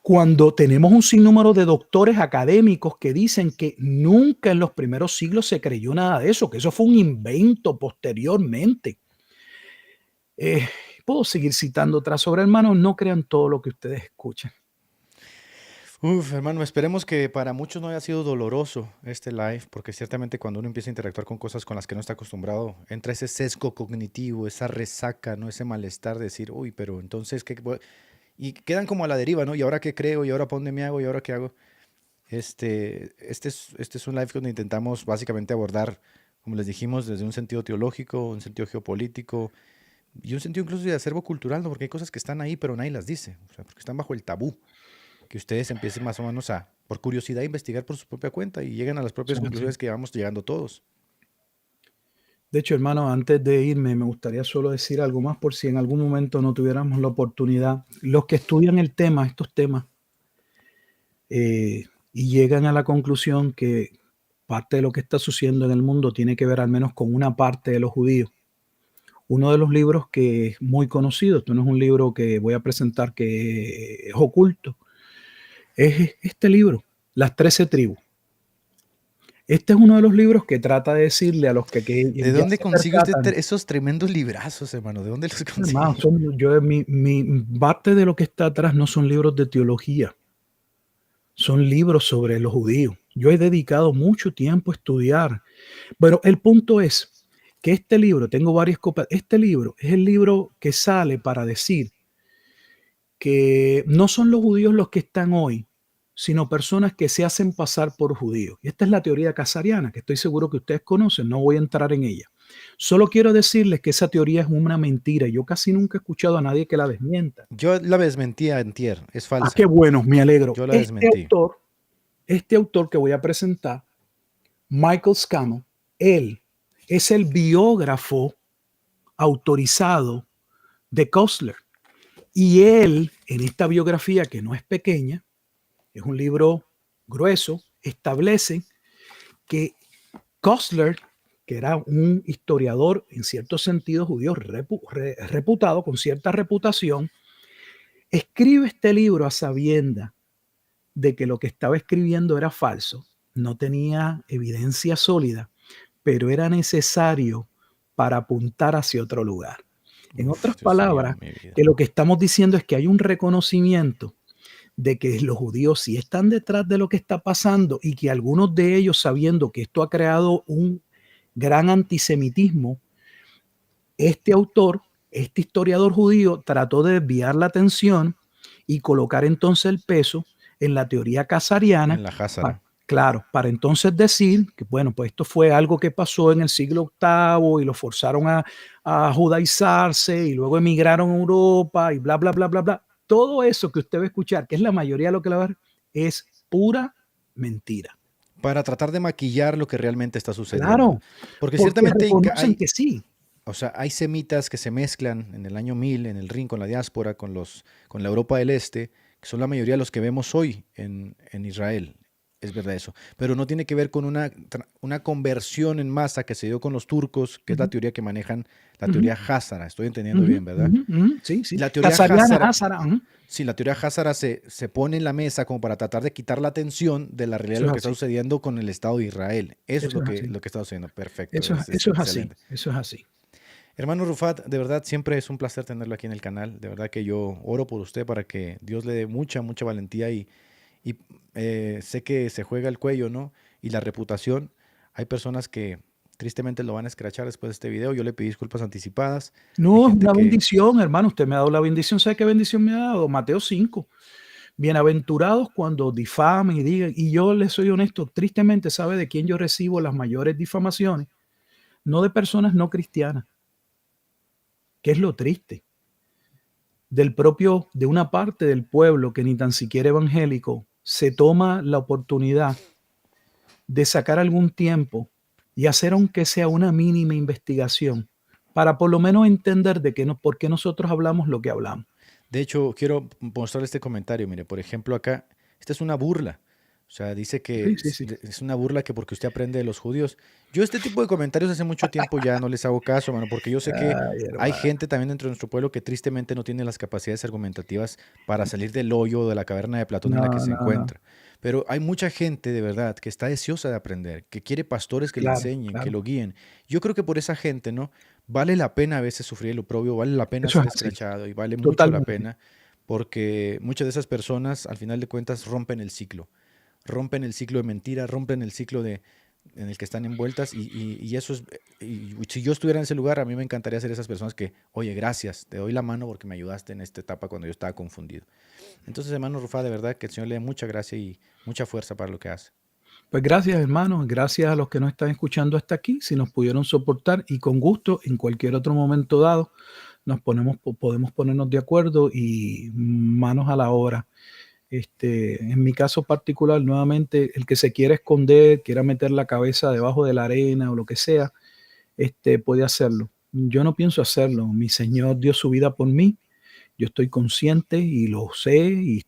Cuando tenemos un sinnúmero de doctores académicos que dicen que nunca en los primeros siglos se creyó nada de eso, que eso fue un invento posteriormente. Puedo seguir citando otras obras, hermanos, no crean todo lo que ustedes escuchan. Hermano, esperemos que para muchos no haya sido doloroso este live, porque ciertamente cuando uno empieza a interactuar con cosas con las que no está acostumbrado, entra ese sesgo cognitivo, esa resaca, ¿no? Ese malestar de decir, uy, pero entonces, ¿qué? Y quedan como a la deriva, ¿no? ¿Y ahora qué creo? ¿Y ahora para dónde me hago? ¿Y ahora qué hago? Este es un live donde intentamos básicamente abordar, como les dijimos, desde un sentido teológico, un sentido geopolítico y un sentido incluso de acervo cultural, ¿no? Porque hay cosas que están ahí, pero nadie las dice, o sea, porque están bajo el tabú. Que ustedes empiecen más o menos a, por curiosidad, a investigar por su propia cuenta y lleguen a las propias conclusiones que vamos llegando todos. De hecho, hermano, antes de irme, me gustaría solo decir algo más por si en algún momento no tuviéramos la oportunidad. Los que estudian el tema, estos temas, y llegan a la conclusión que parte de lo que está sucediendo en el mundo tiene que ver al menos con una parte de los judíos. Uno de los libros que es muy conocido, esto no es un libro que voy a presentar que es oculto, es este libro, Las 13 tribus. Este es uno de los libros que trata de decirle a los que ¿De dónde consigue usted esos tremendos librazos, hermano? ¿De dónde los consigue? Hermano, mi parte de lo que está atrás no son libros de teología, son libros sobre los judíos. Yo he dedicado mucho tiempo a estudiar, pero el punto es que este libro, tengo varias copias, este libro es el libro que sale para decir que no son los judíos los que están hoy, sino personas que se hacen pasar por judíos. Y esta es la teoría casariana, que estoy seguro que ustedes conocen, no voy a entrar en ella. Solo quiero decirles que esa teoría es una mentira. Yo casi nunca he escuchado a nadie que la desmienta. Yo la desmentí antier, es falsa. Ah, qué bueno, me alegro. Yo la desmentí. Este autor que voy a presentar, Michael Scammell, él es el biógrafo autorizado de Kostler. Y él, en esta biografía que no es pequeña, es un libro grueso, establece que Kostler, que era un historiador en cierto sentido judío reputado, con cierta reputación, escribe este libro a sabiendas de que lo que estaba escribiendo era falso, no tenía evidencia sólida, pero era necesario para apuntar hacia otro lugar. En otras palabras, que lo que estamos diciendo es que hay un reconocimiento de que los judíos sí están detrás de lo que está pasando y que algunos de ellos, sabiendo que esto ha creado un gran antisemitismo, este autor, este historiador judío, trató de desviar la atención y colocar entonces el peso en la teoría casariana. En la Házara. Claro, para entonces decir que, bueno, pues esto fue algo que pasó en el siglo VIII y lo forzaron a judaizarse y luego emigraron a Europa y bla, bla, bla, bla, bla. todo eso que usted va a escuchar, que es la mayoría de lo que le va a ver, es pura mentira. Para tratar de maquillar lo que realmente está sucediendo. Claro, Porque porque ciertamente reconocen que sí. o sea, hay semitas que se mezclan en el año 1000, en el ring, con la diáspora, con la Europa del Este, que son la mayoría de los que vemos hoy en Israel. Es verdad eso. Pero no tiene que ver con una conversión en masa que se dio con los turcos, que es la Ujú, teoría que manejan, la ujú, teoría Házara. Estoy entendiendo ujú, bien, ¿verdad? ujú, ujú. Sí, sí. La teoría Hazariana, Házara, Hazara, ujú. sí, la teoría Házara se pone en la mesa como para tratar de quitar la atención de la realidad de Eso lo es que está así. sucediendo con el Estado de Israel. Eso es Eso lo es que, así. lo que está sucediendo. Perfecto, Eso, es eso es así. excelente. Eso es así. Hermano Rufat, de verdad siempre es un placer tenerlo aquí en el canal. De verdad que yo oro por usted para que Dios le dé mucha, mucha valentía y sé que se juega el cuello, ¿no? Y la reputación. Hay personas que tristemente lo van a escrachar después de este video. Yo le pedí disculpas anticipadas. Hay No, es gente una que, bendición, hermano. Usted me ha dado la bendición. ¿Sabe qué bendición me ha dado? Mateo 5. Bienaventurados cuando difamen y digan. Y yo le soy honesto, tristemente, ¿sabe de quién yo recibo las mayores difamaciones? No de personas no cristianas, que es lo triste. De una parte del pueblo que ni tan siquiera evangélico se toma la oportunidad de sacar algún tiempo y hacer aunque sea una mínima investigación para por lo menos entender por qué nosotros hablamos lo que hablamos. de hecho, quiero mostrar este comentario. Mire, por ejemplo, acá, esta es una burla. O sea, dice que Sí, sí, sí. es una burla que porque usted aprende de los judíos. Yo este tipo de comentarios hace mucho tiempo ya no les hago caso, mano, porque yo sé que Ay, hay hermano. gente también dentro de nuestro pueblo que tristemente no tiene las capacidades argumentativas para salir del hoyo o de la caverna de Platón en la que No, se no, no. encuentra. Pero hay mucha gente de verdad que está deseosa de aprender, que quiere pastores que le Claro, enseñen, que claro. lo guíen. Yo creo que por esa gente, ¿no? Vale la pena a veces sufrir el oprobio, vale la pena Eso ser es así. escrachado y vale mucho la Totalmente. pena porque muchas de esas personas al final de cuentas rompen el ciclo de mentira, rompen el ciclo en el que están envueltas y eso es, y si yo estuviera en ese lugar, a mí me encantaría ser esas personas que, oye, gracias, te doy la mano porque me ayudaste en esta etapa cuando yo estaba confundido. Entonces, hermano Rufá, de verdad que el Señor le dé mucha gracia y mucha fuerza para lo que hace. Pues gracias, hermanos. Gracias a los que nos están escuchando hasta aquí. Si nos pudieron soportar y con gusto, en cualquier otro momento dado, podemos ponernos de acuerdo y manos a la obra. En mi caso particular, nuevamente, el que se quiera esconder, quiera meter la cabeza debajo de la arena o lo que sea, puede hacerlo. Yo no pienso hacerlo. Mi Señor dio su vida por mí. Yo estoy consciente y lo sé y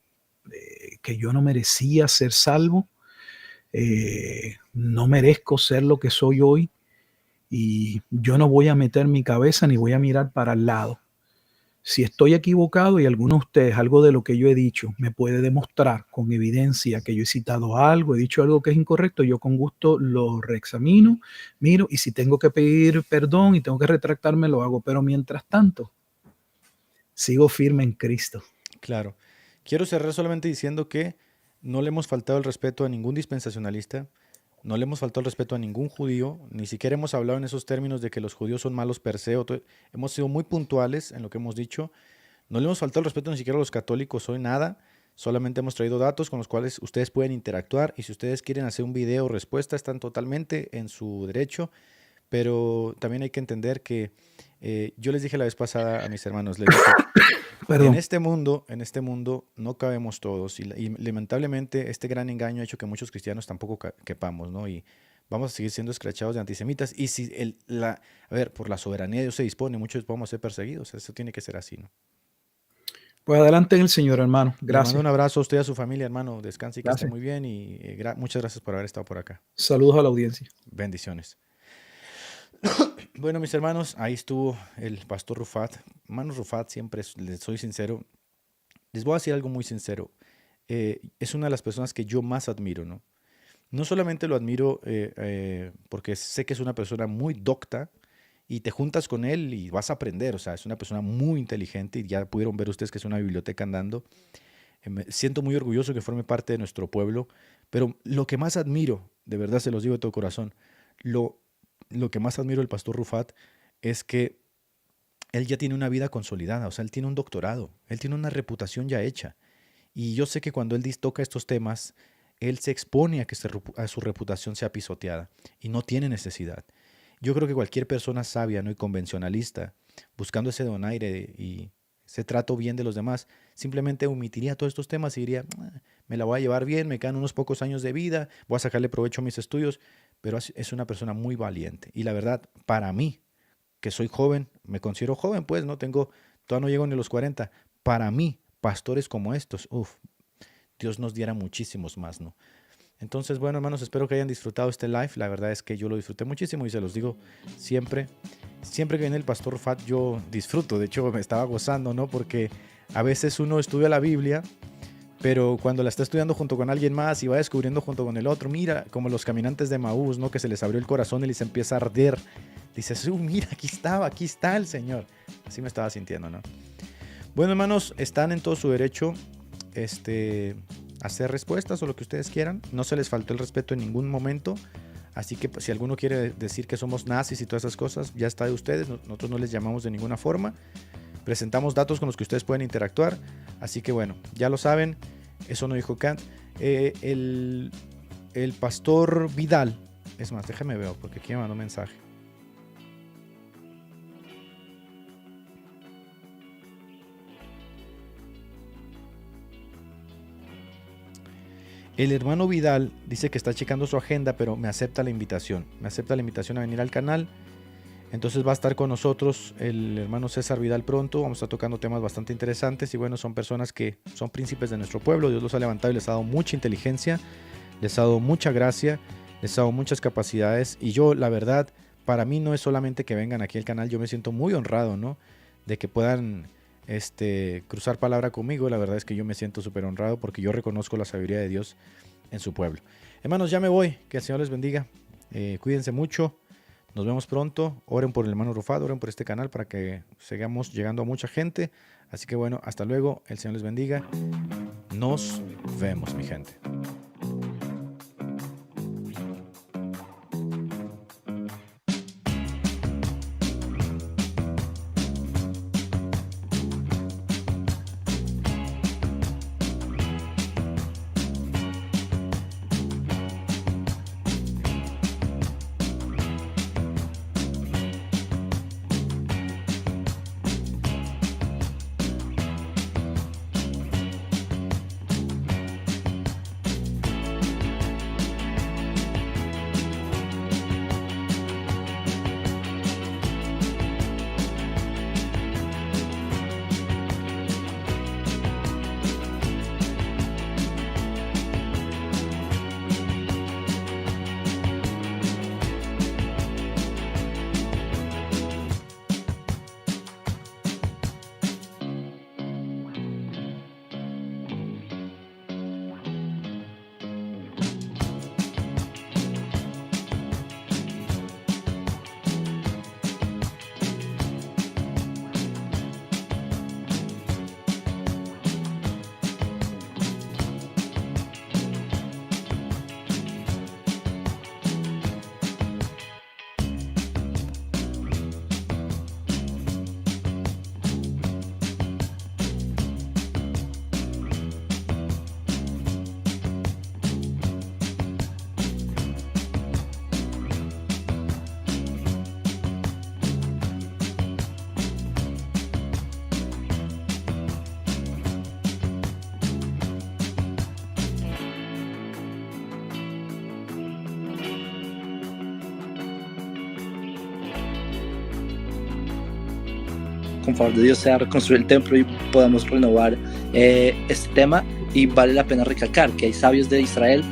que yo no merecía ser salvo. No merezco ser lo que soy hoy y yo no voy a meter mi cabeza ni voy a mirar para el lado. Si estoy equivocado y alguno de ustedes, algo de lo que yo he dicho, me puede demostrar con evidencia que yo he citado algo, he dicho algo que es incorrecto, yo con gusto lo reexamino, miro y si tengo que pedir perdón y tengo que retractarme, lo hago. Pero mientras tanto, sigo firme en Cristo. Claro. Quiero cerrar solamente diciendo que no le hemos faltado el respeto a ningún dispensacionalista, no le hemos faltado el respeto a ningún judío, ni siquiera hemos hablado en esos términos de que los judíos son malos per se. Hemos sido muy puntuales en lo que hemos dicho. No le hemos faltado el respeto ni siquiera a los católicos hoy, nada. Solamente hemos traído datos con los cuales ustedes pueden interactuar y si ustedes quieren hacer un video o respuesta están totalmente en su derecho, pero también hay que entender que yo les dije la vez pasada a mis hermanos, les dije, Perdón. en este mundo no cabemos todos y lamentablemente este gran engaño ha hecho que muchos cristianos tampoco quepamos, ¿no? Y vamos a seguir siendo escrachados de antisemitas y si a ver, por la soberanía de Dios se dispone, muchos vamos a ser perseguidos, eso tiene que ser así, ¿no? Pues adelante en el Señor, hermano. Le mando Gracias. un abrazo a usted y a su familia, hermano, descanse y que esté Gracias. muy bien y muchas gracias por haber estado por acá. Saludos a la audiencia. Bendiciones. Bueno, mis hermanos, ahí estuvo el pastor Rufat. Hermano Rufat, siempre les soy sincero. Les voy a decir algo muy sincero. Es una de las personas que yo más admiro, ¿no? No solamente lo admiro porque sé que es una persona muy docta y te juntas con él y vas a aprender, o sea, es una persona muy inteligente y ya pudieron ver ustedes que es una biblioteca andando. Me siento muy orgulloso que forme parte de nuestro pueblo, pero lo que más admiro, de verdad se los digo de todo corazón, lo que más admiro del pastor Rufat es que él ya tiene una vida consolidada, o sea, él tiene un doctorado, él tiene una reputación ya hecha. Y yo sé que cuando él toca estos temas, él se expone a que a su reputación sea pisoteada y no tiene necesidad. Yo creo que cualquier persona sabia, ¿no? Y convencionalista, buscando ese donaire y ese trato bien de los demás. Simplemente omitiría todos estos temas y diría, me la voy a llevar bien, me quedan unos pocos años de vida, voy a sacarle provecho a mis estudios, pero es una persona muy valiente. Y la verdad, para mí, que soy joven, me considero joven, pues, todavía no llego ni a los 40. Para mí, pastores como estos, Dios nos diera muchísimos más, ¿no? Entonces, bueno, hermanos, espero que hayan disfrutado este live. La verdad es que yo lo disfruté muchísimo y se los digo siempre. Siempre que viene el Pastor Fat, yo disfruto. De hecho, me estaba gozando, ¿no? Porque a veces uno estudia la Biblia, pero cuando la está estudiando junto con alguien más y va descubriendo junto con el otro, mira, como los caminantes de Maús, ¿no? Que se les abrió el corazón y les empieza a arder. Dices, mira, aquí está el Señor. Así me estaba sintiendo, ¿no? Bueno, hermanos, están en todo su derecho hacer respuestas o lo que ustedes quieran. No se les faltó el respeto en ningún momento. Así que si alguno quiere decir que somos nazis y todas esas cosas, ya está de ustedes. Nosotros no les llamamos de ninguna forma. Presentamos datos con los que ustedes pueden interactuar. Así que bueno, ya lo saben. Eso no dijo Kant. El pastor Vidal. Es más, déjame ver porque aquí me mandó un mensaje. El hermano Vidal dice que está checando su agenda, pero me acepta la invitación. Me acepta la invitación a venir al canal. Entonces va a estar con nosotros el hermano César Vidal pronto. Vamos a estar tocando temas bastante interesantes. Y bueno, son personas que son príncipes de nuestro pueblo. Dios los ha levantado y les ha dado mucha inteligencia. Les ha dado mucha gracia. Les ha dado muchas capacidades. Y yo, la verdad, para mí no es solamente que vengan aquí al canal. Yo me siento muy honrado, ¿no? De que puedan cruzar palabra conmigo. La verdad es que yo me siento súper honrado porque yo reconozco la sabiduría de Dios en su pueblo. Hermanos, ya me voy. Que el Señor les bendiga. Cuídense mucho. Nos vemos pronto. Oren por el hermano Rufat, oren por este canal para que sigamos llegando a mucha gente. Así que bueno, hasta luego. El Señor les bendiga. Nos vemos, mi gente. con favor de Dios sea reconstruir el templo y podamos renovar este tema. Y vale la pena recalcar que hay sabios de Israel,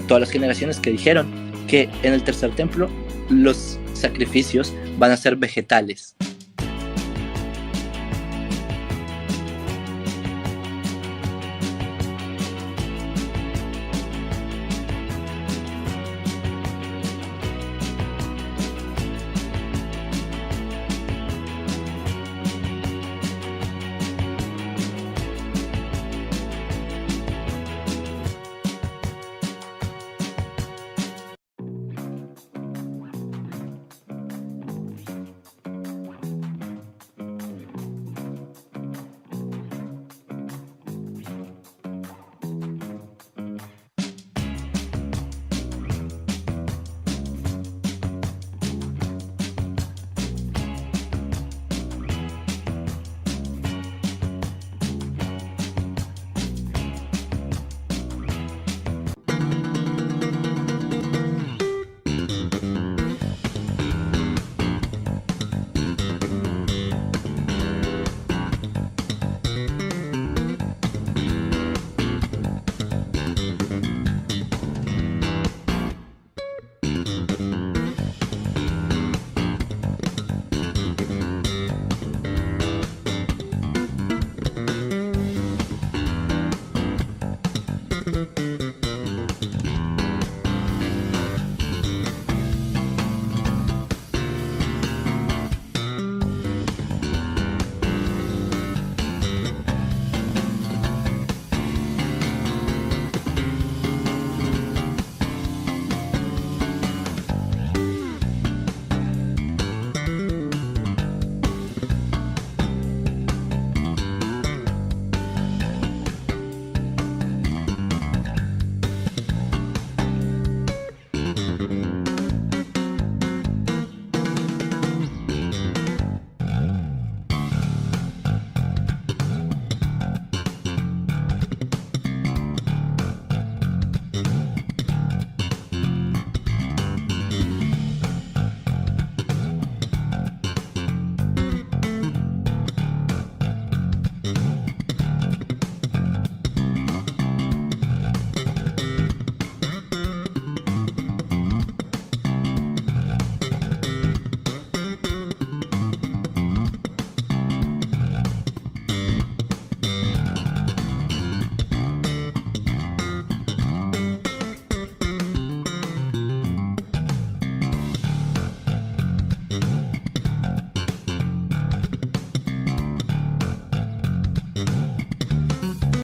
todas las generaciones, que dijeron que en el tercer templo los sacrificios van a ser vegetales.